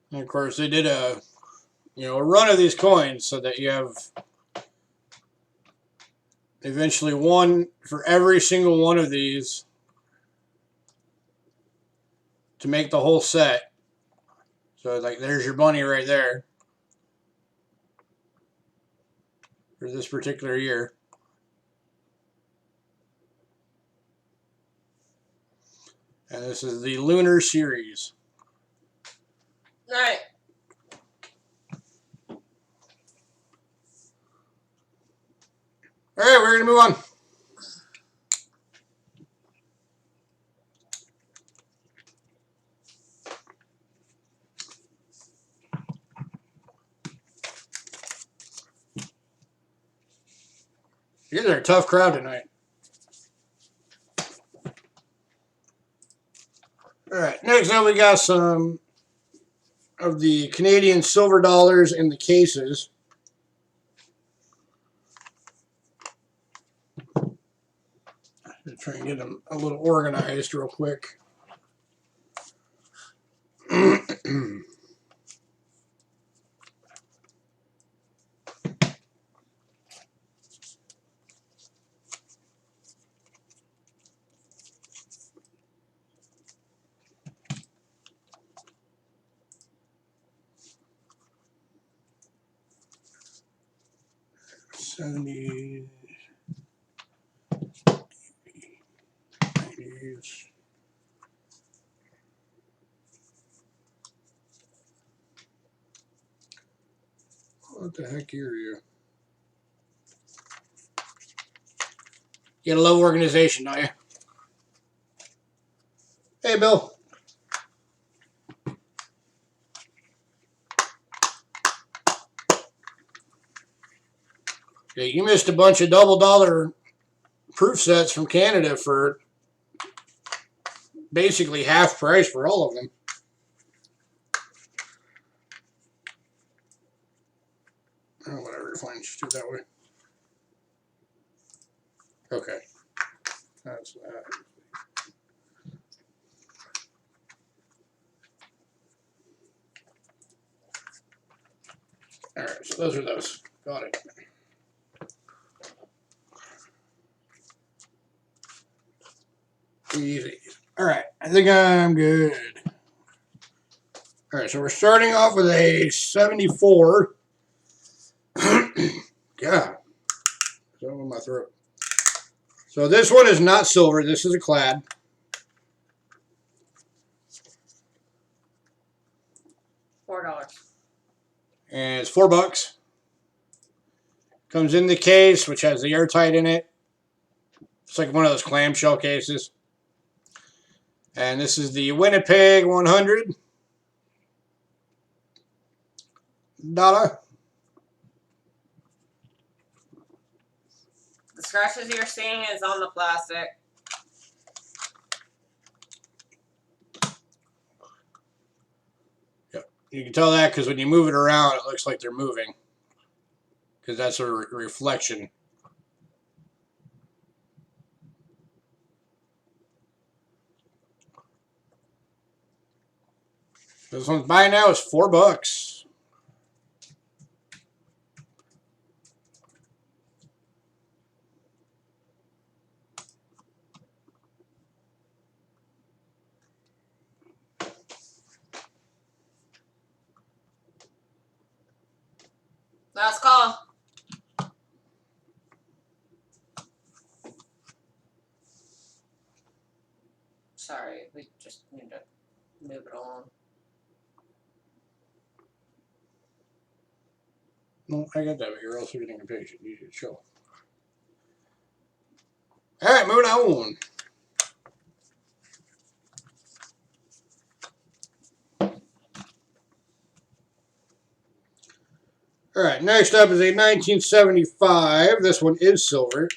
And of course, they did a run of these coins so that you have eventually one for every single one of these to make the whole set. So like there's your bunny right there for this particular year. And this is the Lunar Series. All right. All right, we're going to move on. You guys are a tough crowd tonight. All right, next up we got some of the Canadian silver dollars in the cases. I'll try and get them a little organized real quick. '70s, '90s. What the heck are you? You got a low organization, don't you? Hey, Bill. Yeah, you missed a bunch of double dollar proof sets from Canada for basically half price for all of them. Oh, whatever, fine, just do it that way. Okay. That's that. Alright, so those are those. Got it. Easy. Alright, I think I'm good. Alright, so we're starting off with a 74. God. Something in my throat. So this one is not silver. This is a clad. $4. And it's $4. Comes in the case, which has the airtight in it. It's like one of those clamshell cases. And this is the Winnipeg $100. The scratches you're seeing is on the plastic. Yep. You can tell that because when you move it around, it looks like they're moving. Because that's a reflection. This one's buy now is $4. Last call. Sorry, we just need to move it along. No, I got that, but you're also getting impatient. You should show. All right, moving on. All right, next up is a 1975. This one is silver.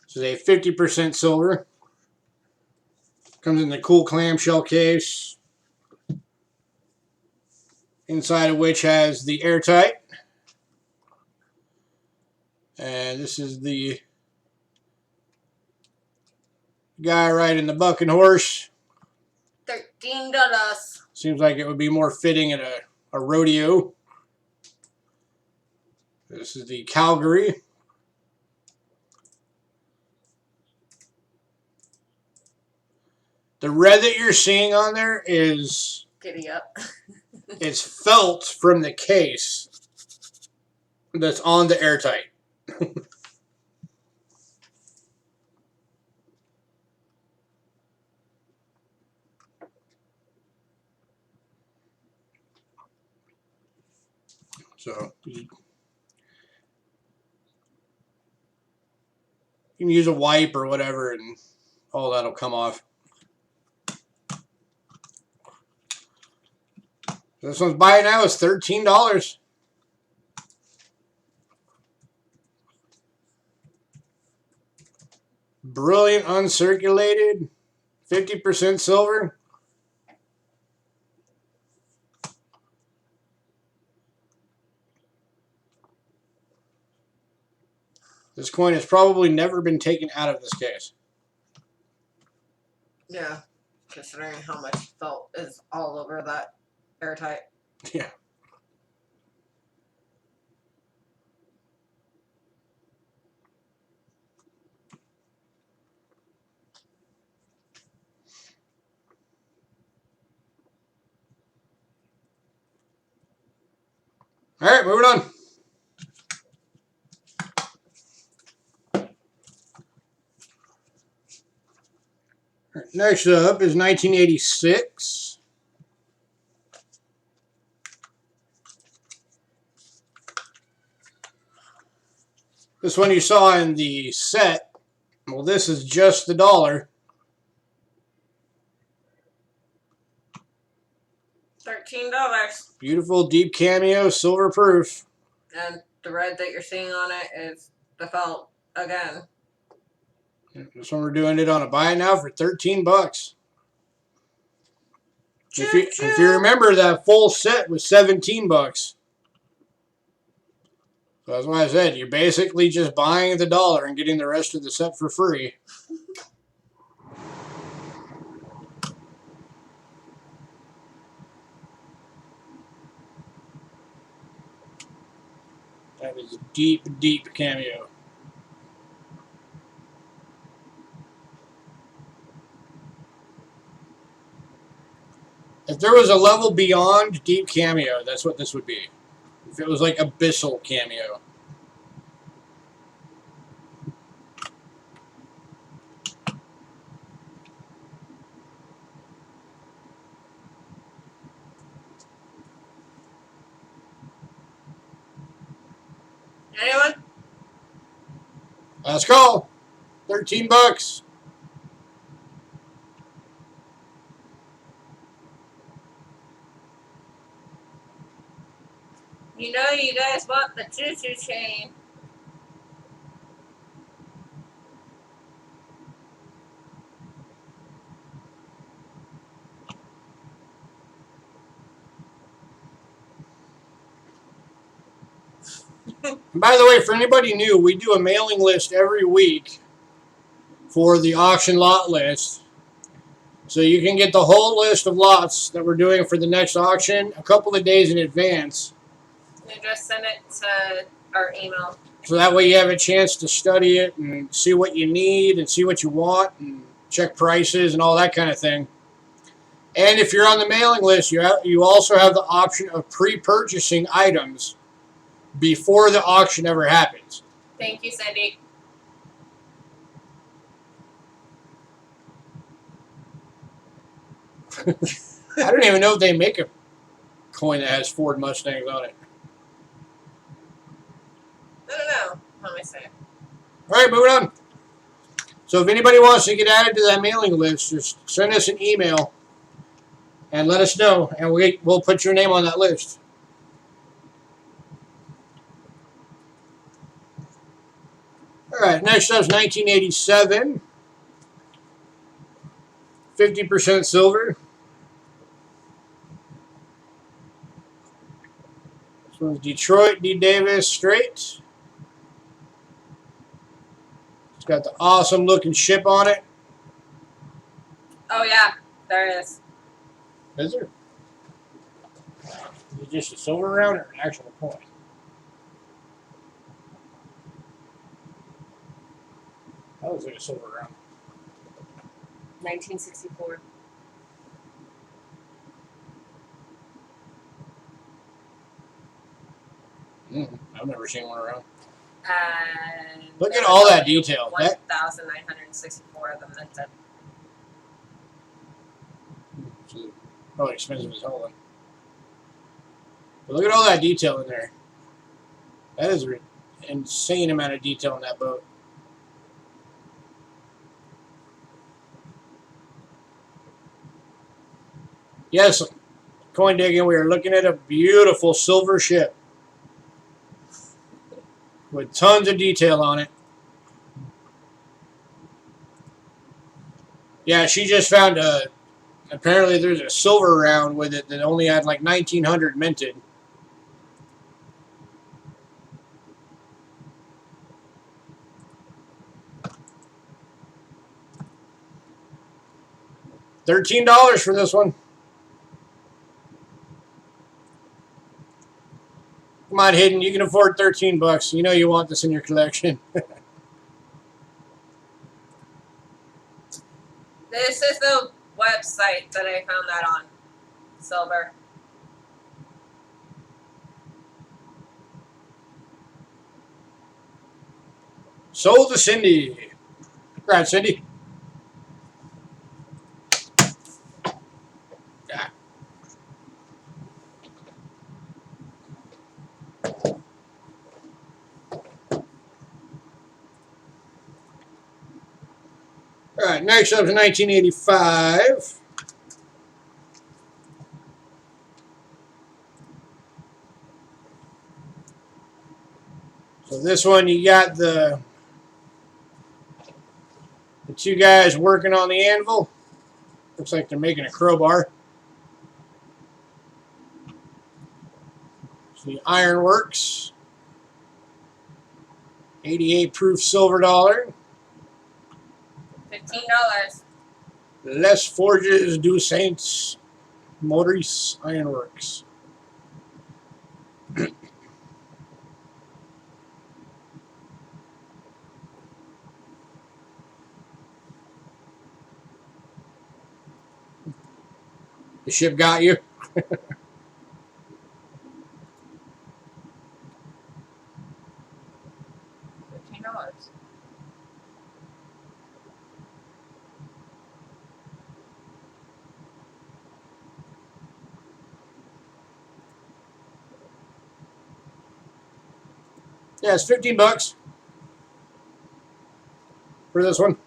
This is a 50% silver. Comes in the cool clamshell case, inside of which has the airtight. And this is the guy riding the bucking horse. $13. Seems like it would be more fitting at a rodeo. This is the Calgary. The red that you're seeing on there is Giddy up. it's felt from the case that's on the airtight. So you can use a wipe or whatever and all that'll come off. This one's buy now is $13. Brilliant uncirculated, 50% silver. This coin has probably never been taken out of this case. Yeah, considering how much felt is all over that airtight. Yeah. All right, moving on. Next up is 1986. This one you saw in the set. Well, this is just the dollar. $13. Beautiful deep cameo, silver proof. And the red that you're seeing on it is the felt again. This one we're doing it on a buy now for $13. If you remember, that full set was $17. So that's why I said you're basically just buying the dollar and getting the rest of the set for free. That is a deep, deep cameo. If there was a level beyond deep cameo, that's what this would be. If it was like abyssal cameo. Anyone? Last call. $13. You know you guys want the choo-choo chain. By the way, for anybody new, we do a mailing list every week for the auction lot list. So you can get the whole list of lots that we're doing for the next auction a couple of days in advance. You just send it to our email. So that way you have a chance to study it and see what you need and see what you want and check prices and all that kind of thing. And if you're on the mailing list, you also have the option of pre-purchasing items before the auction ever happens. Thank you, Cindy. I don't even know if they make a coin that has Ford Mustangs on it. I don't know. Let me see. All right, moving on. So if anybody wants to get added to that mailing list, just send us an email and let us know, and we'll put your name on that list. All right, next up is 1987. 50% silver. This one's Detroit D. Davis straight. It's got the awesome looking ship on it. Oh, yeah. There is. Is there? Is it just a silver round or an actual coin? That looks like a silver round. 1964. I've never seen one around. And Look at all that detail. 1,964 of them minted. It's probably expensive as hell then. But look at all that detail in there. That is an insane amount of detail in that boat. Yes, coin digging, we are looking at a beautiful silver ship with tons of detail on it. Yeah, she just found apparently there's a silver round with it that only had like 1,900 minted. $13 for this one. Come on, Hidden, you can afford $13. You know you want this in your collection. This is the website that I found that on. Silver. Sold to Cindy. Congrats, Cindy. Yeah. All right, next up is 1985. So this one, you got the two guys working on the anvil. Looks like they're making a crowbar. So the ironworks. 88 proof silver dollar. $15. Les Forges du Saints Maurice Ironworks. The ship got you. $15. Yeah, it's $15 for this one.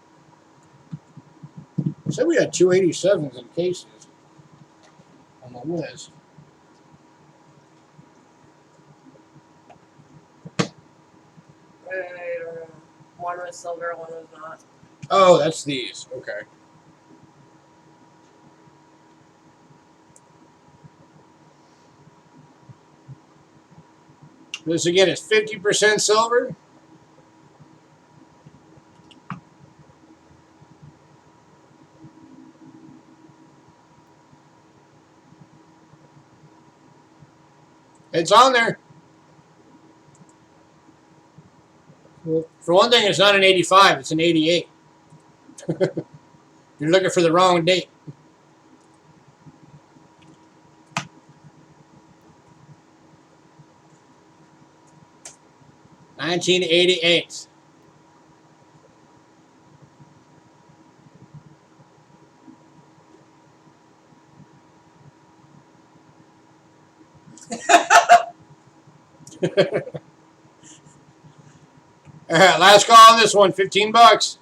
I said we had 287s in cases on the list. I don't know. One was silver, one was not. Oh, that's these. Okay. This again is 50% silver. It's on there. Well, for one thing, it's not an 85, it's an 88. You're looking for the wrong date. $1988. All right, last call on this one, $15.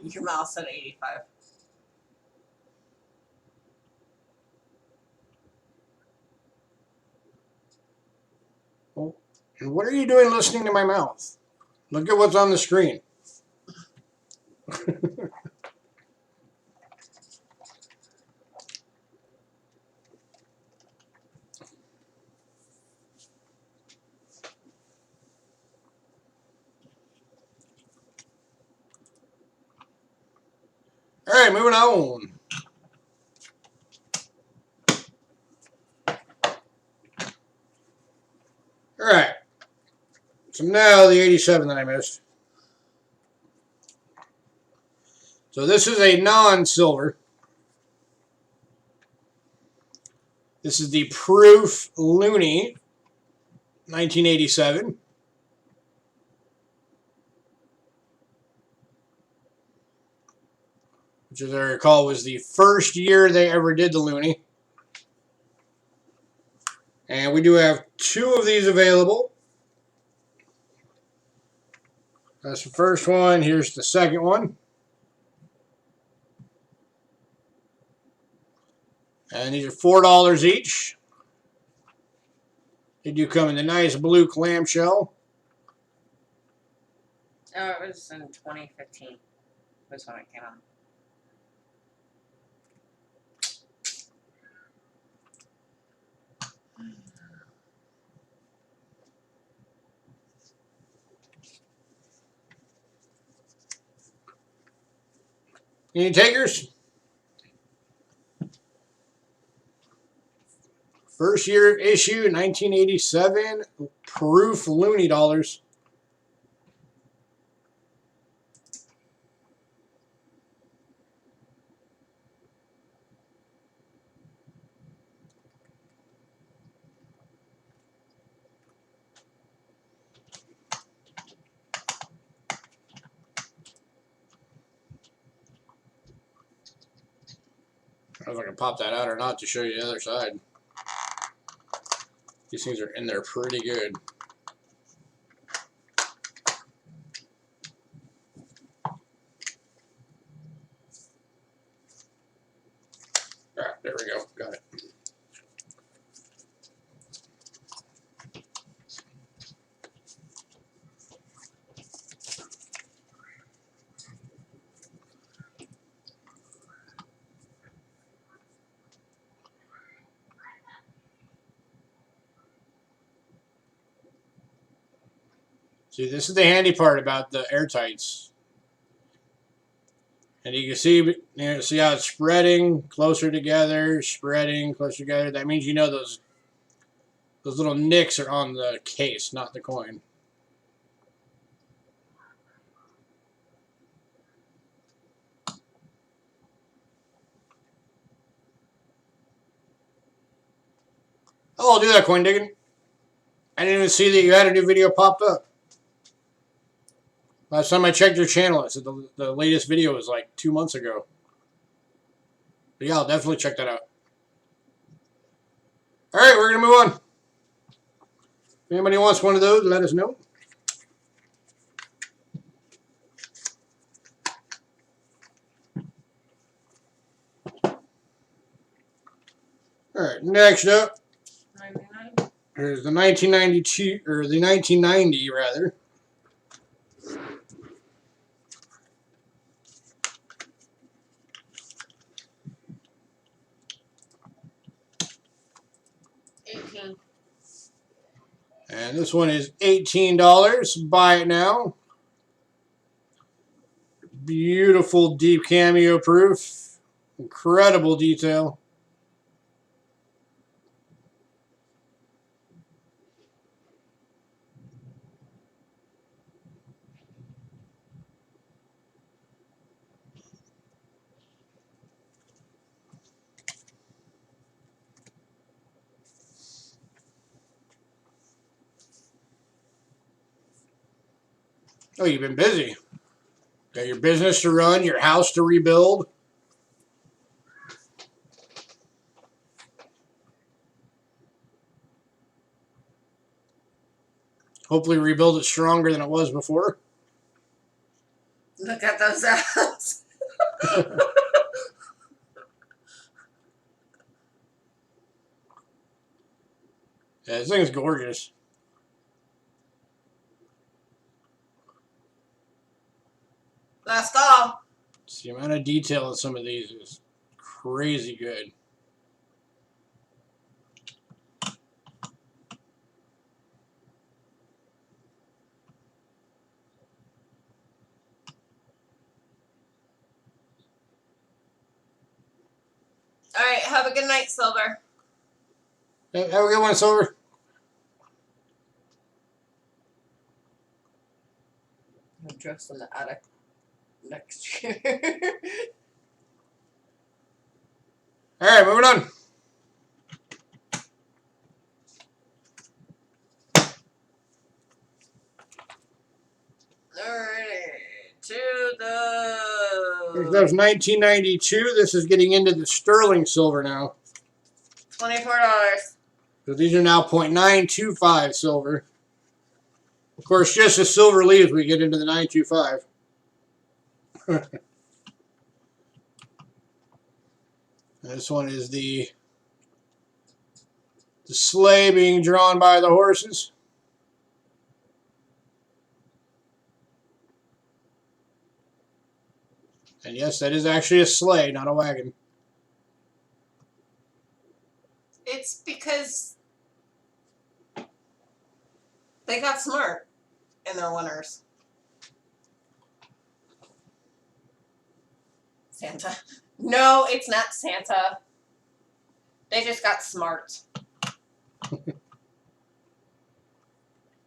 Your mouse said 85. And what are you doing listening to my mouth? Look at what's on the screen. All right, moving on. All right. So now the 87 that I missed. So this is a non-silver. This is the Proof Looney, 1987. Which, as I recall, was the first year they ever did the Looney. And we do have 2 of these available. That's the first one. Here's the second one. And these are $4 each. They do come in the nice blue clamshell. Oh, it was in 2015. Was when it came out. Any takers? First year issue, 1987, Proof Looney dollars. I don't know if I can pop that out or not to show you the other side. These things are in there pretty good. All right, there we go. Got it. See, this is the handy part about the airtights. And you can see how it's spreading closer together, spreading closer together. That means you know those little nicks are on the case, not the coin. Oh, I'll do that, coin digging. I didn't even see that you had a new video popped up. Last time I checked your channel, it said the latest video was like 2 months ago. But yeah, I'll definitely check that out. All right, we're going to move on. If anybody wants one of those, let us know. All right, next up, 99. here's the 1992 or the 1990 rather. $18. And this one is $18. Buy it now. Beautiful deep cameo proof. Incredible detail. Oh, you've been busy. Got your business to run, your house to rebuild. Hopefully rebuild it stronger than it was before. Look at those ads. Yeah, this thing is gorgeous. Last call. It's the amount of detail in some of these is crazy good. All right. Have a good night, Silver. Have a good one, Silver. I'm dressed in the attic next year. All right, moving on. Alright. To That was the 1992. This is getting into the sterling silver now. $24. So these are now 0.925 silver. Of course, just as silver leaves, we get into the 925. This one is the sleigh being drawn by the horses. And yes, that is actually a sleigh, not a wagon. It's because they got smart in their winners. Santa. No, it's not Santa. They just got smart.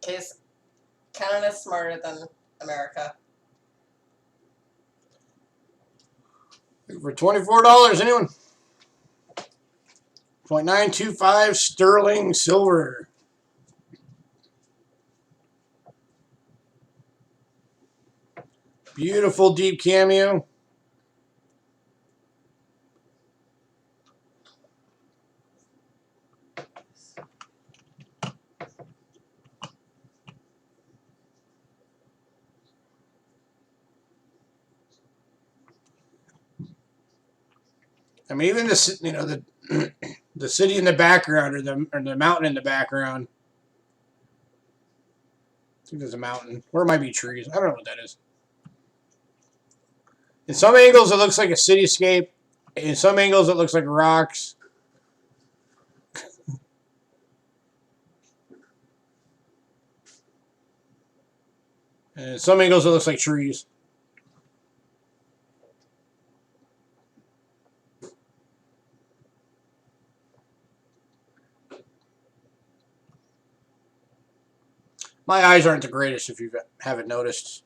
Because Canada's smarter than America. For $24, anyone? 0.925 sterling silver. Beautiful deep cameo. I mean, even this, you know, the city in the background or the mountain in the background. I think there's a mountain. Or it might be trees. I don't know what that is. In some angles, it looks like a cityscape. In some angles, it looks like rocks. And in some angles, it looks like trees. My eyes aren't the greatest if you haven't noticed.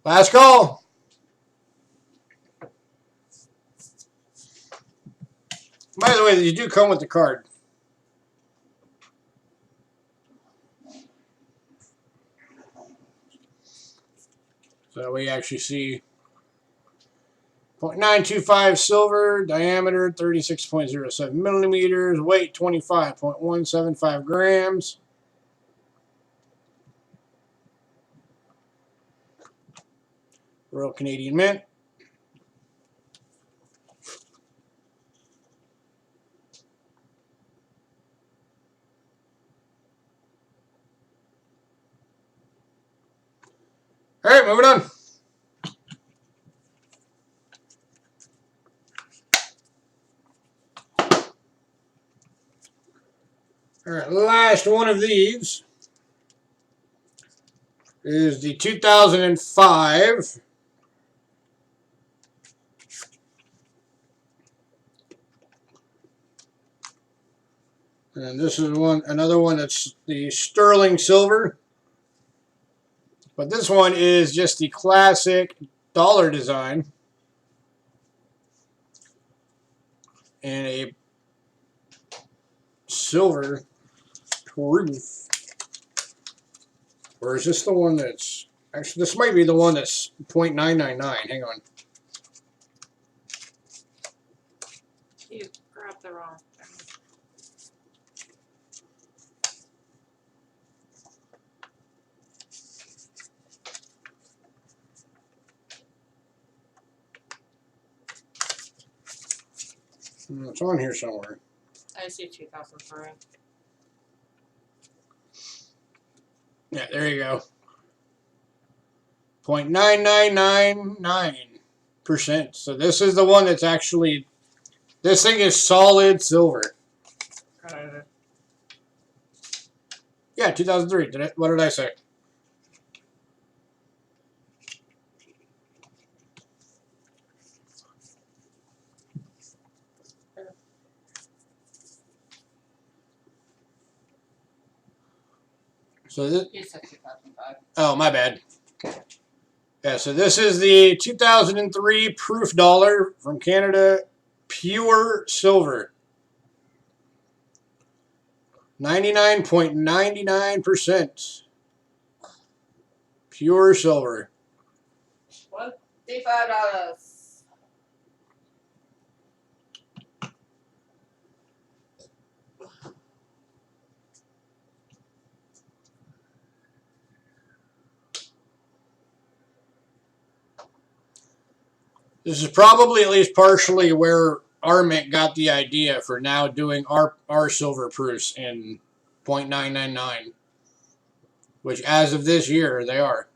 Last call. By the way, these do come with the card. So we actually see .925 silver, diameter 36.07 millimeters, weight 25.175 grams. Royal Canadian Mint. All right, moving on. All right, last one of these is the 2005 and this is another one that's the sterling silver, but this one is just the classic dollar design and a silver proof. Or is this the one that's actually? This might be the one that's .999. Hang on. You grabbed the wrong thing. It's on here somewhere. I see 2003. Yeah, there you go. 0.9999%. So this is the one that's actually. This thing is solid silver. Yeah, 2003. What did I say? So this. You said 2005. Oh, my bad. Yeah, so this is the 2003 proof dollar from Canada, pure silver. 99.99%. Pure silver. $55. This is probably at least partially where our mint got the idea for now doing our silver proofs in .999, which as of this year they are.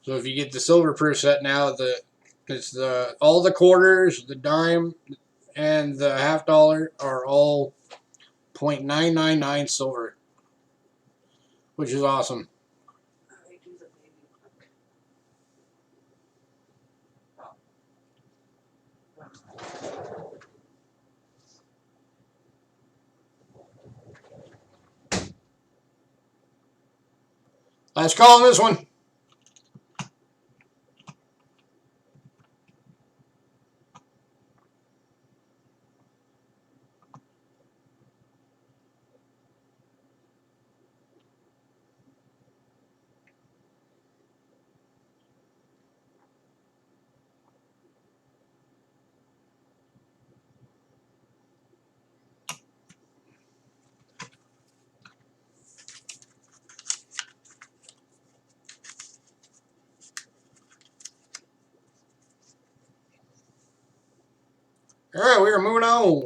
So if you get the silver proof set now, it's all the quarters, the dime, and the half dollar are all .999 silver, which is awesome. Last call on this one. All right, we are moving on.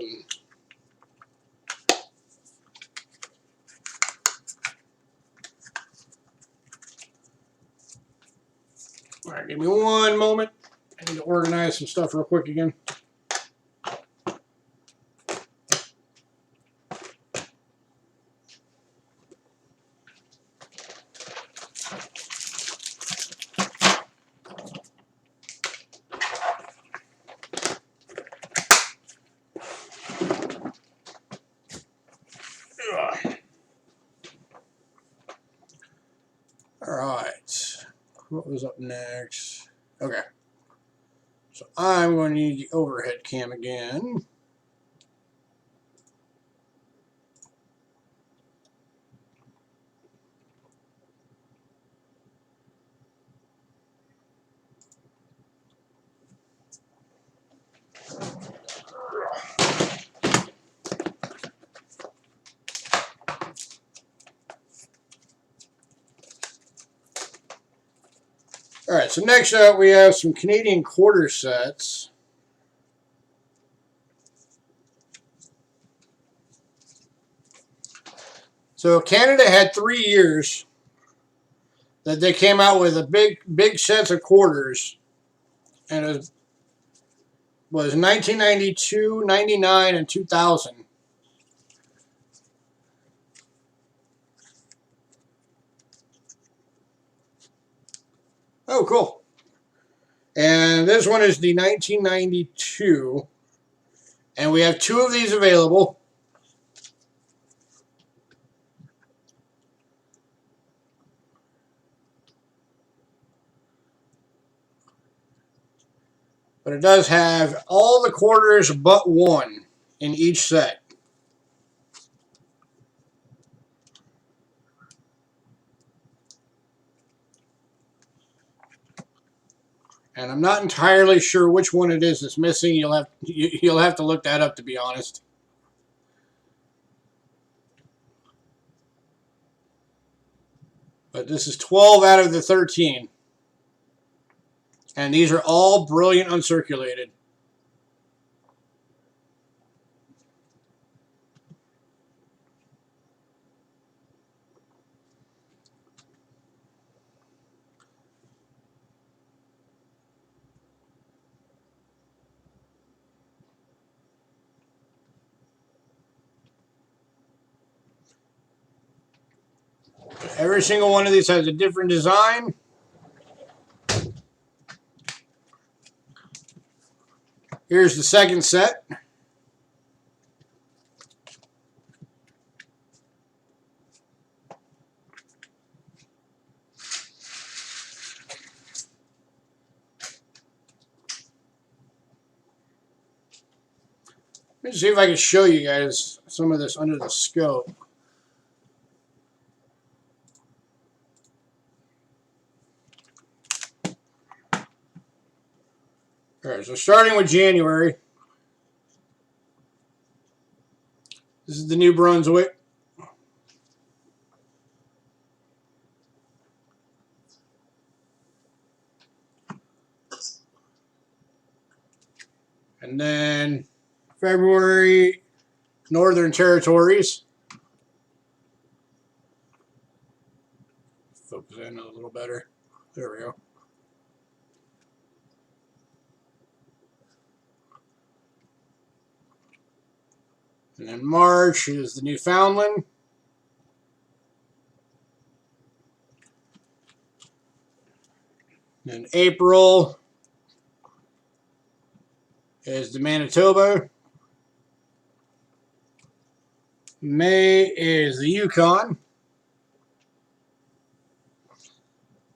All right, give me one moment. I need to organize some stuff real quick again. All right. What was up next? Okay. So I'm going to need the overhead cam again. All right, so next up we have some Canadian quarter sets. So Canada had 3 years that they came out with a big sets of quarters, and it was 1992, 99, and 2000. Oh, cool. And this one is the 1992, and we have 2 of these available. But it does have all the quarters but 1 in each set. And I'm not entirely sure which one it is that's missing. You'll have to look that up, to be honest. But this is 12 out of the 13. And these are all brilliant uncirculated. Every single one of these has a different design. Here's the second set. Let me see if I can show you guys some of this under the scope. All right, so starting with January, this is the New Brunswick. And then February, Northern Territories. Focus in a little better. There we go. And then March is the Newfoundland. And April is the Manitoba. May is the Yukon.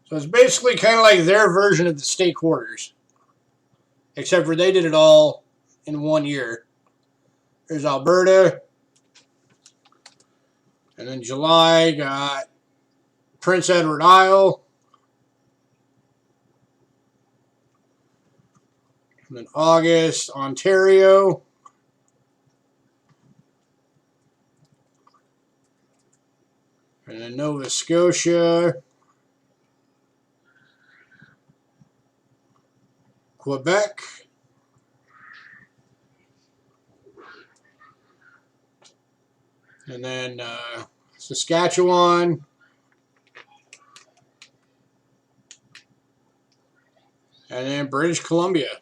So it's basically kind of like their version of the state quarters, except for they did it all in 1 year. There's Alberta. And then July got Prince Edward Isle. And then August, Ontario. And then Nova Scotia. Quebec. And then Saskatchewan. And then British Columbia.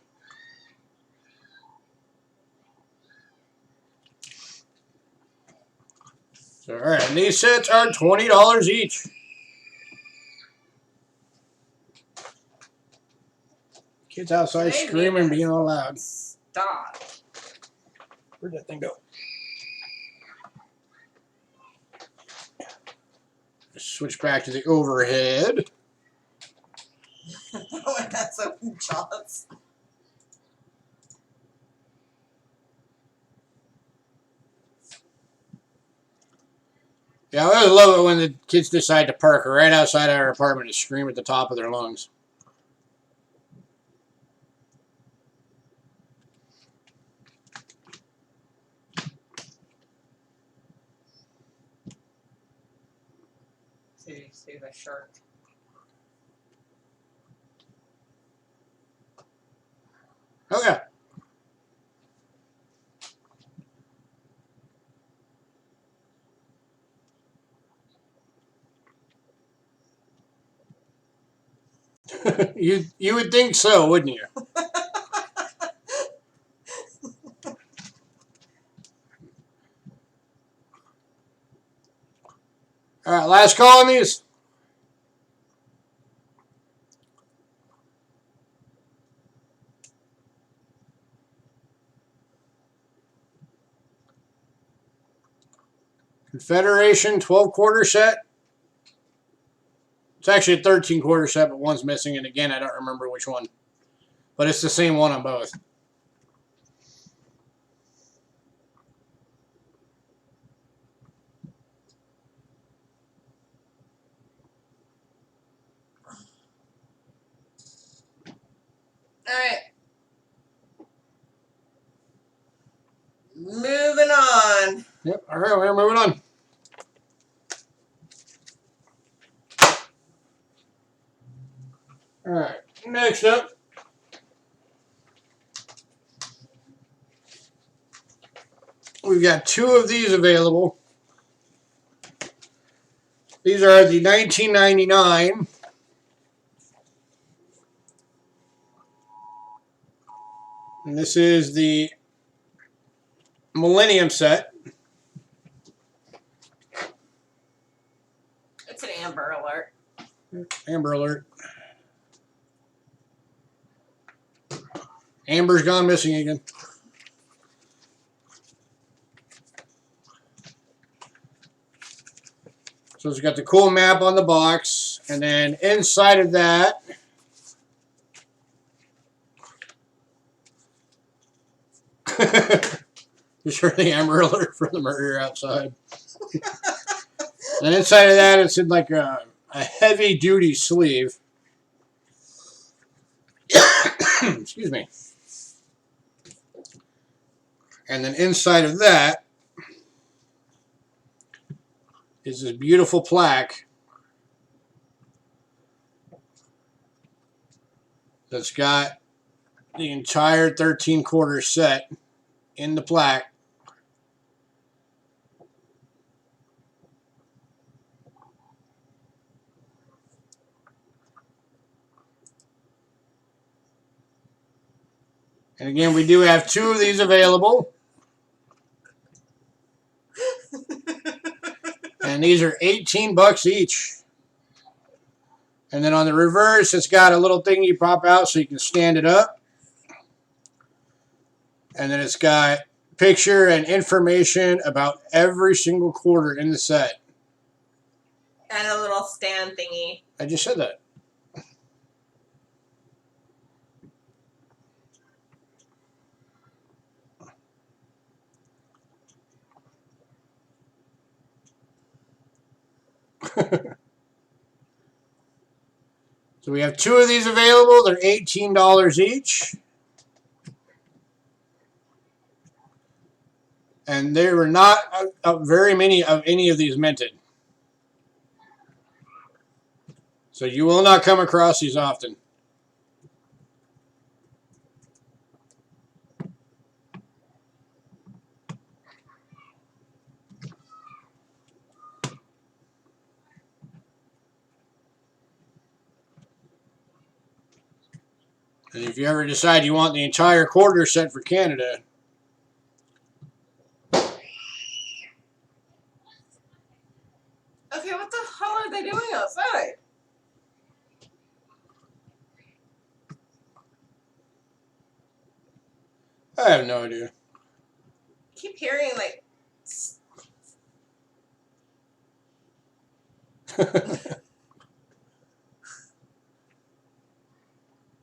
So, all right, and these sets are $20 each. Kids outside screaming, being all loud. Stop. Where'd that thing go? Switch back to the overhead. Oh, and that's open jaws. Yeah, I always love it when the kids decide to park right outside our apartment and scream at the top of their lungs. See the shark. You would think so, wouldn't you? All right, last call on these. Confederation 12-quarter set. It's actually a 13-quarter set, but one's missing, and again, I don't remember which one. But it's the same one on both. All right. Moving on. Yep. All right, we're moving on. All right. Next up, we've got two of these available. These are the 1999 and this is the Millennium set. It's an Amber Alert. Amber Alert. Amber's gone missing again. So it's got the cool map on the box, and then inside of that, just heard the Amber Alert for the murder outside. And inside of that, it's in like a heavy-duty sleeve. Excuse me. And then inside of that is this beautiful plaque that's got the entire 13-quarter set in the plaque. And again, we do have two of these available. And these are $18 each. And then on the reverse, it's got a little thing you pop out so you can stand it up. And then it's got picture and information about every single quarter in the set. And a little stand thingy. I just said that. So we have two of these available. They're $18 each. And there were not very many of any of these minted. So you will not come across these often. And if you ever decide you want the entire quarter set for Canada, Okay, what the hell are they doing outside? I have no idea. I keep hearing like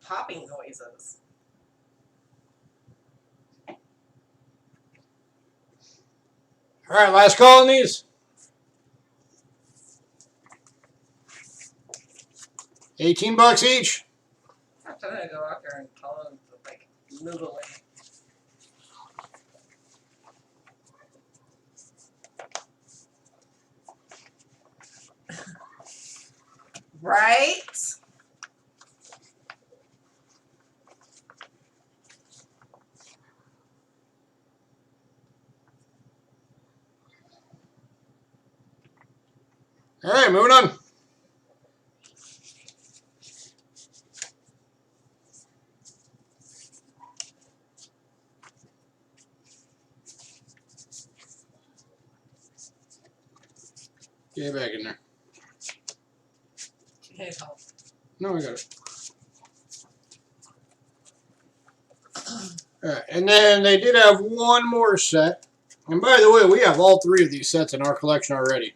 popping noises. All right, last call on these. $18 each. I'm gonna go out there and tell them to like move away. Right? All right, moving on. Get it back in there. Can't help. No, I got it. Alright, and then they did have one more set. And by the way, we have all 3 of these sets in our collection already.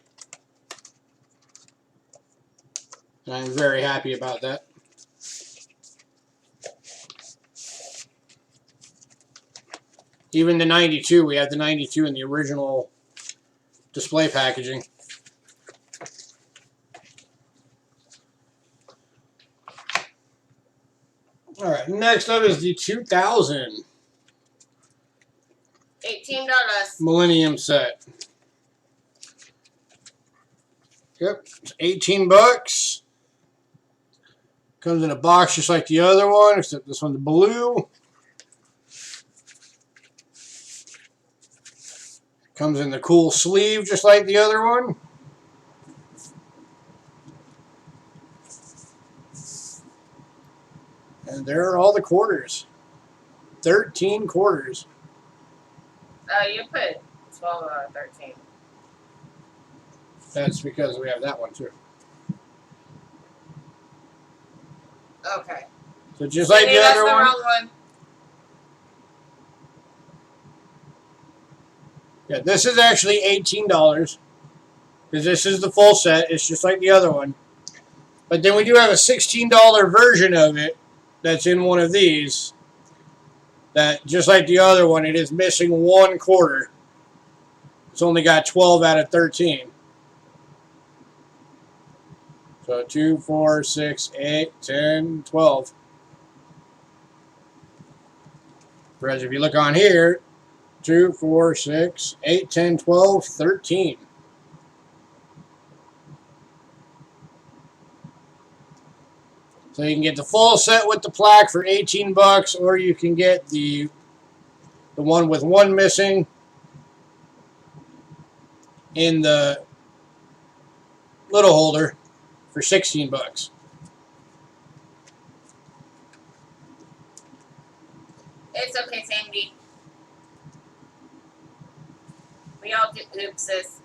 And I'm very happy about that. Even the 92, we have the 92 in the original display packaging. Alright, next up is the 2000 $18. Millennium set. Yep, it's 18 bucks. Comes in a box just like the other one, except this one's blue. Comes in the cool sleeve just like the other one. And there are all the quarters. 13 quarters. You put 12 out of 13. That's because we have that one too. Okay. So just like the that's other the one. wrong one. Yeah, this is actually $18. Because this is the full set. It's just like the other one. But then we do have a $16 version of it that's in one of these. That, just like the other one, it is missing 1 quarter. It's only got 12 out of 13. So 2, 4, 6, 8, 10, 12. Whereas if you look on here, 2, 4, 6, 8, 10, 12, 13. So you can get the full set with the plaque for 18 bucks, or you can get the one with 1 missing in the little holder for 16 bucks. It's okay, Sandy. We all do oopses.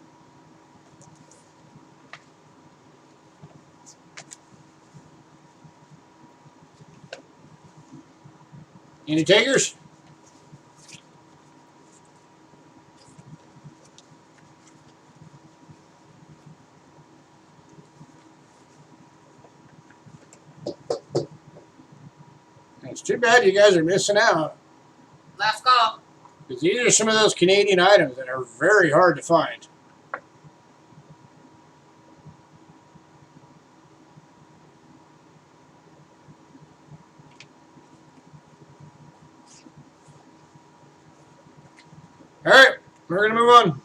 Any takers? It's too bad you guys are missing out. Last call. Because these are some of those Canadian items that are very hard to find. Alright, we're going to move on.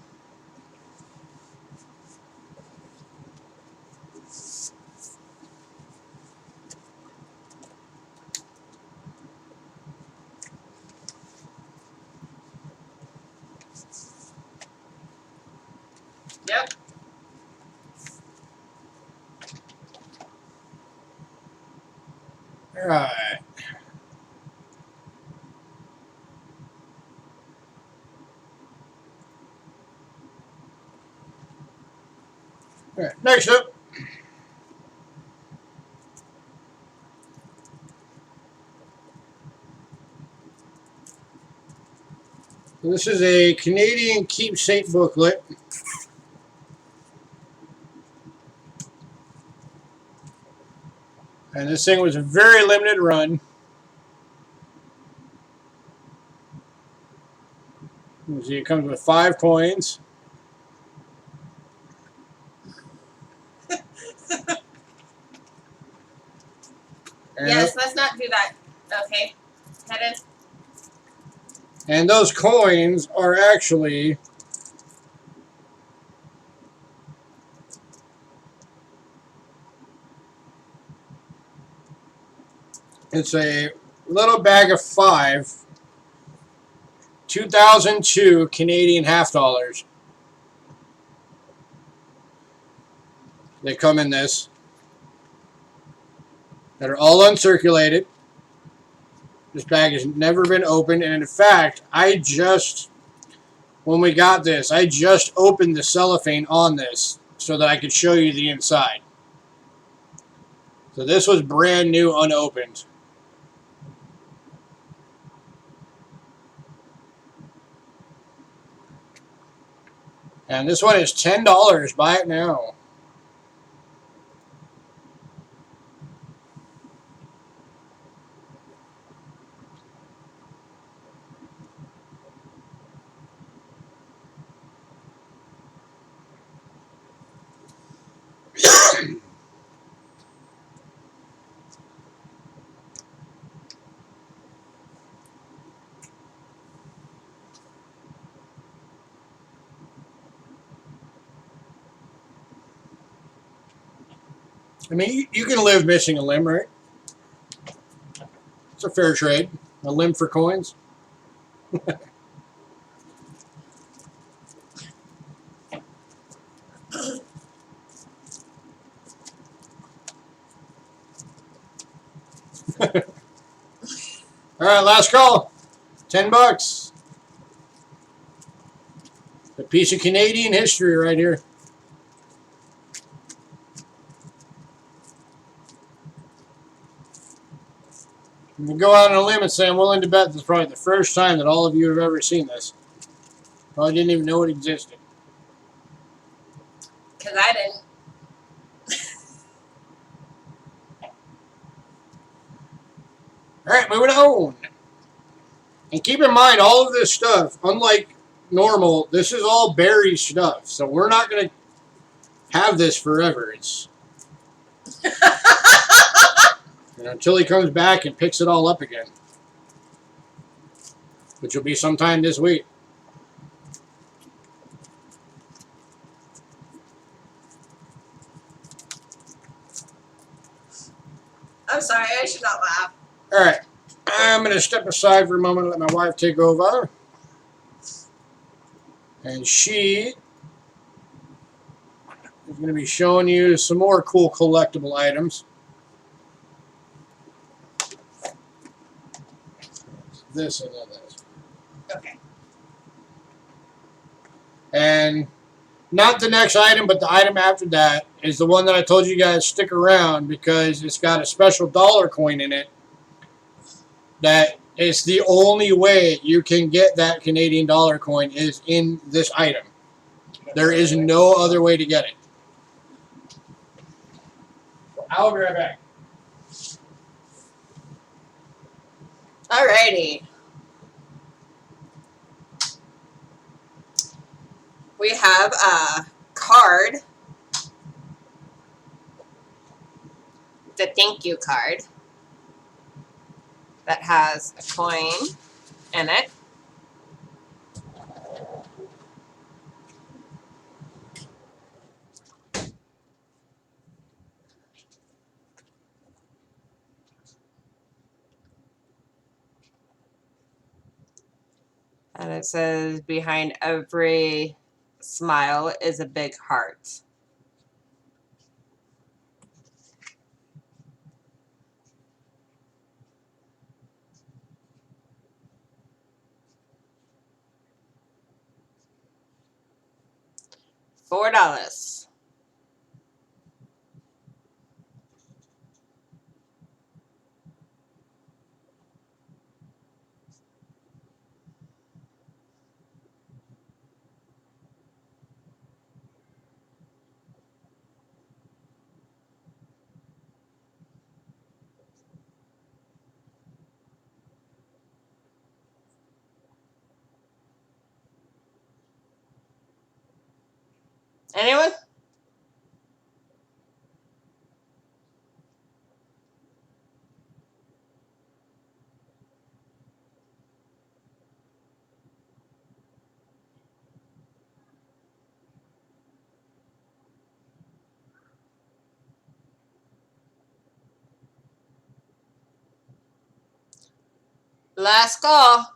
Yep. Alright. Alright, next up. This is a Canadian Cheapskate booklet. And this thing was a very limited run. You see, it comes with 5 coins. And Yes, let's not do that. Okay. Head in. And those coins are actually it's a little bag of 5 2002 Canadian half dollars. They come in this. That are all uncirculated. This bag has never been opened, and in fact, when we got this, I just opened the cellophane on this so that I could show you the inside. So this was brand new, unopened. And this one is $10. Buy it now. I mean, you can live missing a limb, right? It's a fair trade. A limb for coins. All right, last call. $10. A piece of Canadian history right here. I'm going to go out on a limb and say I'm willing to bet this is probably the first time that all of you have ever seen this. Probably didn't even know it existed. Because I didn't. All right, moving on. And keep in mind, all of this stuff, unlike normal, this is all Barry stuff. So we're not going to have this forever. It's until he comes back and picks it all up again, which will be sometime this week. I'm sorry, I should not laugh. All right, I'm going to step aside for a moment and let my wife take over. And she is going to be showing you some more cool collectible items. This and then this. Okay. And not the next item, but the item after that is the one that I told you guys stick around because it's got a special dollar coin in it that it's the only way you can get that Canadian dollar coin is in this item. There is no other way to get it. I'll be right back. Alrighty. We have a card. The thank you card that has a coin in it. And it says behind every smile is a big heart. $4. Anyone? Last call.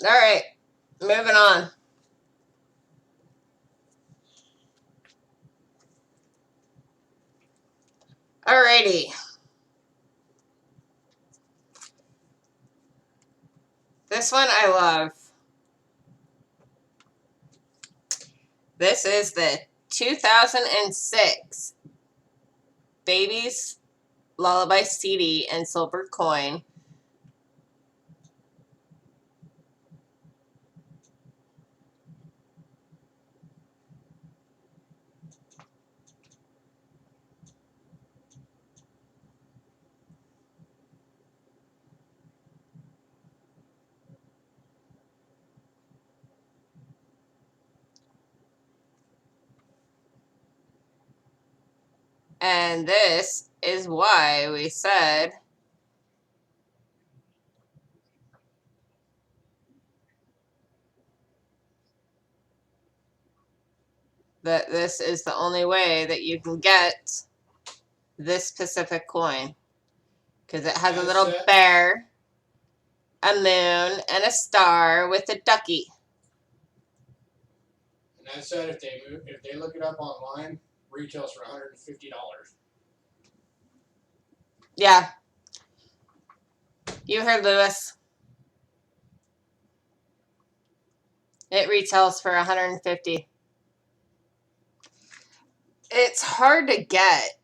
All right, moving on. Alrighty. This one I love. This is the 2006 Baby's Lullaby CD and silver coin. And this is why we said that this is the only way that you can get this specific coin. Because it has a little bear, a moon, and a star with a ducky. And that said, if they look it up online, retails for $150. Yeah. You heard Lewis. It retails for $150. It's hard to get.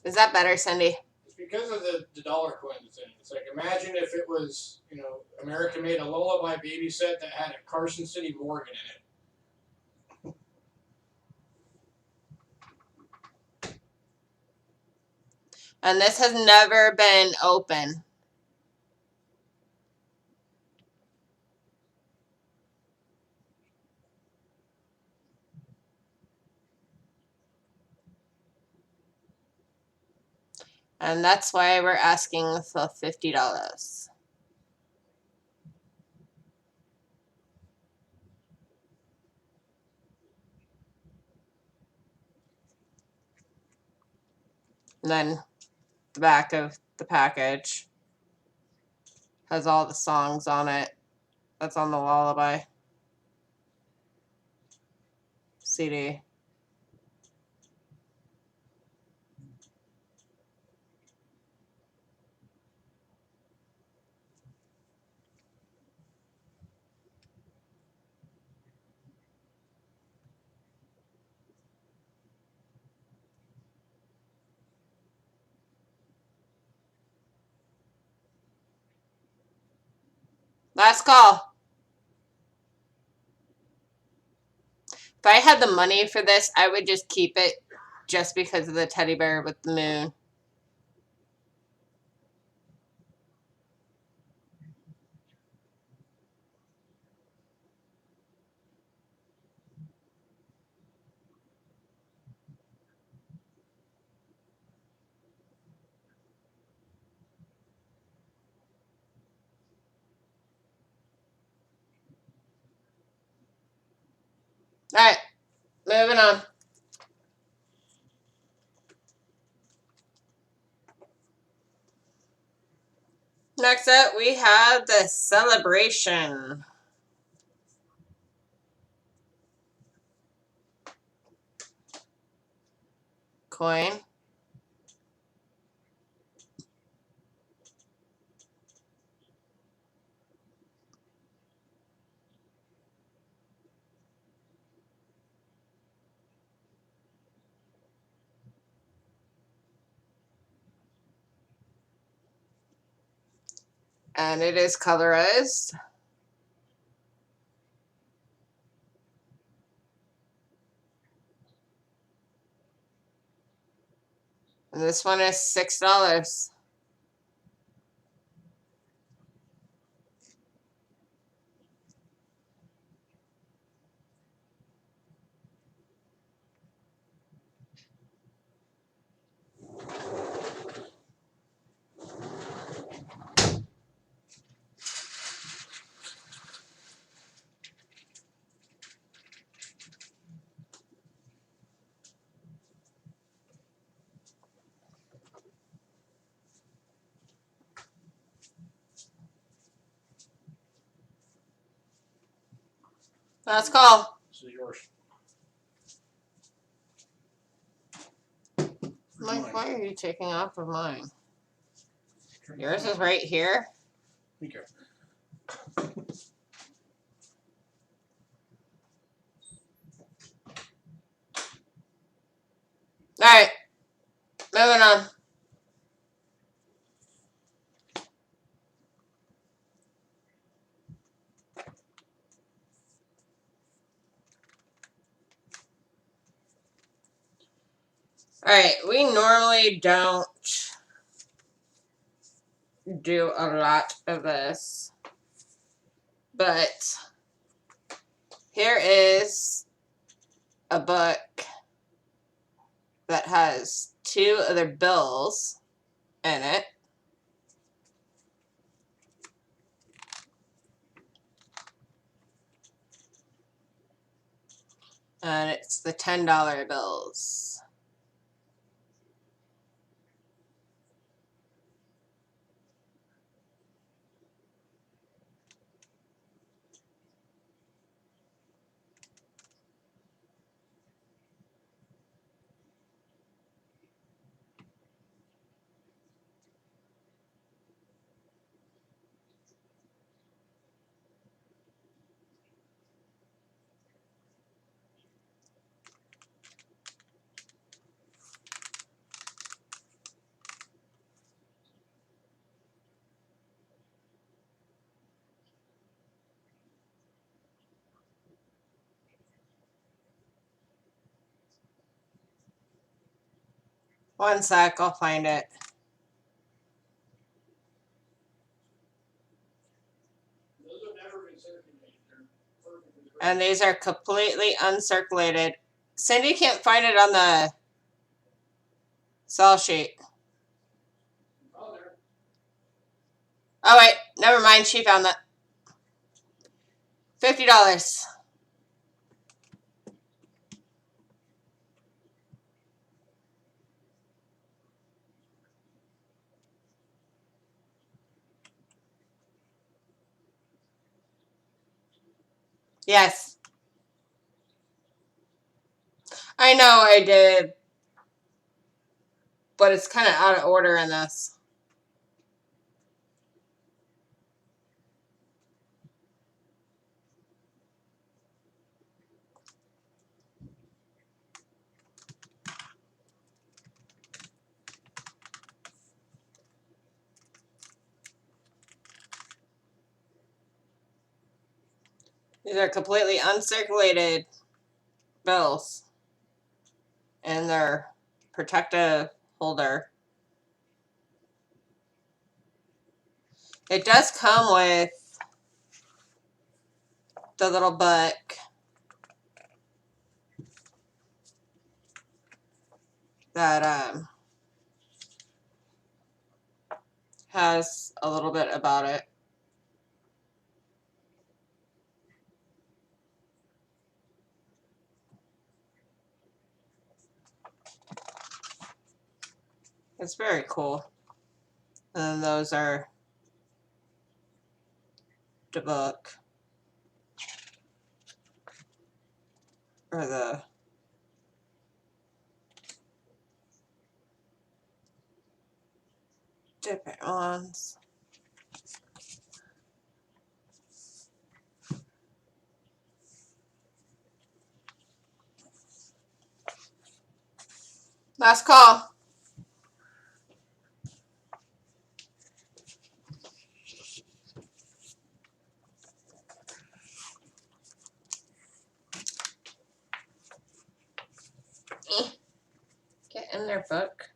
Is that better, Cindy? It's because of the dollar coin that's in it. It's like, imagine if it was, America made a Lullaby baby set that had a Carson City Morgan in it. And this has never been open. And that's why we're asking for $50. And then the back of the package has all the songs on it. That's on the Lullaby CD. Last call. If I had the money for this, I would just keep it just because of the teddy bear with the moon. All right, moving on. Next up, we have the Celebration coin. And it is colorized. And this one is $6. Last call. This is yours. Mike, why are you taking off of mine? Yours is right here. Be careful. Alright. Moving on. Alright, we normally don't do a lot of this, but here is a book that has 2 other bills in it. And it's the $10 bills. One sec, I'll find it. And these are completely uncirculated. Cindy can't find it on the sell sheet. Oh wait, never mind, she found that. $50. Yes. I know I did. But it's kind of out of order in this. These are completely uncirculated bills in their protective holder. It does come with the little book that has a little bit about it. It's very cool. And then those are the book. Or the different ones. Last call. Get in their book.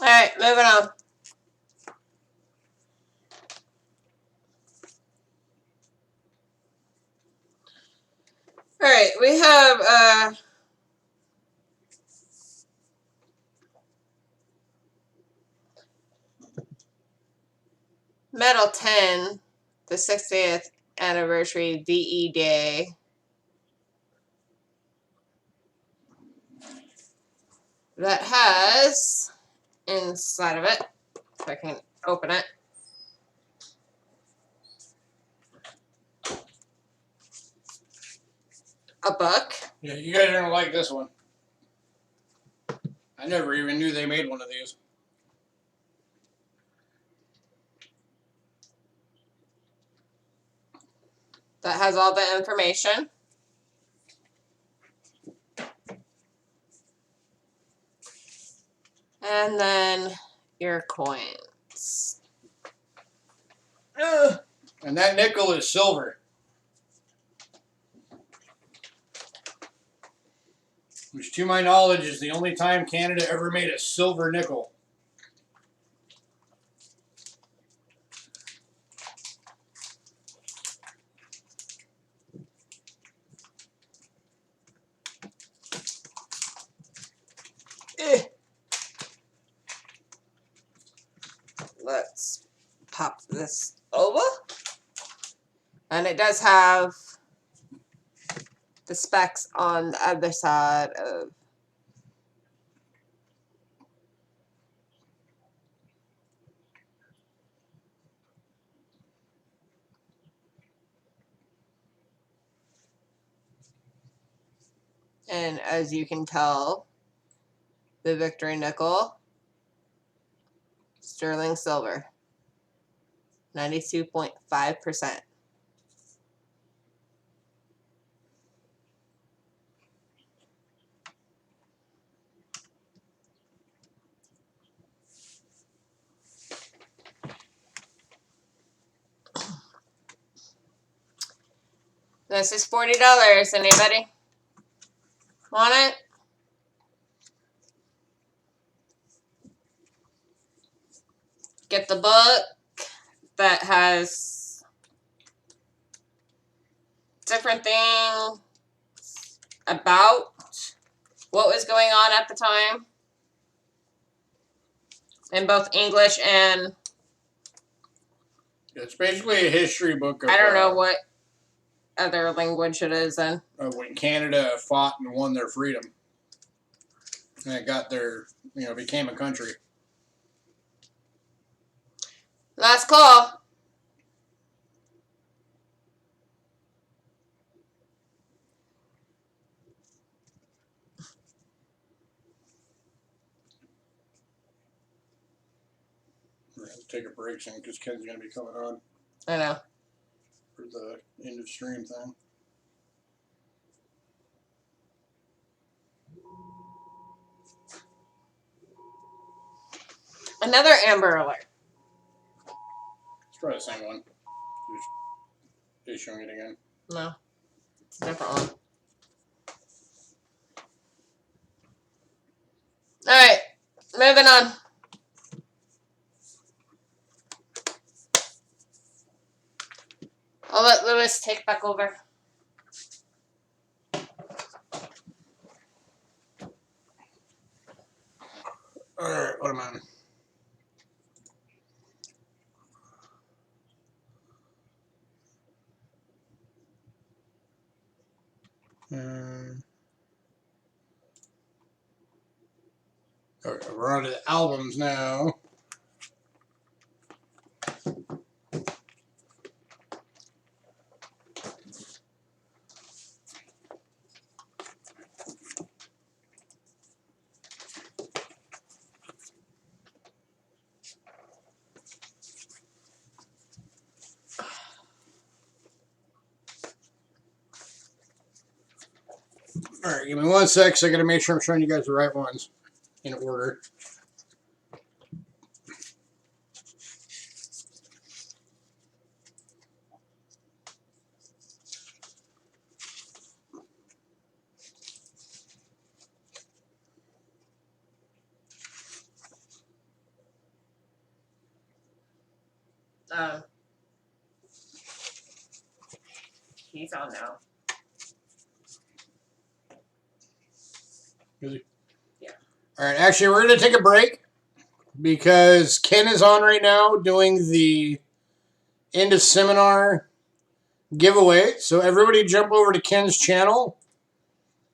Alright, moving on. Alright, we have Metal 10, the 60th anniversary VE Day. That has inside of it, if I can open it, a book. Yeah, you guys are gonna like this one. I never even knew they made one of these. That has all the information. And then your coins. Ugh. And that nickel is silver. Which, to my knowledge, is the only time Canada ever made a silver nickel. Let's pop this over. And it does have the specs on the other side of and as you can tell, the Victory nickel, sterling silver, 92.5%. This is $40. Anybody want it? Get the book that has different things about what was going on at the time in both English and It's basically a history book of, I don't know what other language it is in. of when Canada fought and won their freedom. And it got their, became a country. Last call. We're going to have to take a break soon because Ken's going to be coming on I know. for the end of stream thing. Another Amber Alert. It's probably the same one. Just issuing it again. No, it's a different one. Alright, moving on. I'll let Lewis take back over. Alright, what am I on? Okay, we're on to the albums now. Alright, give me 1 sec, so I gotta make sure I'm showing you guys the right ones in order. He's on now. Is he? Yeah. All right. Actually, we're going to take a break because Ken is on right now doing the end of seminar giveaway. So everybody jump over to Ken's channel,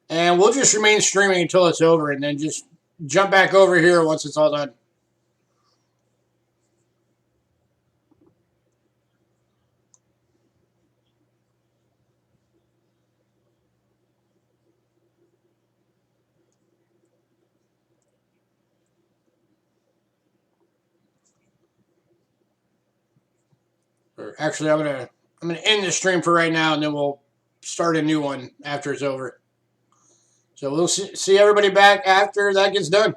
and we'll just remain streaming until it's over, and then just jump back over here once it's all done. Or actually, I'm gonna end the stream for right now, and then we'll start a new one after it's over. So we'll see everybody back after that gets done.